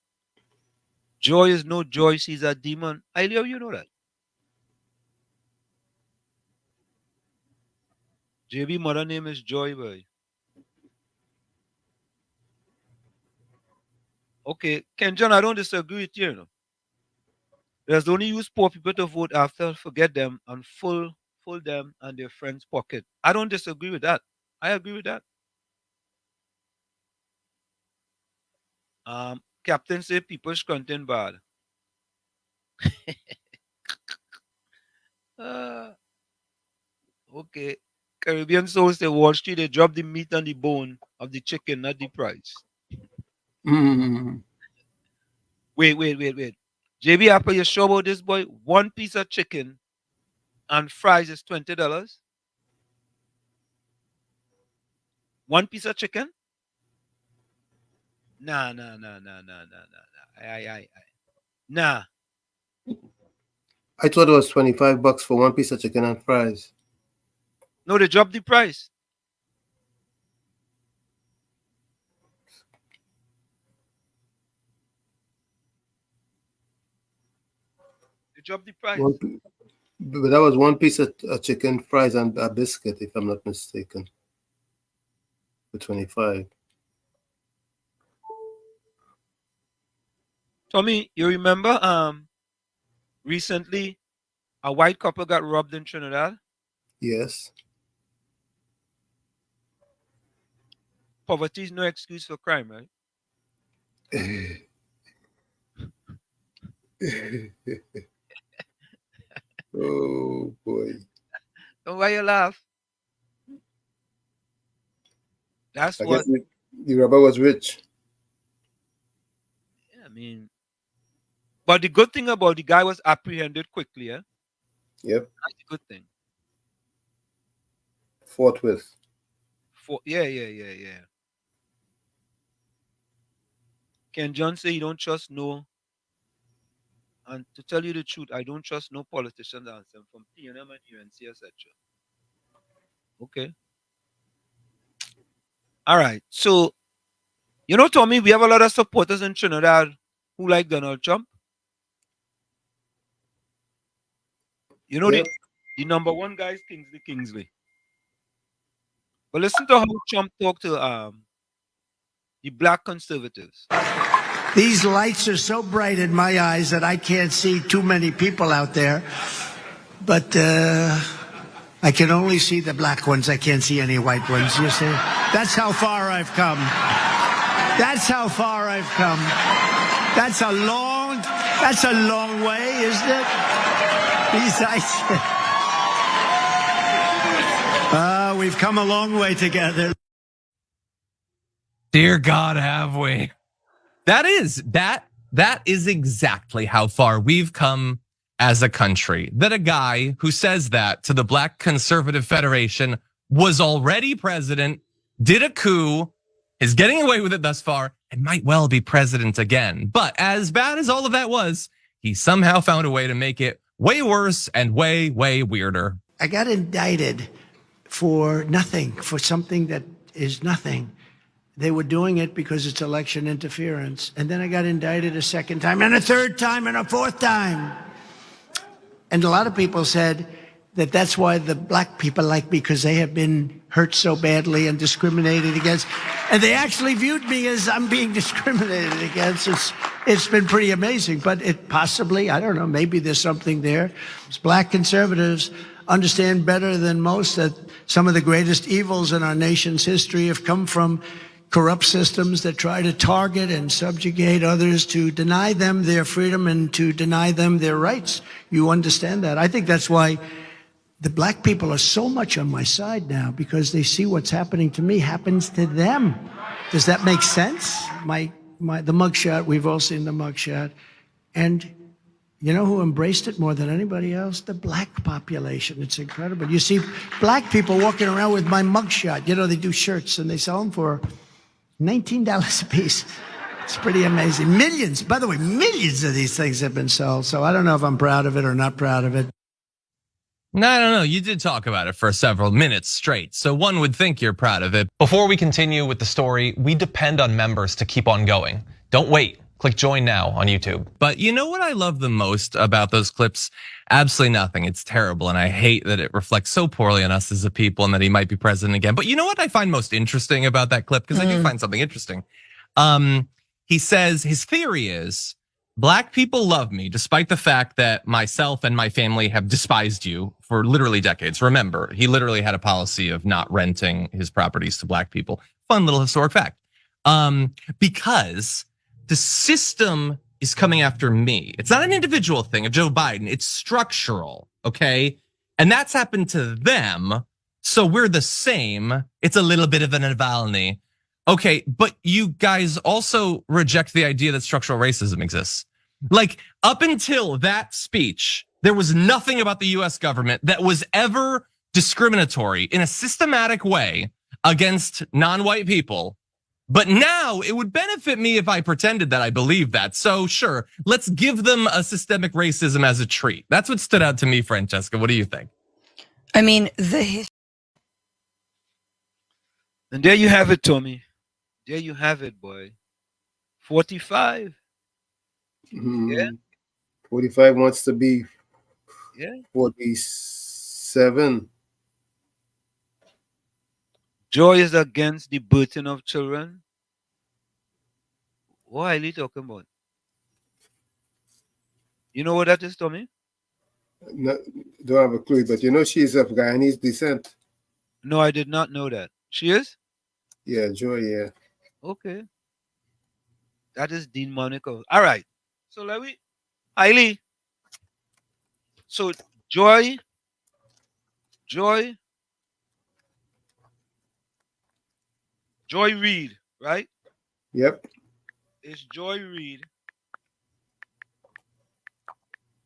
joy is no joy, she's a demon. Hailey, how you know that? JB mother name is Joy, boy. Okay, Ken John, I don't disagree with you, you know. There's only use poor people to vote after, forget them, and full them and their friends' pocket. I don't disagree with that. I agree with that. Captain say people's content bad. Okay. Caribbean Soul say Wall Street, they drop the meat and the bone of the chicken, not the price. Wait. JB Apple, you sure about this, boy? 1 piece of chicken and fries is $20. 1 piece of chicken? Nah. Nah. I thought it was $25 for 1 piece of chicken and fries. No, they dropped the price. They dropped the price. But that was 1 piece of chicken, fries, and a biscuit, if I'm not mistaken. For $25. Tommy, you remember recently a white couple got robbed in Trinidad? Yes. poverty is no excuse for crime, right? Oh boy. Don't why you laugh. That's I what guess the robber was rich. I mean. But the good thing about the guy was apprehended quickly, eh? Yep. That's a good thing. Forthwith. Yeah. Ken John say he don't trust no. And to tell you the truth, I don't trust no politicians answer from PNM and UNC, etc. Okay. All right. So, Tommy, we have a lot of supporters in Trinidad who like Donald Trump. Yep. The number one guy is Kingsley. But listen to how Trump talked to the black conservatives. These lights are so bright in my eyes that I can't see too many people out there. But I can only see the black ones. I can't see any white ones, you see. That's how far I've come. That's how far I've come. That's a long way, isn't it? These lights. We've come a long way together. Dear God, have we? That is exactly how far we've come as a country. That a guy who says that to the Black Conservative Federation was already president, did a coup, is getting away with it thus far, and might well be president again. But as bad as all of that was, he somehow found a way to make it way worse and way, way weirder. I got indicted for nothing, for something that is nothing. They were doing it because it's election interference. And then I got indicted a second time and a third time and a fourth time. And a lot of people said that that's why the black people like me, because they have been hurt so badly and discriminated against. And they actually viewed me as I'm being discriminated against. It's been pretty amazing, but it possibly, I don't know, maybe there's something there. Black conservatives understand better than most that some of the greatest evils in our nation's history have come from corrupt systems that try to target and subjugate others to deny them their freedom and to deny them their rights. You understand that? I think that's why the black people are so much on my side now, because they see what's happening to me happens to them. Does that make sense? The mugshot, we've all seen the mugshot. And you know who embraced it more than anybody else? The black population. It's incredible. You see black people walking around with my mugshot. They do shirts and they sell them for $19 a piece. It's pretty amazing. Millions, by the way, millions of these things have been sold. So I don't know if I'm proud of it or not proud of it. No, I don't know. You did talk about it for several minutes straight, so one would think you're proud of it. Before we continue with the story, we depend on members to keep on going. Don't wait. Click join now on YouTube. But you know what I love the most about those clips? Absolutely nothing. It's terrible, and I hate that it reflects so poorly on us as a people and that he might be president again. But you know what I find most interesting about that clip? Because I do find something interesting. He says his theory is black people love me despite the fact that myself and my family have despised you for literally decades. Remember, he literally had a policy of not renting his properties to black people. Fun little historic fact. Because the system is coming after me. It's not an individual thing of Joe Biden. It's structural, okay? And that's happened to them. So we're the same. It's a little bit of an Navalny. Okay, but you guys also reject the idea that structural racism exists. Like up until that speech, there was nothing about the US government that was ever discriminatory in a systematic way against non-white people. But now it would benefit me if I pretended that I believed that. So sure, let's give them a systemic racism as a treat. That's what stood out to me, Francesca. What do you think? I mean, And there you have it, Tommy. There you have it, boy. 45. Yeah. 45 wants to be 47. Joy is against the birthing of children. What are you talking about? You know what that is, Tommy? No, don't have a clue, but she's of Guyanese descent. No, I did not know that. She is? Yeah, Joy, yeah. Okay. That is Dean Monaco. All right. So let me, Hailey. So Joy Reid, right? Yep. It's Joy Reid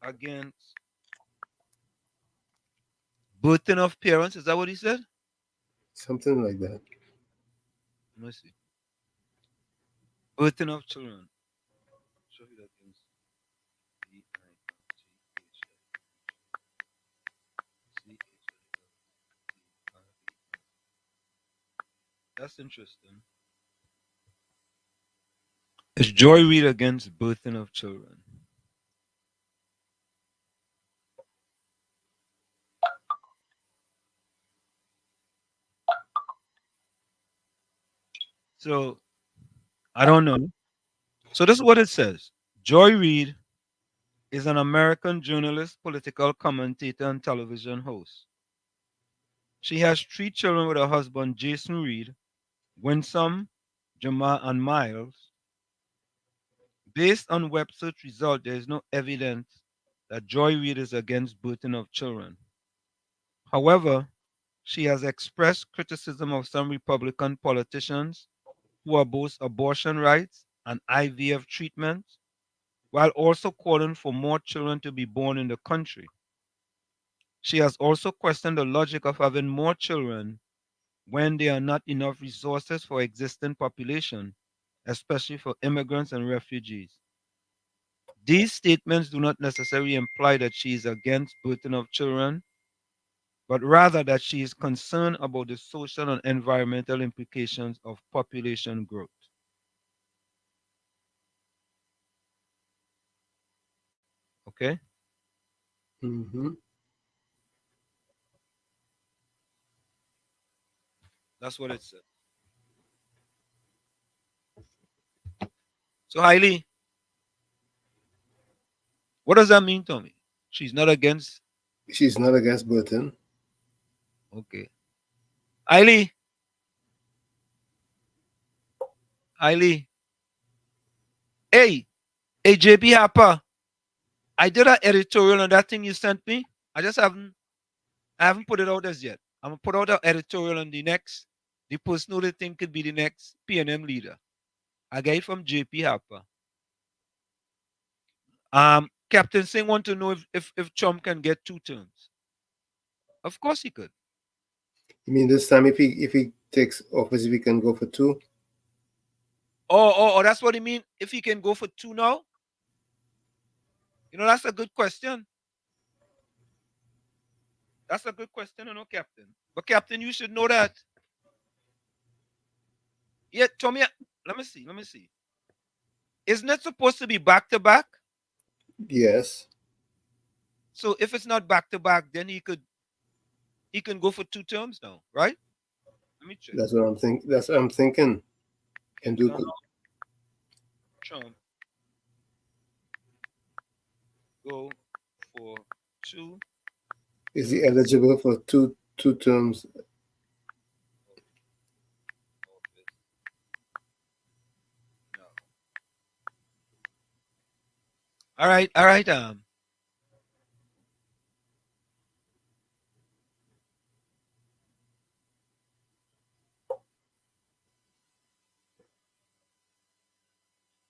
against birthing of parents. Is that what he said? Something like that. Let me see. Birthing of children. Show it against That's interesting. It's Joy Reid against birthing of children. So I don't know. So this is what it says. Joy Reid is an American journalist, political commentator, and television host. She has 3 children with her husband, Jason Reid, Winsome, Jamal, and Miles. Based on web search results, there is no evidence that Joy Reid is against birthing of children. However, she has expressed criticism of some Republican politicians who oppose abortion rights and IVF treatment, while also calling for more children to be born in the country. She has also questioned the logic of having more children when there are not enough resources for existing population, especially for immigrants and refugees. These statements do not necessarily imply that she is against birthing of children, but rather that she is concerned about the social and environmental implications of population growth. Okay? Mm-hmm. That's what it said. So, Hailey, what does that mean, Tommy? She's not against. She's not against birthing. Okay. Hailey. Hailey. Hey, JP Harper. I did an editorial on that thing you sent me. I haven't put it out as yet. I'm gonna put out an editorial on the person who they think could be the next PNM leader. I got it from JP Harper. Captain Singh want to know if Trump can get 2 terms. Of course he could. You mean this time if he takes office, if he can go for 2? Oh, that's what he mean. If he can go for 2 now? You know, that's a good question. That's a good question, Captain. But Captain, you should know that. Yeah, Tommy, let me see. Isn't it supposed to be back to back? Yes. So if it's not back to back, then he can go for 2 terms now, right? Let me check. That's what I'm thinking. And do Trump go for 2. Is he eligible for two terms? All right.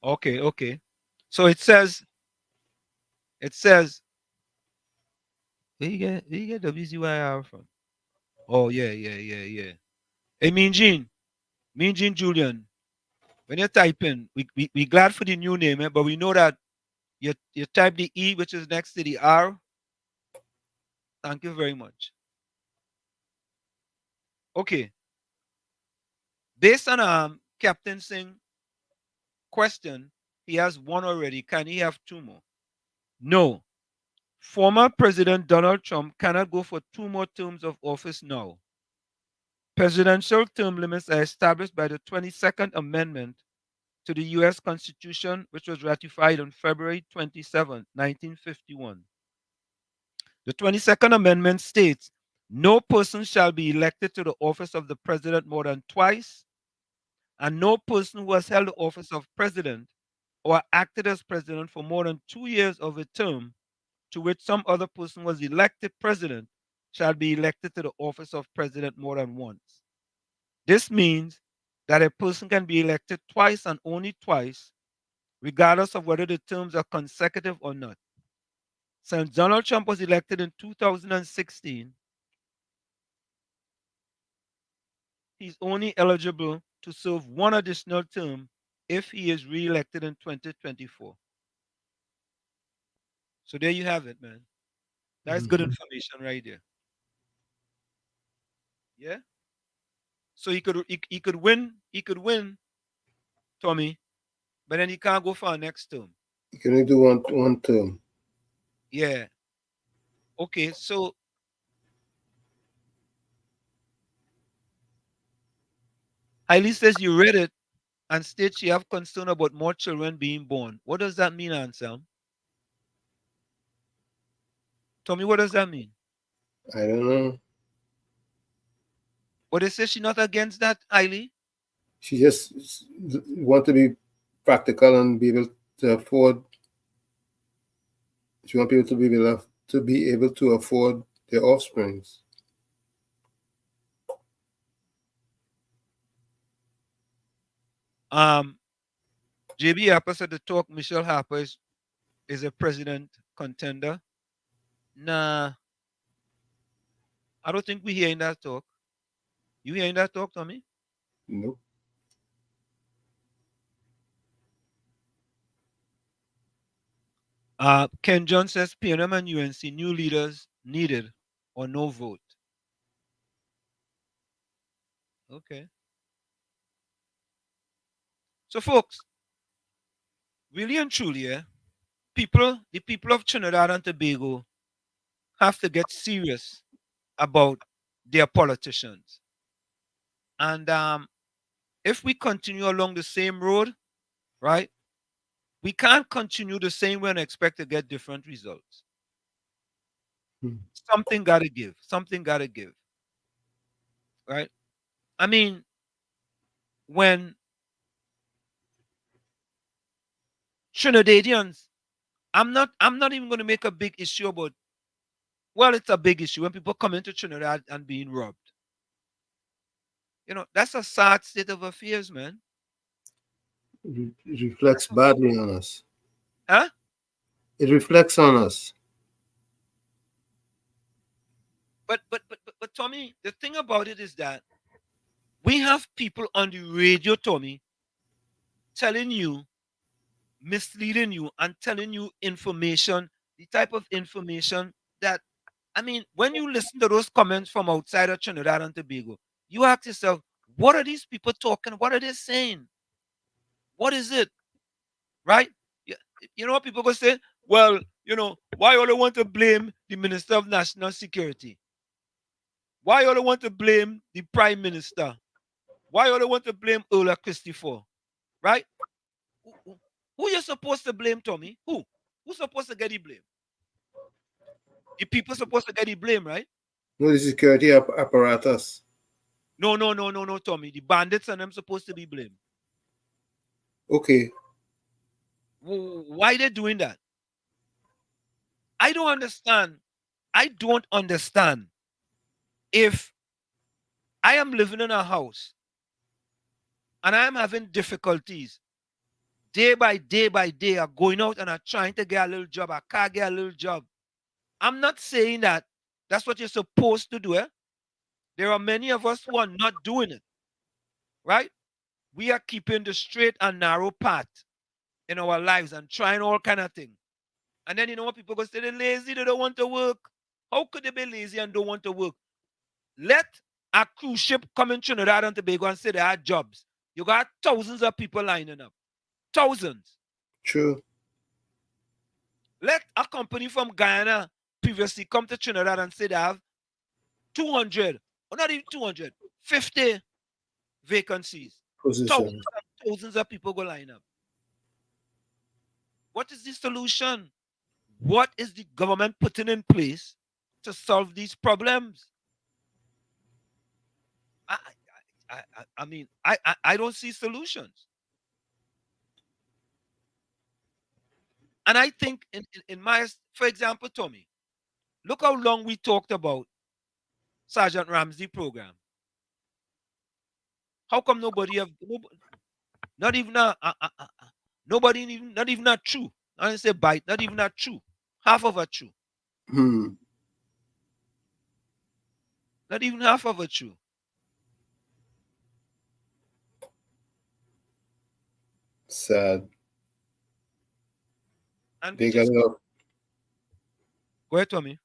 Okay. So it says, where you get WZYR from? Oh yeah. Hey, Mean Gene Julian, when you type in, we glad for the new name, but we know that you type the E, which is next to the R. Thank you very much. Okay. Based on Captain Singh question, he has 1 already. Can he have 2 more? No. Former President Donald Trump cannot go for 2 more terms of office now. Presidential term limits are established by the 22nd Amendment to the U.S. Constitution, which was ratified on February 27, 1951. The 22nd Amendment states, no person shall be elected to the office of the president more than twice and no person who has held the office of president or acted as president for more than 2 years of a term to which some other person was elected president shall be elected to the office of president more than once. This means that a person can be elected twice and only twice, regardless of whether the terms are consecutive or not. Since Donald Trump was elected in 2016, he's only eligible to serve one additional term if he is re-elected in 2024. So there you have it, man. That's good information right there. Yeah. So he could win, Tommy, but then he can't go for our next term. You can only do one term. Yeah. Okay, so Hailey says you read it and states you have concern about more children being born. What does that mean, Anselm? Tommy, what does that mean? I don't know. But they say she's not against that, Hailey. She just want to be practical and be able to afford. She want people to be able to afford their offsprings. JB Harper said the talk Michelle Harper is a president contender. Nah, I don't think we hearing that talk. You hearing that talk, Tommy? Nope. Ken John says PNM and UNC new leaders needed or no vote. Okay. So, folks, really and truly, the people of Trinidad and Tobago have to get serious about their politicians. And if we continue along the same road, right, we can't continue the same way and expect to get different results. Something got to give. Something got to give. Right? I mean, when Trinidadians, I'm not even going to make a big issue about, well, it's a big issue when people come into Trinidad and being robbed. You know, that's a sad state of affairs, man. It reflects badly on us. Huh? It reflects on us. But Tommy, the thing about it is that we have people on the radio, Tommy, telling you, misleading you, and telling you information, the type of information that, I mean, when you listen to those comments from outside of Trinidad and Tobago, you ask yourself, what are these people talking? What are they saying? What is it? Right? You know what people go say? Well, you know, why all they want to blame the Minister of National Security? Why all they want to blame the Prime Minister? Why all they want to blame Ola Christopher? Right? Who you supposed to blame, Tommy? Who? Who's supposed to get the blame? The people supposed to get the blame, right? No, the security apparatus. No, Tommy. The bandits and them supposed to be blamed. Okay. Why they doing that? I don't understand. I don't understand. If I am living in a house and I am having difficulties day by day by day, I'm going out and I'm trying to get a little job, I can't get a little job. I'm not saying that that's what you're supposed to do. There are many of us who are not doing it, right? We are keeping the straight and narrow path in our lives and trying all kind of things. And then you know what people go say, they're lazy, they don't want to work. How could they be lazy and don't want to work? Let a cruise ship come in Trinidad and Tobago and say they had jobs. You got thousands of people lining up. Thousands. True. Let a company from Guyana previously come to Trinidad and say they have 200, or not even 200, 50 vacancies. Thousands of people go line up. What is the solution? What is the government putting in place to solve these problems? I mean, I don't see solutions. And I think in my, for example, Tommy, look how long we talked about Sergeant Ramsey program. How come nobody have not even nobody even not even not true? I didn't say bite, not even not true. Half of a true. Not even half of a true. Sad. And they got it all. Go ahead, Tommy.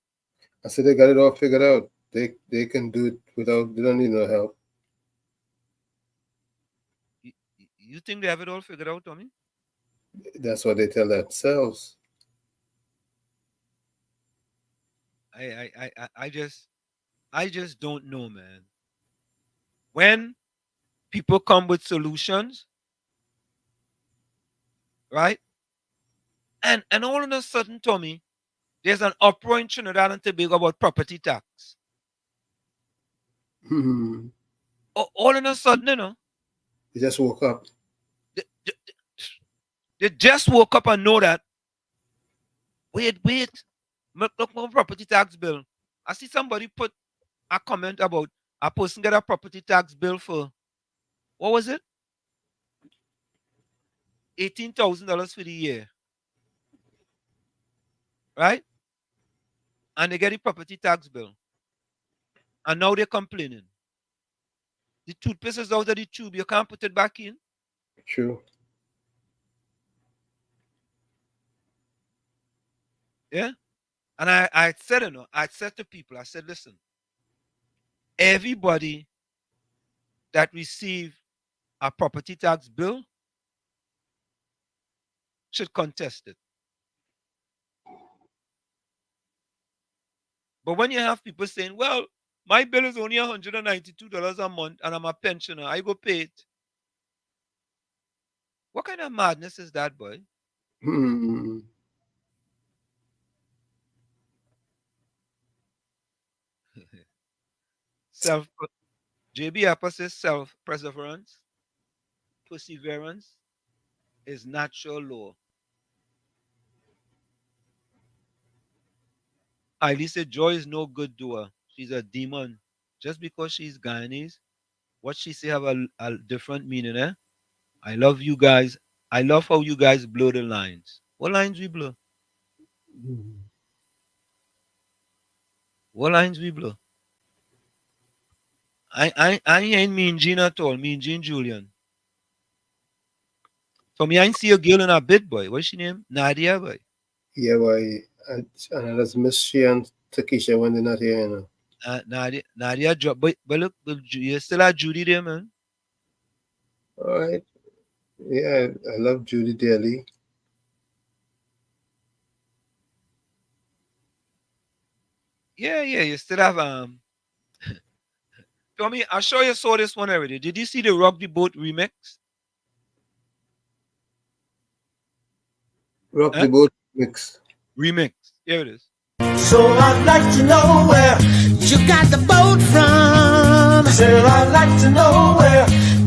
I said they got it all figured out. They can do it without. They don't need no help. You think they have it all figured out, Tommy? That's what they tell themselves. I just don't know, man. When people come with solutions, right? And all of a sudden, Tommy, there's an uproar in Trinidad and Tobago about property tax. All of a sudden, you know. They just woke up. They just woke up and know that. Wait. Look my property tax bill. I see somebody put a comment about a person get a property tax bill for, what was it? $18,000 for the year. Right? And they get a property tax bill. And now they're complaining. The toothpaste is out of the tube. You can't put it back in. True. Yeah? And I said, you know, I said to people, I said, listen, everybody that receive a property tax bill should contest it. But when you have people saying, well, my bill is only $192 a month and I'm a pensioner, I go pay it. What kind of madness is that, boy? JB Apple says self-perseverance, perseverance is natural law. Eileen said Joy is no good doer. She's a demon. Just because she's Guyanese, what she say have a different meaning, eh? I love you guys. I love how you guys blow the lines. What lines we blow? What lines we blow? I ain't Mean Gene at all. Mean Gene Julian. For me, I ain't see a girl in a bit, boy. What's she name? Nadia, boy. Yeah, boy. And that's Miss She and Takesha when they're not here, you know. Nadia drop, but look, you still have Judy there, man. All right. Yeah, I love Judy dearly. Yeah, you still have Tommy, I'm sure you saw this one already. Did you see the Rock the Boat remix? Rock the Boat mix. Remix. Here it is. So I'd like to know where you got the boat from. Sir, I'd like to know where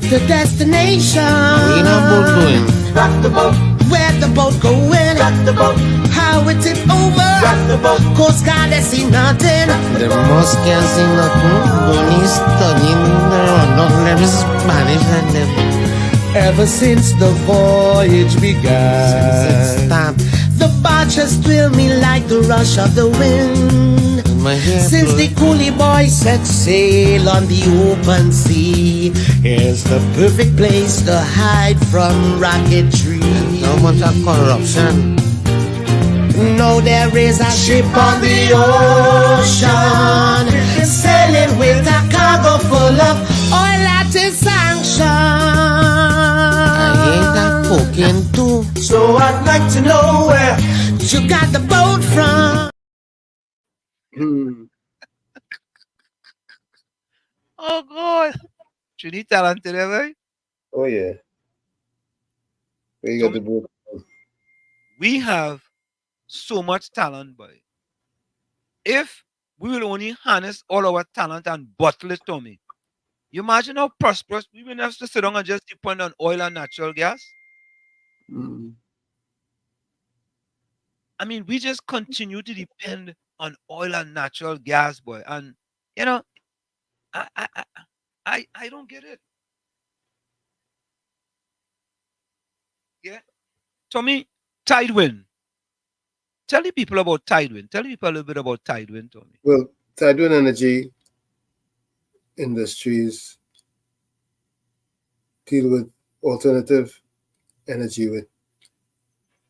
the destination. Where the boat going? Rock the boat. Where the boat going? Rock the boat. How is it over? Rock the boat. Coast Guard, they see nothing. The most can see nothing. Only studying the learn Spanish and them. Ever since the voyage began, the barge has thrilled me like the rush of the wind. Since the coolie boy set sail on the open sea, here's the perfect place to hide from rocketry. No much of corruption. No, there is a ship on the ocean, sailing with a cargo full of oil that is sanctioned. I hate that cocaine too. So I'd like to know where you got the boat from. Oh God, you need talented, right? Oh yeah. Where you got the boat from? We have so much talent, boy. If we will only harness all our talent and bottle it, Tommy, You imagine how prosperous we wouldn't have to sit down and just depend on oil and natural gas. I mean, we just continue to depend on oil and natural gas, boy. And you know, I don't get it. Yeah. Tommy, Tidewind. Tell the people about Tidewind. Tell the people a little bit about Tidewind, Tommy. Well, Tidewind Energy Industries deal with alternative energy, with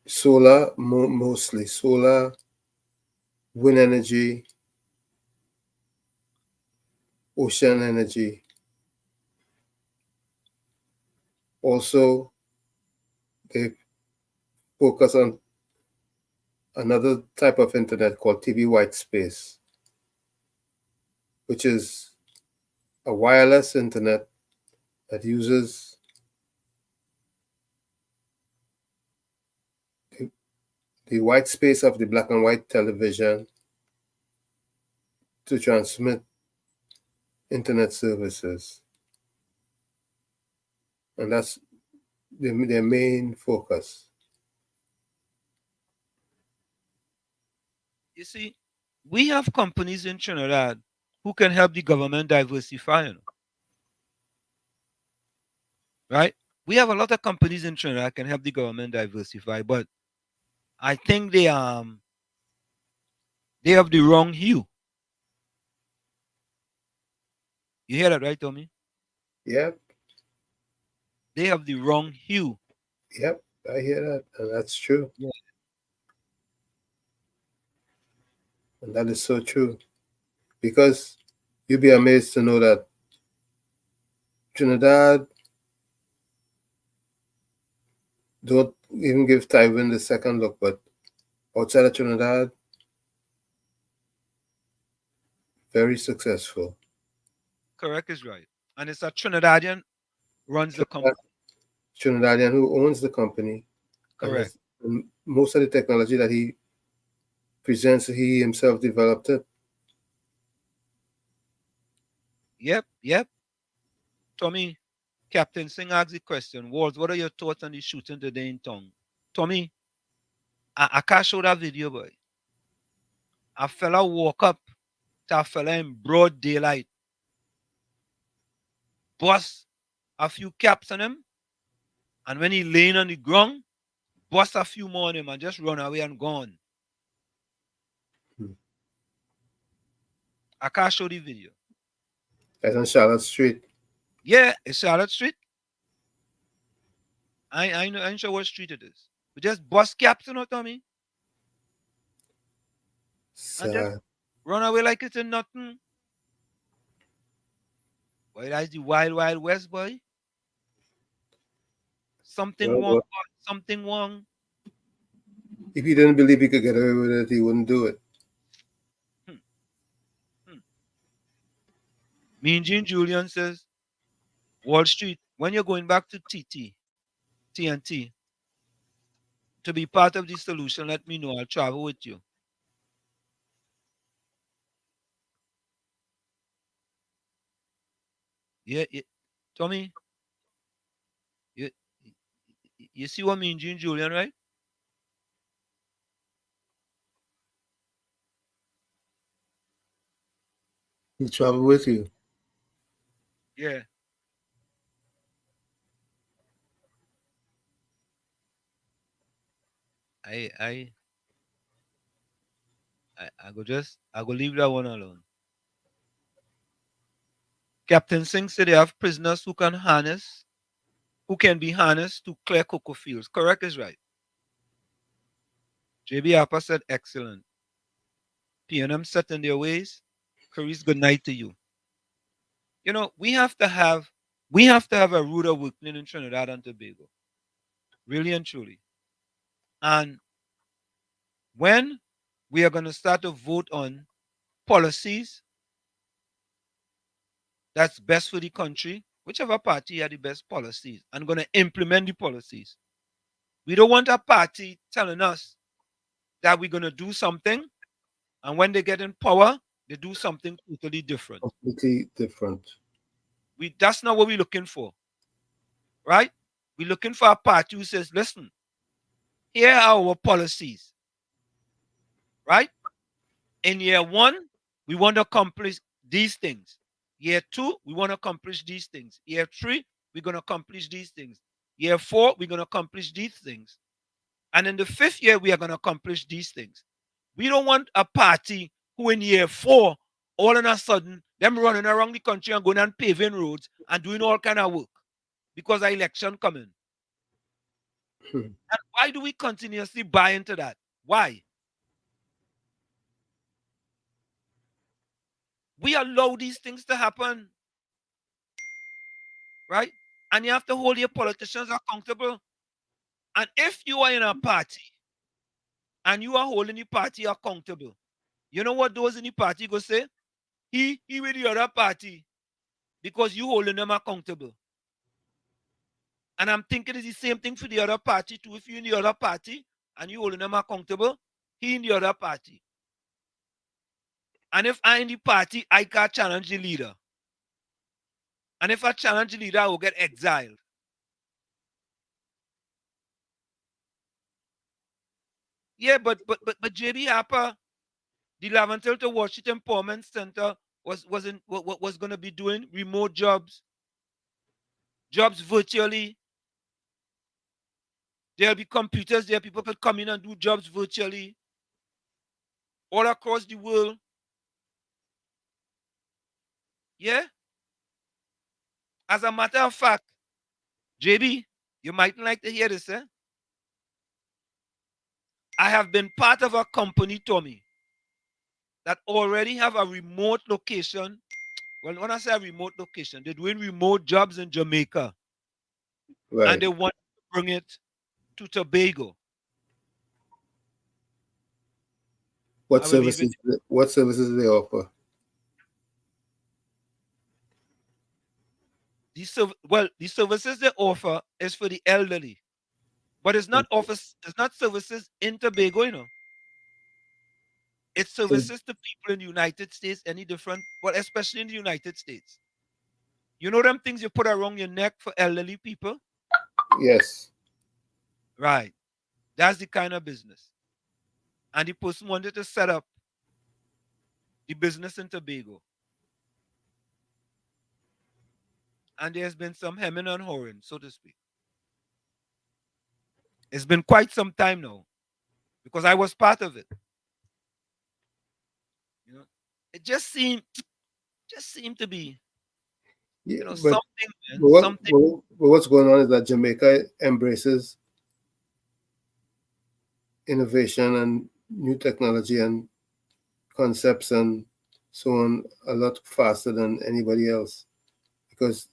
solar, mostly solar, wind energy, ocean energy. Also, they focus on another type of internet called TV white space, which is a wireless internet that uses the white space of the black and white television to transmit internet services. And that's their main focus. You see, we have companies in Trinidad who can help the government diversify, you know? Right? We have a lot of companies in Trinidad that can help the government diversify, but I think they have the wrong hue. You hear that, right, Tommy? Yep. They have the wrong hue. Yep, I hear that, and that's true. Yeah. And that is so true. Because you'd be amazed to know that Trinidad don't even give Taiwan the second look, but outside of Trinidad, very successful. Correct is right. And it's a Trinidadian runs the company. Trinidadian who owns the company. Correct. And most of the technology that he presents, he himself developed it. Yep. Tommy, Captain Singh asked the question, Walls, what are your thoughts on the shooting today in town? Tommy, I can't show that video, boy. A fella walk up to a fella in broad daylight, bust a few caps on him, and when he laying on the ground, bust a few more on him and just run away and gone. I can't show the video. That's on Charlotte Street. Yeah, it's Charlotte Street. I ain't sure what street it is. We just bust caps, you know, Tommy. And just run away like it's in nothing. Boy, that's the wild, wild west, boy. Something wrong, boy. Something wrong. If he didn't believe he could get away with it, he wouldn't do it. Mean Gene Julian says, Wall Street, when you're going back to TNT, to be part of the solution, let me know. I'll travel with you. Yeah. Tommy, you see what Mean Gene Julian, right? He'll travel with you. Yeah. I go leave that one alone. Captain Singh said they have prisoners who can be harnessed to clear cocoa fields. Correct is right. JB Harper said excellent. PNM set in their ways. Caris, good night to you. You know, we have to have a root awakening in Trinidad and Tobago. Really and truly. And when we are going to start to vote on policies that's best for the country, whichever party had the best policies, and going to implement the policies. We don't want a party telling us that we're going to do something, and when they get in power, they do something totally different. Completely different. That's not what we're looking for. Right? We're looking for a party who says, listen, here are our policies. Right? In year 1, we want to accomplish these things. Year 2, we want to accomplish these things. Year 3, we're going to accomplish these things. Year 4, we're going to accomplish these things. And in the 5th year, we are going to accomplish these things. We don't want a party who in year 4, all of a sudden, them running around the country and going and paving roads and doing all kind of work because the election coming. And why do we continuously buy into that? Why? We allow these things to happen. Right? And you have to hold your politicians accountable. And if you are in a party and you are holding the party accountable, you know what those in the party go say? He with the other party because you holding them accountable. And I'm thinking it's the same thing for the other party too. If you're in the other party and you holding them accountable, he in the other party. And if I in the party, I can't challenge the leader. And if I challenge the leader, I will get exiled. Yeah, but JB Harper, the Laventel to Washington Empowerment Center was going to be doing remote jobs virtually. There'll be computers there. People could come in and do jobs virtually all across the world. Yeah. As a matter of fact, JB, you might like to hear this, eh? I have been part of a company, Tommy, that already have a remote location. Well, when I say a remote location, they're doing remote jobs in Jamaica. Right. And they want to bring it to Tobago. What services do they offer? The services they offer is for the elderly. But it's not services in Tobago, you know. It's services to people in the United States, any different, but especially in the United States. You know them things you put around your neck for elderly people? Yes. Right. That's the kind of business. And the person wanted to set up the business in Tobago. And there's been some hemming and hawing, so to speak. It's been quite some time now because I was part of it. You know, it just seemed to be, something. What's going on is that Jamaica embraces innovation and new technology and concepts and so on a lot faster than anybody else. Because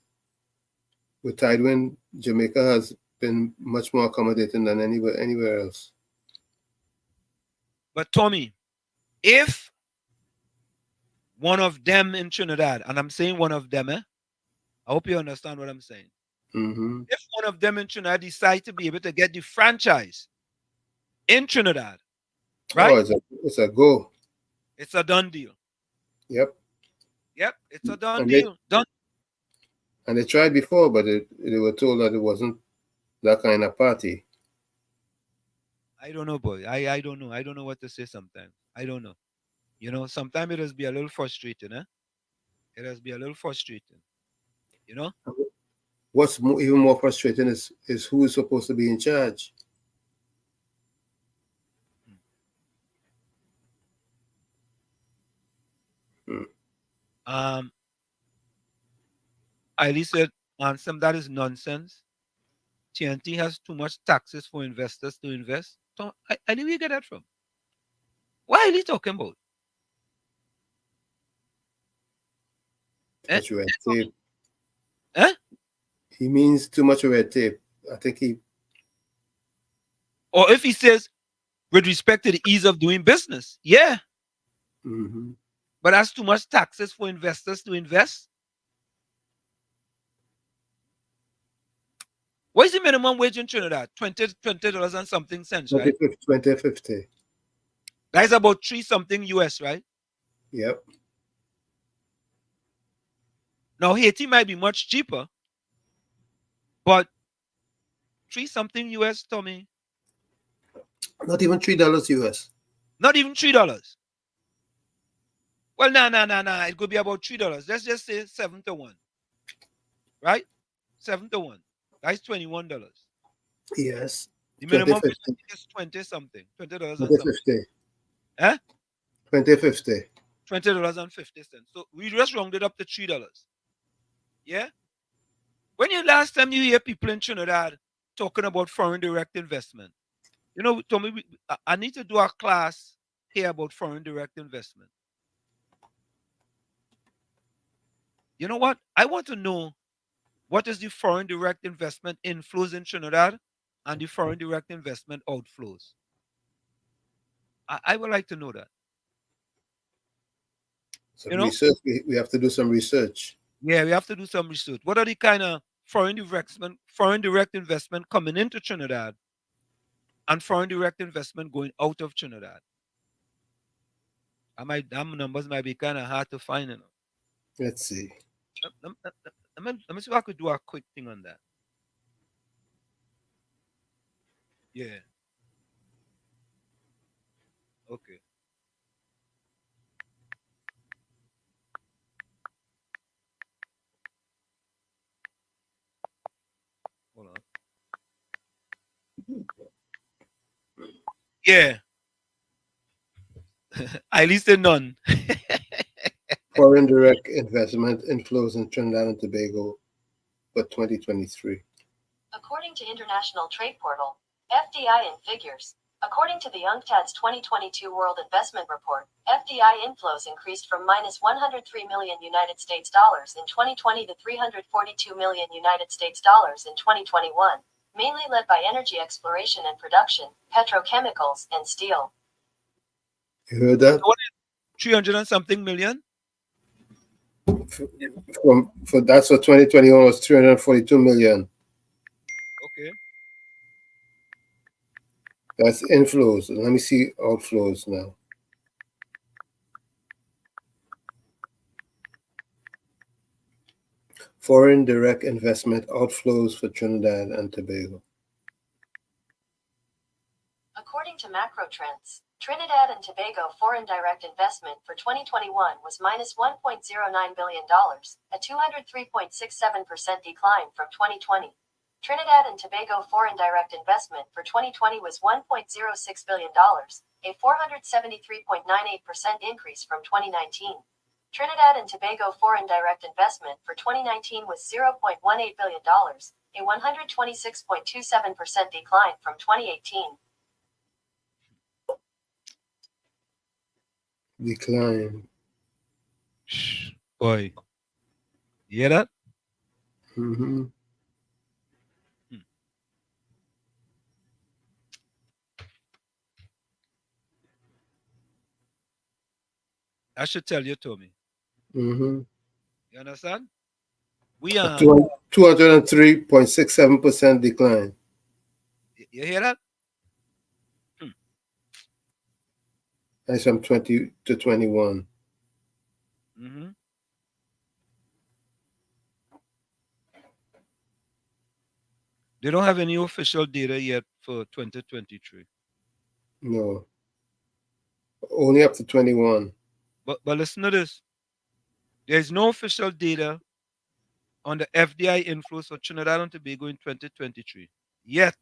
with Tidewind, Jamaica has been much more accommodating than anywhere else. But Tommy, if one of them in Trinidad, and I'm saying one of them, I hope you understand what I'm saying. Mm-hmm. If one of them in Trinidad decide to be able to get the franchise in Trinidad, right? Oh, it's a go. It's a done deal. Yep. Yep, it's a done deal. Done. And they tried before, but they were told that it wasn't that kind of party. I don't know, boy. I don't know. I don't know what to say sometimes. I don't know. You know, sometimes it does be a little frustrating, eh? It does be a little frustrating. You know? What's even more frustrating is who is supposed to be in charge. Eileen said, Ansem, that is nonsense. TNT has too much taxes for investors to invest. I knew where you get that from. What are you talking about? Too much red tape. Eh? He means too much red tape. I think he. Or if he says, with respect to the ease of doing business, yeah. Mm-hmm. But that's too much taxes for investors to invest. What is the minimum wage in Trinidad? $20 and something cents, right? $20.50. That is about 3 something US, right? Yep. Now Haiti might be much cheaper, but 3-something US, Tommy. Not even $3 US. Not even $3. Well, nah. It could be about $3. Let's just say 7-1. Right? 7-1. That's $21. Yes. The minimum 2050. is 20-something. $20 and something. 2050. Huh? 2050. $20.50. So we just rounded up to $3. Yeah? When you last time you hear people in Trinidad talking about foreign direct investment? You know, Tommy, I need to do a class here about foreign direct investment. You know what? I want to know what is the foreign direct investment inflows in Trinidad and the foreign direct investment outflows. I would like to know that. Some research. We have to do some research. Yeah, we have to do some research. What are the kind of foreign direct investment coming into Trinidad and foreign direct investment going out of Trinidad? Them numbers might be kind of hard to find. You know. Let's see. Let me see if I could do a quick thing on that. Yeah. Okay. Hold on. Yeah. I listed none. Foreign direct investment inflows in Trinidad and Tobago for 2023. According to International Trade Portal, FDI in figures. According to the UNCTAD's 2022 World Investment Report, FDI inflows increased from minus 103 million United States dollars in 2020 to 342 million United States dollars in 2021, mainly led by energy exploration and production, petrochemicals, and steel. You heard that? 300 and something million? For that's for 2021 was 342 million. Okay. That's inflows. Let me see outflows now. Foreign direct investment outflows for Trinidad and Tobago. According to macro trends, Trinidad and Tobago foreign direct investment for 2021 was minus $1.09 billion, a 203.67% decline from 2020. Trinidad and Tobago foreign direct investment for 2020 was $1.06 billion, a 473.98% increase from 2019. Trinidad and Tobago foreign direct investment for 2019 was $0.18 billion, a 126.27% decline from 2018. Decline. Boy. You hear that? Mm-hmm. I should tell you, Tommy. Mm-hmm. You understand? We 203.67% decline. You hear that? That's from 20 to 21. Mm-hmm. They don't have any official data yet for 2023. No. Only up to 21. But listen to this. There is no official data on the FDI inflows for Trinidad and Tobago in 2023. Yet,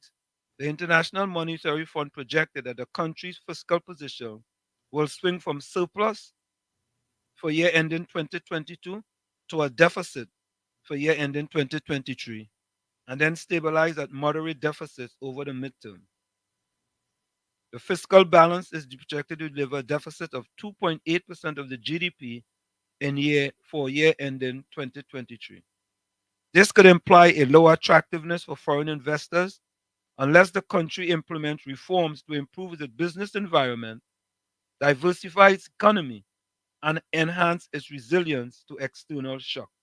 the International Monetary Fund projected that the country's fiscal position will swing from surplus for year ending 2022 to a deficit for year ending 2023, and then stabilize at moderate deficits over the midterm. The fiscal balance is projected to deliver a deficit of 2.8% of the GDP in year ending 2023. This could imply a low attractiveness for foreign investors unless the country implements reforms to improve its business environment, diversify its economy, and enhance its resilience to external shocks.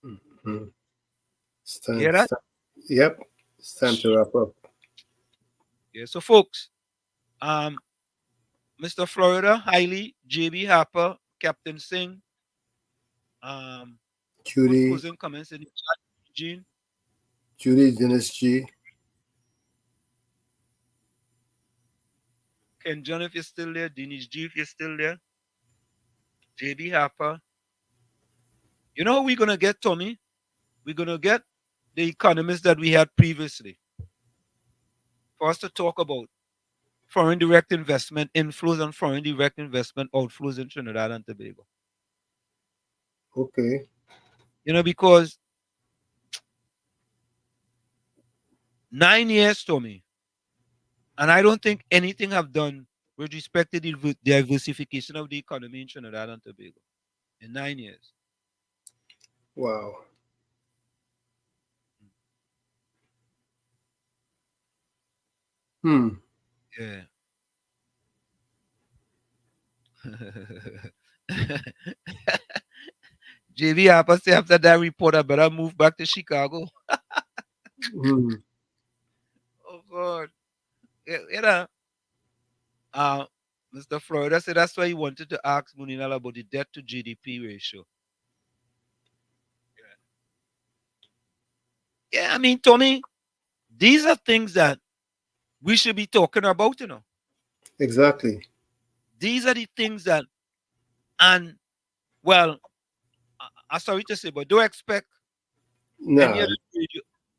Mm-hmm. Hear that? Yep. It's time to wrap up. Yeah, so folks, Mr. Florida, Hailey, JB Harper, Captain Singh, Judy. Closing comments in the chat, Eugene. Judy, Dennis G. Ken John, if you're still there. Dennis G, if you're still there. JB Harper. You know who we're going to get, Tommy? We're going to get the economists that we had previously for us to talk about foreign direct investment inflows and foreign direct investment outflows in Trinidad and Tobago. Okay. You know, because 9 years, Tommy, and I don't think anything have done with respect to the diversification of the economy in Trinidad and Tobago in 9 years. Wow. Yeah. JV Harper say after that report, I better move back to Chicago. Oh God. You know, Mr. Florida said that's why he wanted to ask Monilal about the debt to GDP ratio. Yeah, I mean, Tommy, these are things that we should be talking about, you know. Exactly. These are the things that, and well, I'm sorry to say, but don't expect any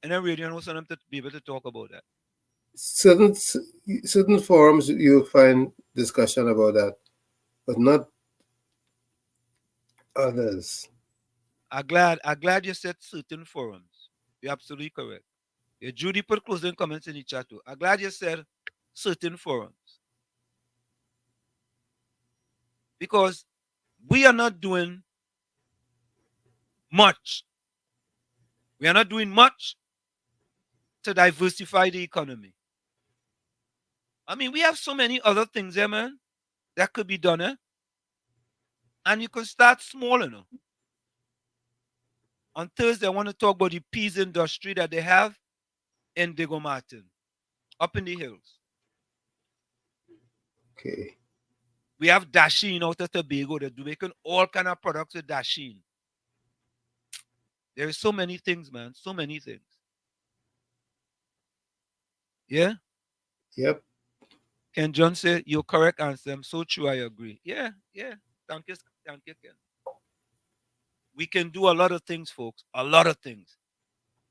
other radio host to be able to talk about that. Certain forums you'll find discussion about that, but not others. I'm glad you said certain forums. You're absolutely correct. Yeah, Judy put closing comments in the chat too. I'm glad you said certain forums. Because we are not doing much. We are not doing much to diversify the economy. I mean, we have so many other things there, man, that could be done, eh? And you can start small, you know. On Thursday, I want to talk about the peas industry that they have in Diego Martin, up in the hills. Okay. We have dasheen out of Tobago. They're making all kind of products with dasheen. There are so many things, man. So many things. Yeah? Yep. Ken John said, you're correct answer. I'm so true, I agree. Yeah. Thank you, Ken. We can do a lot of things, folks. A lot of things.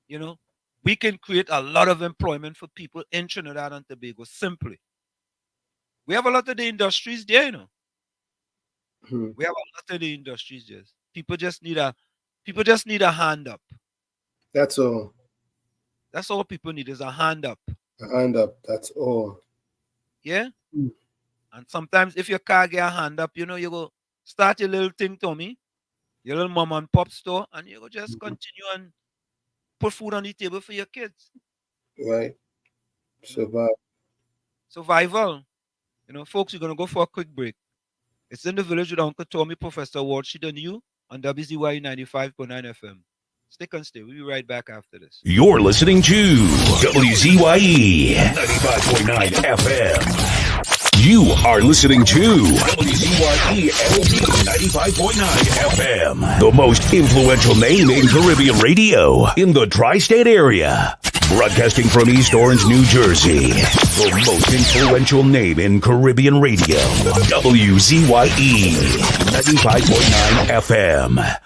You know, we can create a lot of employment for people in Trinidad and Tobago, simply. We have a lot of the industries there, you know. We have a lot of the industries there. People just need a hand up. That's all. That's all people need is a hand up. A hand up, that's all. Yeah? And sometimes if your car get a hand up, you know, you go start your little thing, Tommy, your little mom and pop store, and you go just continue and put food on the table for your kids. Right. Survival. You know, folks, we're going to go for a quick break. It's In the Village with Uncle Tommy, Professor Walsh, and you on WZYE 95.9 FM. Stick and stay. We'll be right back after this. You're listening to WZYE 95.9 FM. You are listening to WZYE 95.9 FM, the most influential name in Caribbean radio in the tri-state area. Broadcasting from East Orange, New Jersey, the most influential name in Caribbean radio, WZYE 95.9 FM.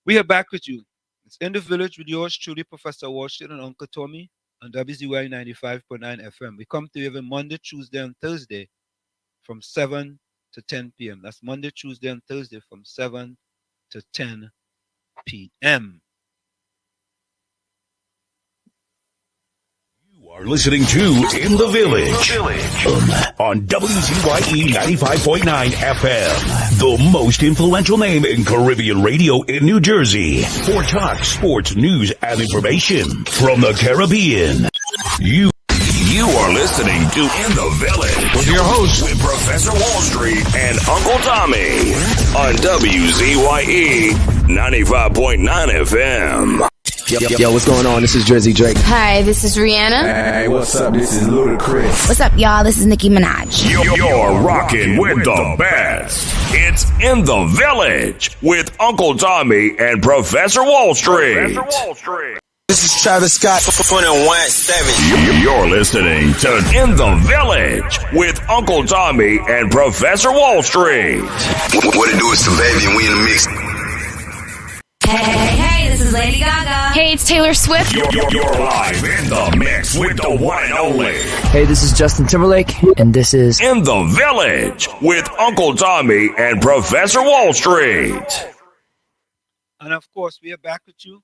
We are back with you. It's In the Village with yours truly, Professor Washington and Uncle Tommy on WZYE 95.9 FM. We come to you every Monday, Tuesday, and Thursday from 7 to 10 p.m. That's Monday, Tuesday, and Thursday from 7 to 10 p.m. You are listening to In the Village on WZYE 95.9 FM, the most influential name in Caribbean radio in New Jersey for talk, sports, news, and information from the Caribbean. You are listening to In the Village with your host, with Professor Wall Street and Uncle Tommy on WZYE 95.9 FM. Yo, what's going on? This is WZYE. Hi, this is Rihanna. Hey, what's up? This is Ludacris. What's up, y'all? This is Nicki Minaj. You're rocking with the best. It's In the Village with Uncle Tommy and Professor Wall Street. This is Travis Scott for 117. You're listening to In the Village with Uncle Tommy and Professor Wall Street. What it do is some baby and we in the mix. Hey, this is Lady Gaga. Hey, it's Taylor Swift. You're live in the mix with the one and only. Hey, this is Justin Timberlake, and this is In the Village with Uncle Tommy and Professor Wall Street. And of course, we are back with you.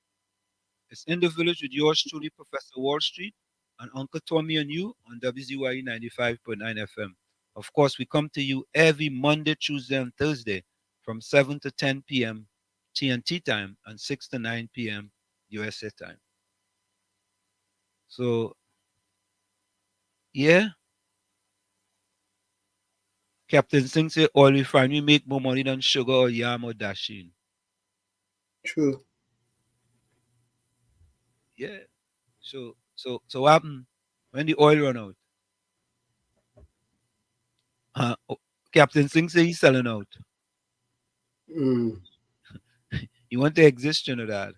It's In the Village with yours truly, Professor Wall Street, and Uncle Tommy and you on WZYE 95.9 FM. Of course, we come to you every Monday, Tuesday, and Thursday from 7 to 10 p.m. TNT time and 6 to 9 p.m. USA time. So, yeah. Captain Singh say oil refinery make more money than sugar or yam or dasheen. True. Yeah. So what happened when the oil run out? Captain Singh say he's selling out. You want to exist, Trinidad?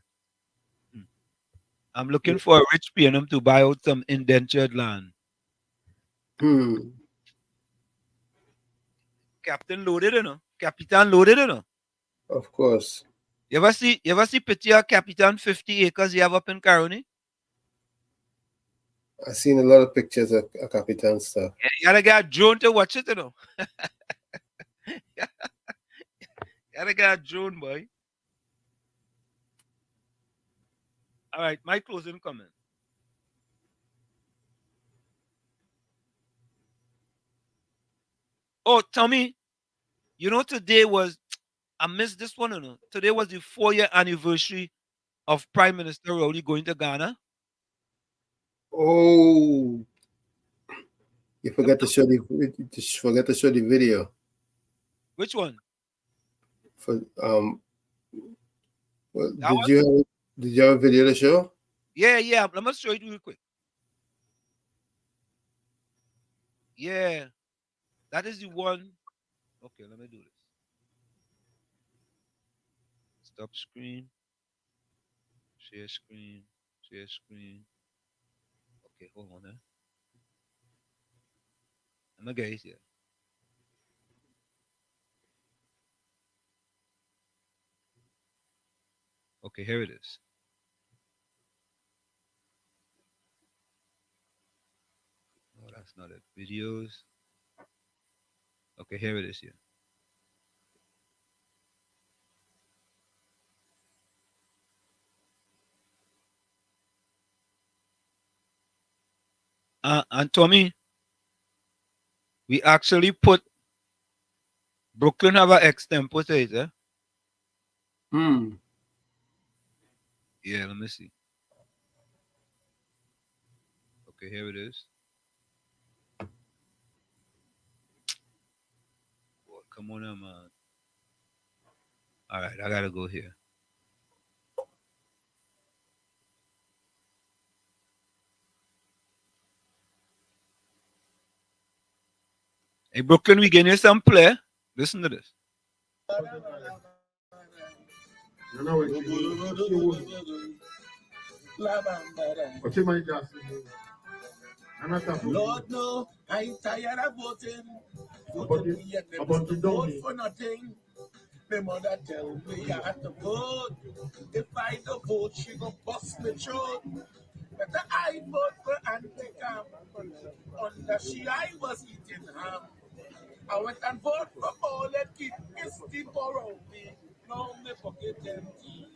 I'm looking for a rich PNM to buy out some indentured land. Captain loaded, you know. Capitan loaded, you know. Of course. You ever see picture of Capitan 50 acres you have up in Caroni? I've seen a lot of pictures of Capitan stuff. Yeah, you gotta get a drone to watch it, you know. You gotta get a drone, boy. All right, my closing comment. Oh, Tommy, you know today was, I missed this one, you know. Today was the 4-year anniversary of Prime Minister Rowley going to Ghana. Oh, you forgot to show the video. Which one? For well, did you have a video to show? Yeah. Let me show you real quick. Yeah, that is the one. Okay, let me do this. Stop screen. Share screen. Share screen. Okay, hold on. I'm gonna get it here. Okay, here it is. No, that's not it. Videos. Okay, here it is here. And Tommy, we actually put Brooklyn have an extempo to it, eh? Yeah, let me see. Okay, here it is. Boy, come on, man. All right, I gotta go here. Hey, Brooklyn, we getting you some play. Listen to this. Lord, no, I ain't tired of voting. Vote for nothing. My mother tell me I have to vote. If I don't vote, she go bust me throat. Better I vote for Antica. Under she I was eating ham. I went and vote for all that keep history for me. Now me pocket empty.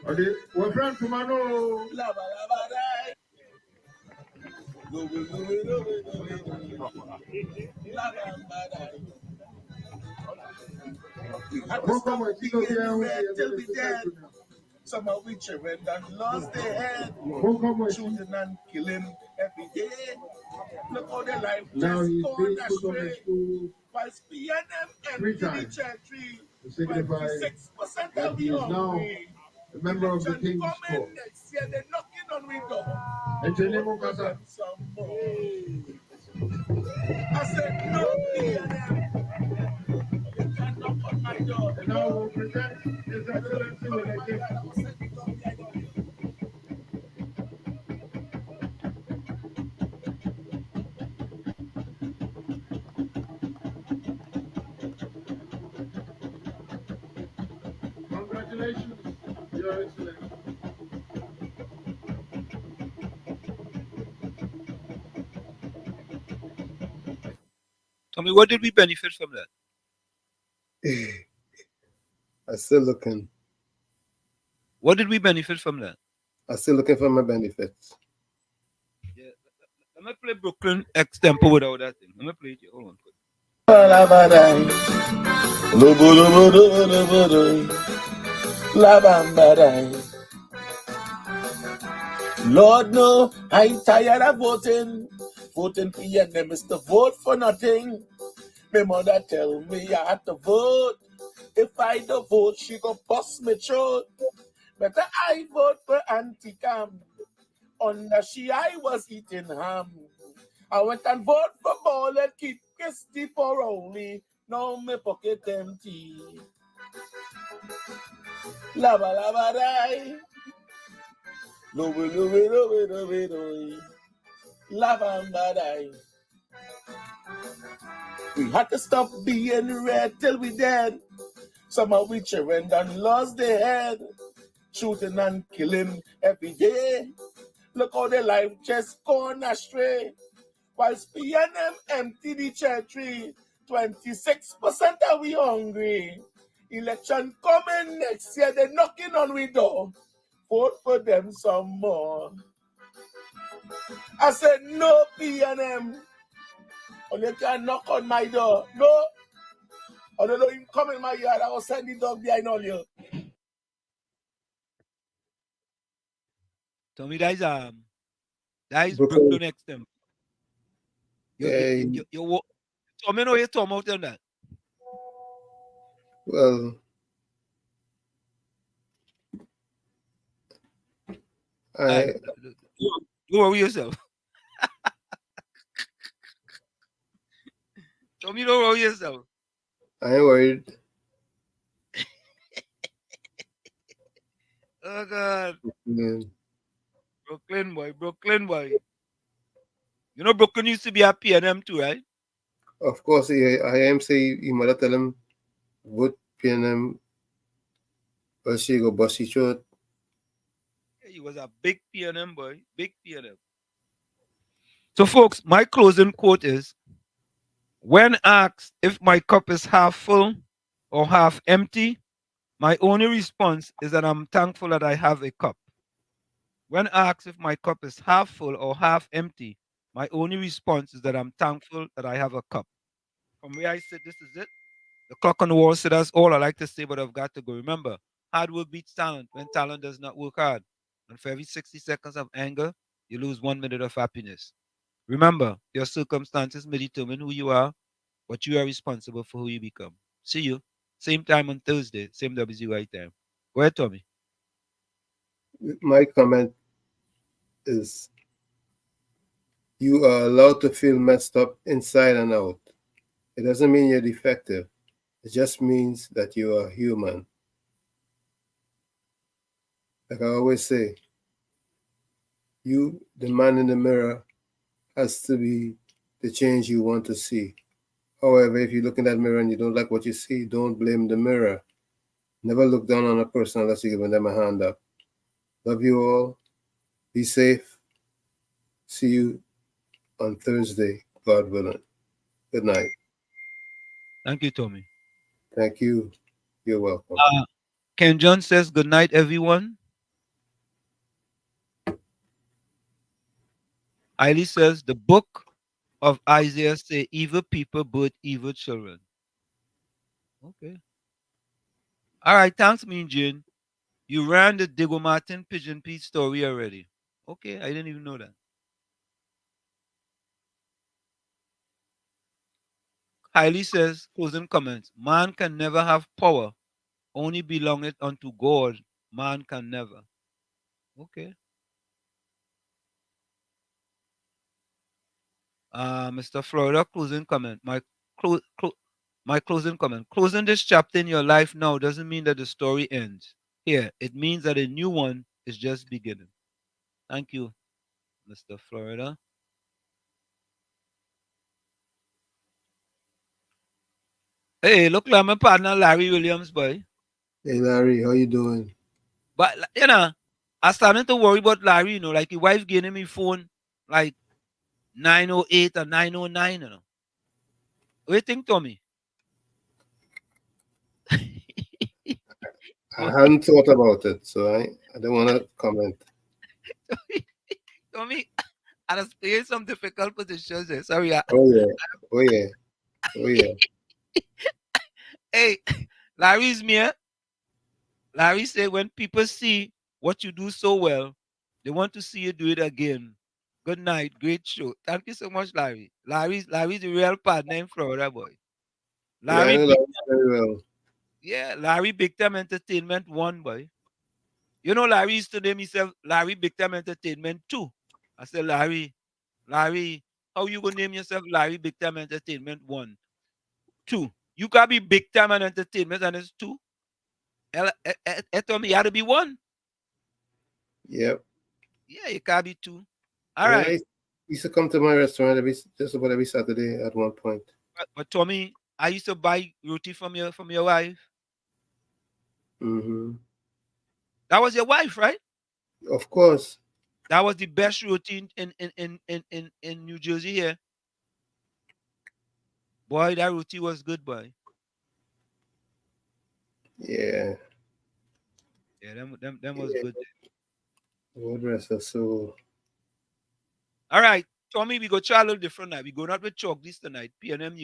Okay, we're friends from Mano. Lava, lava, die. I was till we dead. Some of we children that lost their head. Shooting and killing every day. Look how their life just gone astray. Whilst PNM empty the treasury, 26% of the hungry. a member of the King's Court. Next year, they're knocking on we door. And Jenny Mukasa. Some more. I said, no, P&M. You can't knock on my door. And now we'll present His Excellency with a gift. Congratulations, Your Excellency. Tommy, what did we benefit from that? I'm still looking. What did we benefit from that? I'm still looking for my benefits. Yeah, let me play Brooklyn X tempo without that thing. Let me play it here. Hold on. Lord, no, I'm tired of voting. Voting PNM is to vote for nothing. My mother tell me I had to vote. If I don't vote, she go bust me throat. Better I vote for anti-cam. Under she, I was eating ham. I went and vote for ball and keep Christy for only. Now my pocket empty. Lava lava die. Lowe lowe lowe lowe lowe. Lava die. We had to stop being red till we dead. Some of we children done lost their head. Shooting and killing every day. Look how their life just gone astray. Whilst PNM empty the cherry, 26% are we hungry. Election coming next year, they're knocking on we door. Vote for them some more. I said no PNM. Or you can knock on my door. No. I don't know, you come in my yard, I will send the dog behind all you. Tommy, that is Brooklyn X tempo. Tommy, no, you talk about that. Well, don't worry yourself. Tommy, don't worry yourself. I ain't worried. Oh God. Brooklyn boy. You know Brooklyn used to be a PNM too, right? Of course, I am say your mother tell him vote PNM, but she go bust his throat. He was a big PNM boy, big PNM. So, folks, my closing quote is: when asked if my cup is half full or half empty, my only response is that I'm thankful that I have a cup. When asked if my cup is half full or half empty, my only response is that I'm thankful that I have a cup. From where I sit, this is it. The clock on the wall said that's all I like to say, but I've got to go. Remember, hard work beats talent when talent does not work hard. And for every 60 seconds of anger, you lose 1 minute of happiness. Remember, your circumstances may determine who you are, but you are responsible for who you become. See you. Same time on Thursday, same WZYE time. Go ahead, Tommy. My comment is you are allowed to feel messed up inside and out. It doesn't mean you're defective. It just means that you are human. Like I always say, you, the man in the mirror, has to be the change you want to see. However, if you look in that mirror and you don't like what you see, don't blame the mirror. Never look down on a person unless you're giving them a hand up. Love you all. Be safe. See you on Thursday, God willing. Good night. Thank you, Tommy. Thank you. You're welcome. Ken John says, good night, everyone. Eiley says, the book of Isaiah say, evil people birth evil children. Okay. All right. Thanks, Mean Jane. You ran the Diego Martin Pigeon Pete story already. Okay. I didn't even know that. Kylie says, closing comments, man can never have power, only belong it unto God Man can never. Okay. Mr. Florida, closing comment. My closing comment. Closing this chapter in your life now doesn't mean that the story ends here. It means that a new one is just beginning. Thank you, Mr. Florida. Hey, look like my partner Larry Williams, boy. Hey Larry, how you doing? But you know, I started to worry about Larry. You know, like his wife giving me phone like 908 or 909. You know, what do you think, Tommy? I hadn't thought about it, so I don't want to comment. Tommy, I was in some difficult positions there. Sorry. Oh yeah. Hey, Larry's me. Larry said when people see what you do so well, they want to see you do it again. Good night. Great show. Thank you so much, Larry. Larry's the real partner in Florida, boy. Larry, yeah, I know Larry very well. Yeah, Larry Big Time Entertainment 1, boy. You know, Larry used to name himself Larry Big Time Entertainment 2. I said, Larry, how you gonna name yourself Larry Big Time Entertainment 1? 2. You gotta be Big Time and Entertainment and it's 2. It told me you had to be 1. Yep. Yeah, you can't be 2. All right. I used to come to my restaurant just about every Saturday at one point. But Tommy, I used to buy roti from your wife. Mm-hmm. That was your wife, right? Of course. That was the best roti in New Jersey here. Boy, that roti was good, boy. Yeah. Yeah, them was good. God rest her soul. All right, Tommy, we go try a little different night. We go not with chalk this tonight. PNM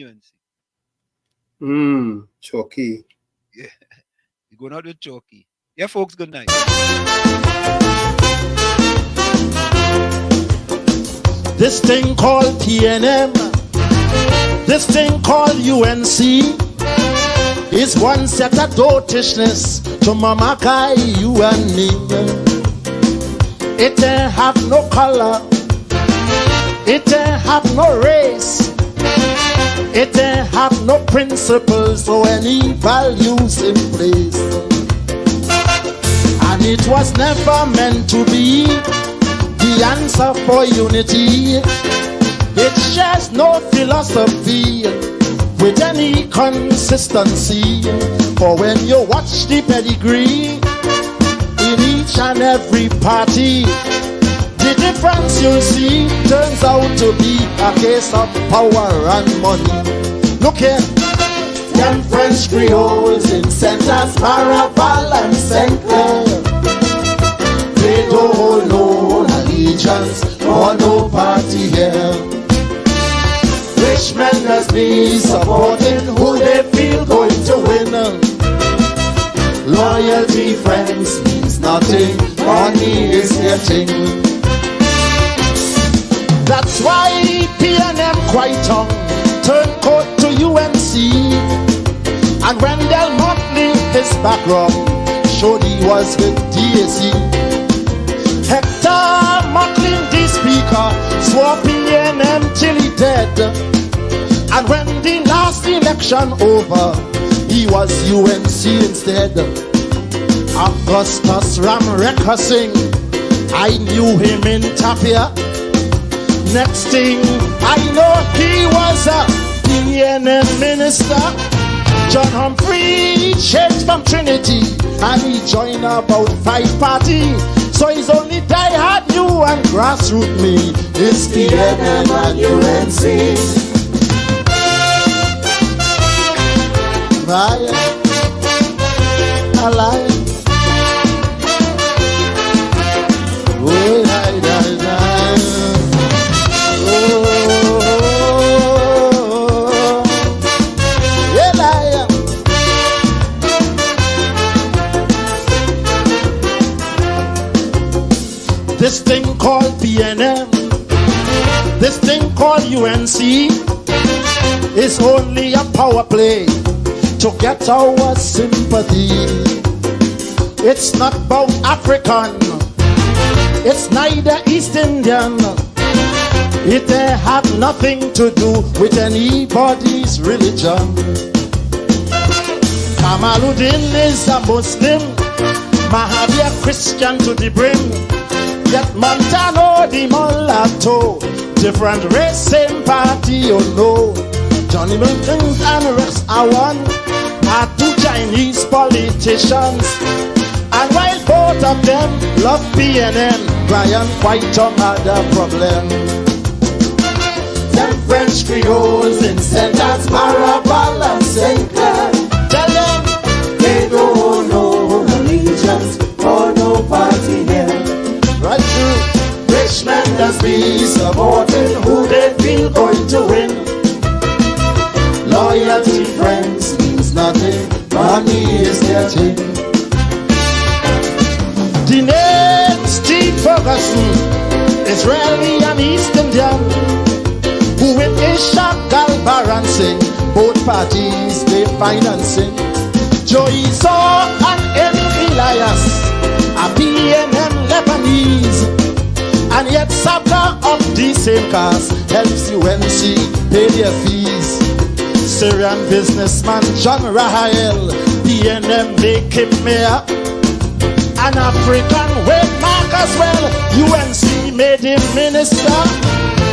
UNC. Chalky. Yeah, we go not with chalky. Yeah, folks, good night. This thing called PNM, this thing called UNC, is one set of dotishness to Mama Kai, you and me. It ain't have no color, it ain't have no race, it ain't have no principles or any values in place. And it was never meant to be the answer for unity. It shares no philosophy with any consistency. For when you watch the pedigree in each and every party, the difference you see turns out to be a case of power and money. Look here, them French Creoles in Saint-As, Maraval and Saint-Clair, they don't hold no allegiance or no party here. Rich men must be supporting who they feel going to win. Loyalty, friends, means nothing. Money is getting. That's why PNM quite on turn coat to UNC. And when Del Motley, his background showed he was with DAC. Hector Motley, the speaker, swore PNM till he dead. And when the last election over, he was UNC instead. Augustus Ramreka Singh, I knew him in Tapia. Next thing I know, he was a PNM minister. John Humphrey changed from Trinity and he joined about 5 parties. So he's only die-hard new and grassroots me. It's PNM and UNC. Alive. Oh, this thing called PNM, this thing called UNC, is only a power play to get our sympathy. It's not about African. It's neither East Indian. It have nothing to do with anybody's religion. Kamaluddin is a Muslim, Mahathir Christian to the brim. Yet Montano the mulatto, different race, same party, you know. Johnny Milton and Rex are one, are two Chinese politicians. And while both of them love PNM, Brian Whiteton had a problem. Them French Creoles in St. Anne's, Marabal and St. Clair, tell them they don't know allegiance or no party here. Right through, rich men just be supporting who they feel going to win. Loyalty, friends, means nothing, money is their thing. The name Steve Ferguson is really an East Indian who with Ishak Galbaran sing, both parties they financing. Joey Saw and Emil Elias are PNM Lebanese, and yet Sabta of the same cast helps UNC pay their fees. Syrian businessman John Rahael, PNM they keep me up. An African wave mark as well, UNC made him minister.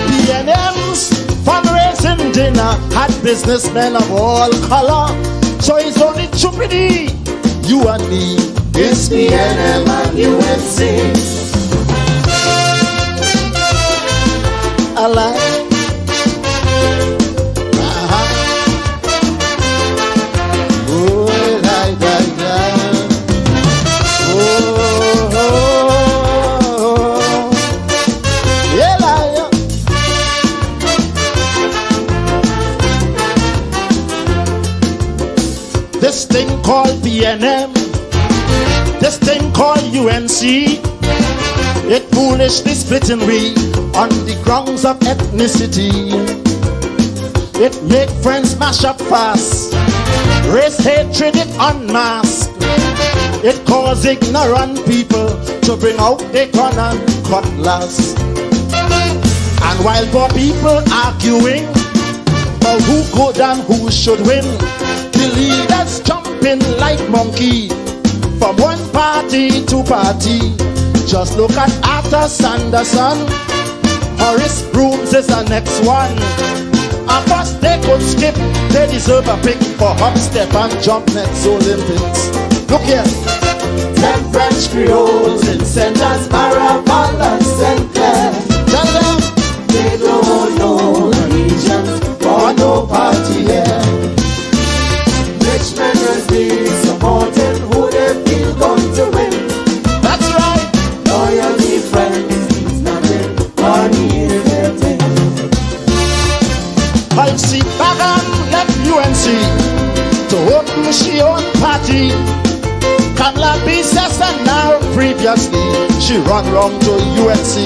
PNM's fundraising dinner had businessmen of all color. So it's only stupidity, you and me. It's PNM and UNC. I like. This thing called PNM, this thing called UNC, it foolishly splitting we on the grounds of ethnicity. It make friends mash up fast, race hatred it unmasked. It cause ignorant people to bring out their gun and cutlass. And while poor people arguing about who good and who should win, the leaders jumping like monkey from one party to party. Just look at Arthur Sanderson, Horace Brooms is the next one. And first they could skip, they deserve a pick for hop, step and jump next Olympics. Look here, them French Creoles in St. Anne's, Marabal and St. Clair, tell them they don't know allegiance or no party here. Rich men must be supporting who they feel going to win. That's right. Loyalty, friends, means nothing. Money is their thing. Halsey Bagan left UNC to open she own party. Kamla Bises and now previously she run wrong to UNC.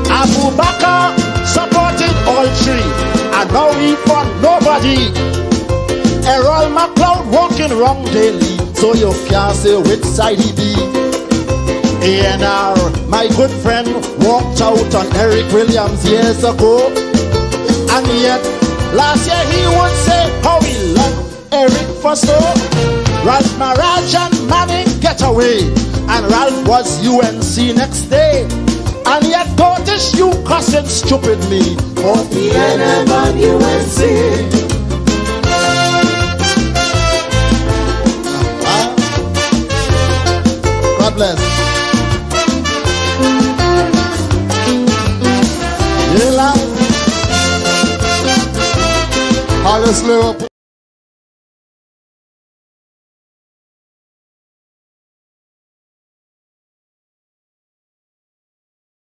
Abu Bakr supported all three and now he fund nobody. Errol McLeod walking wrong daily, so you can't say which side he be. A&R, my good friend, walked out on Eric Williams years ago, and yet last year he would say how he loved Eric for so. Ralph Maraj and Manning get away, and Ralph was UNC next day, and yet notice you cussing stupid me for PNM and UNC. God bless. Yeah,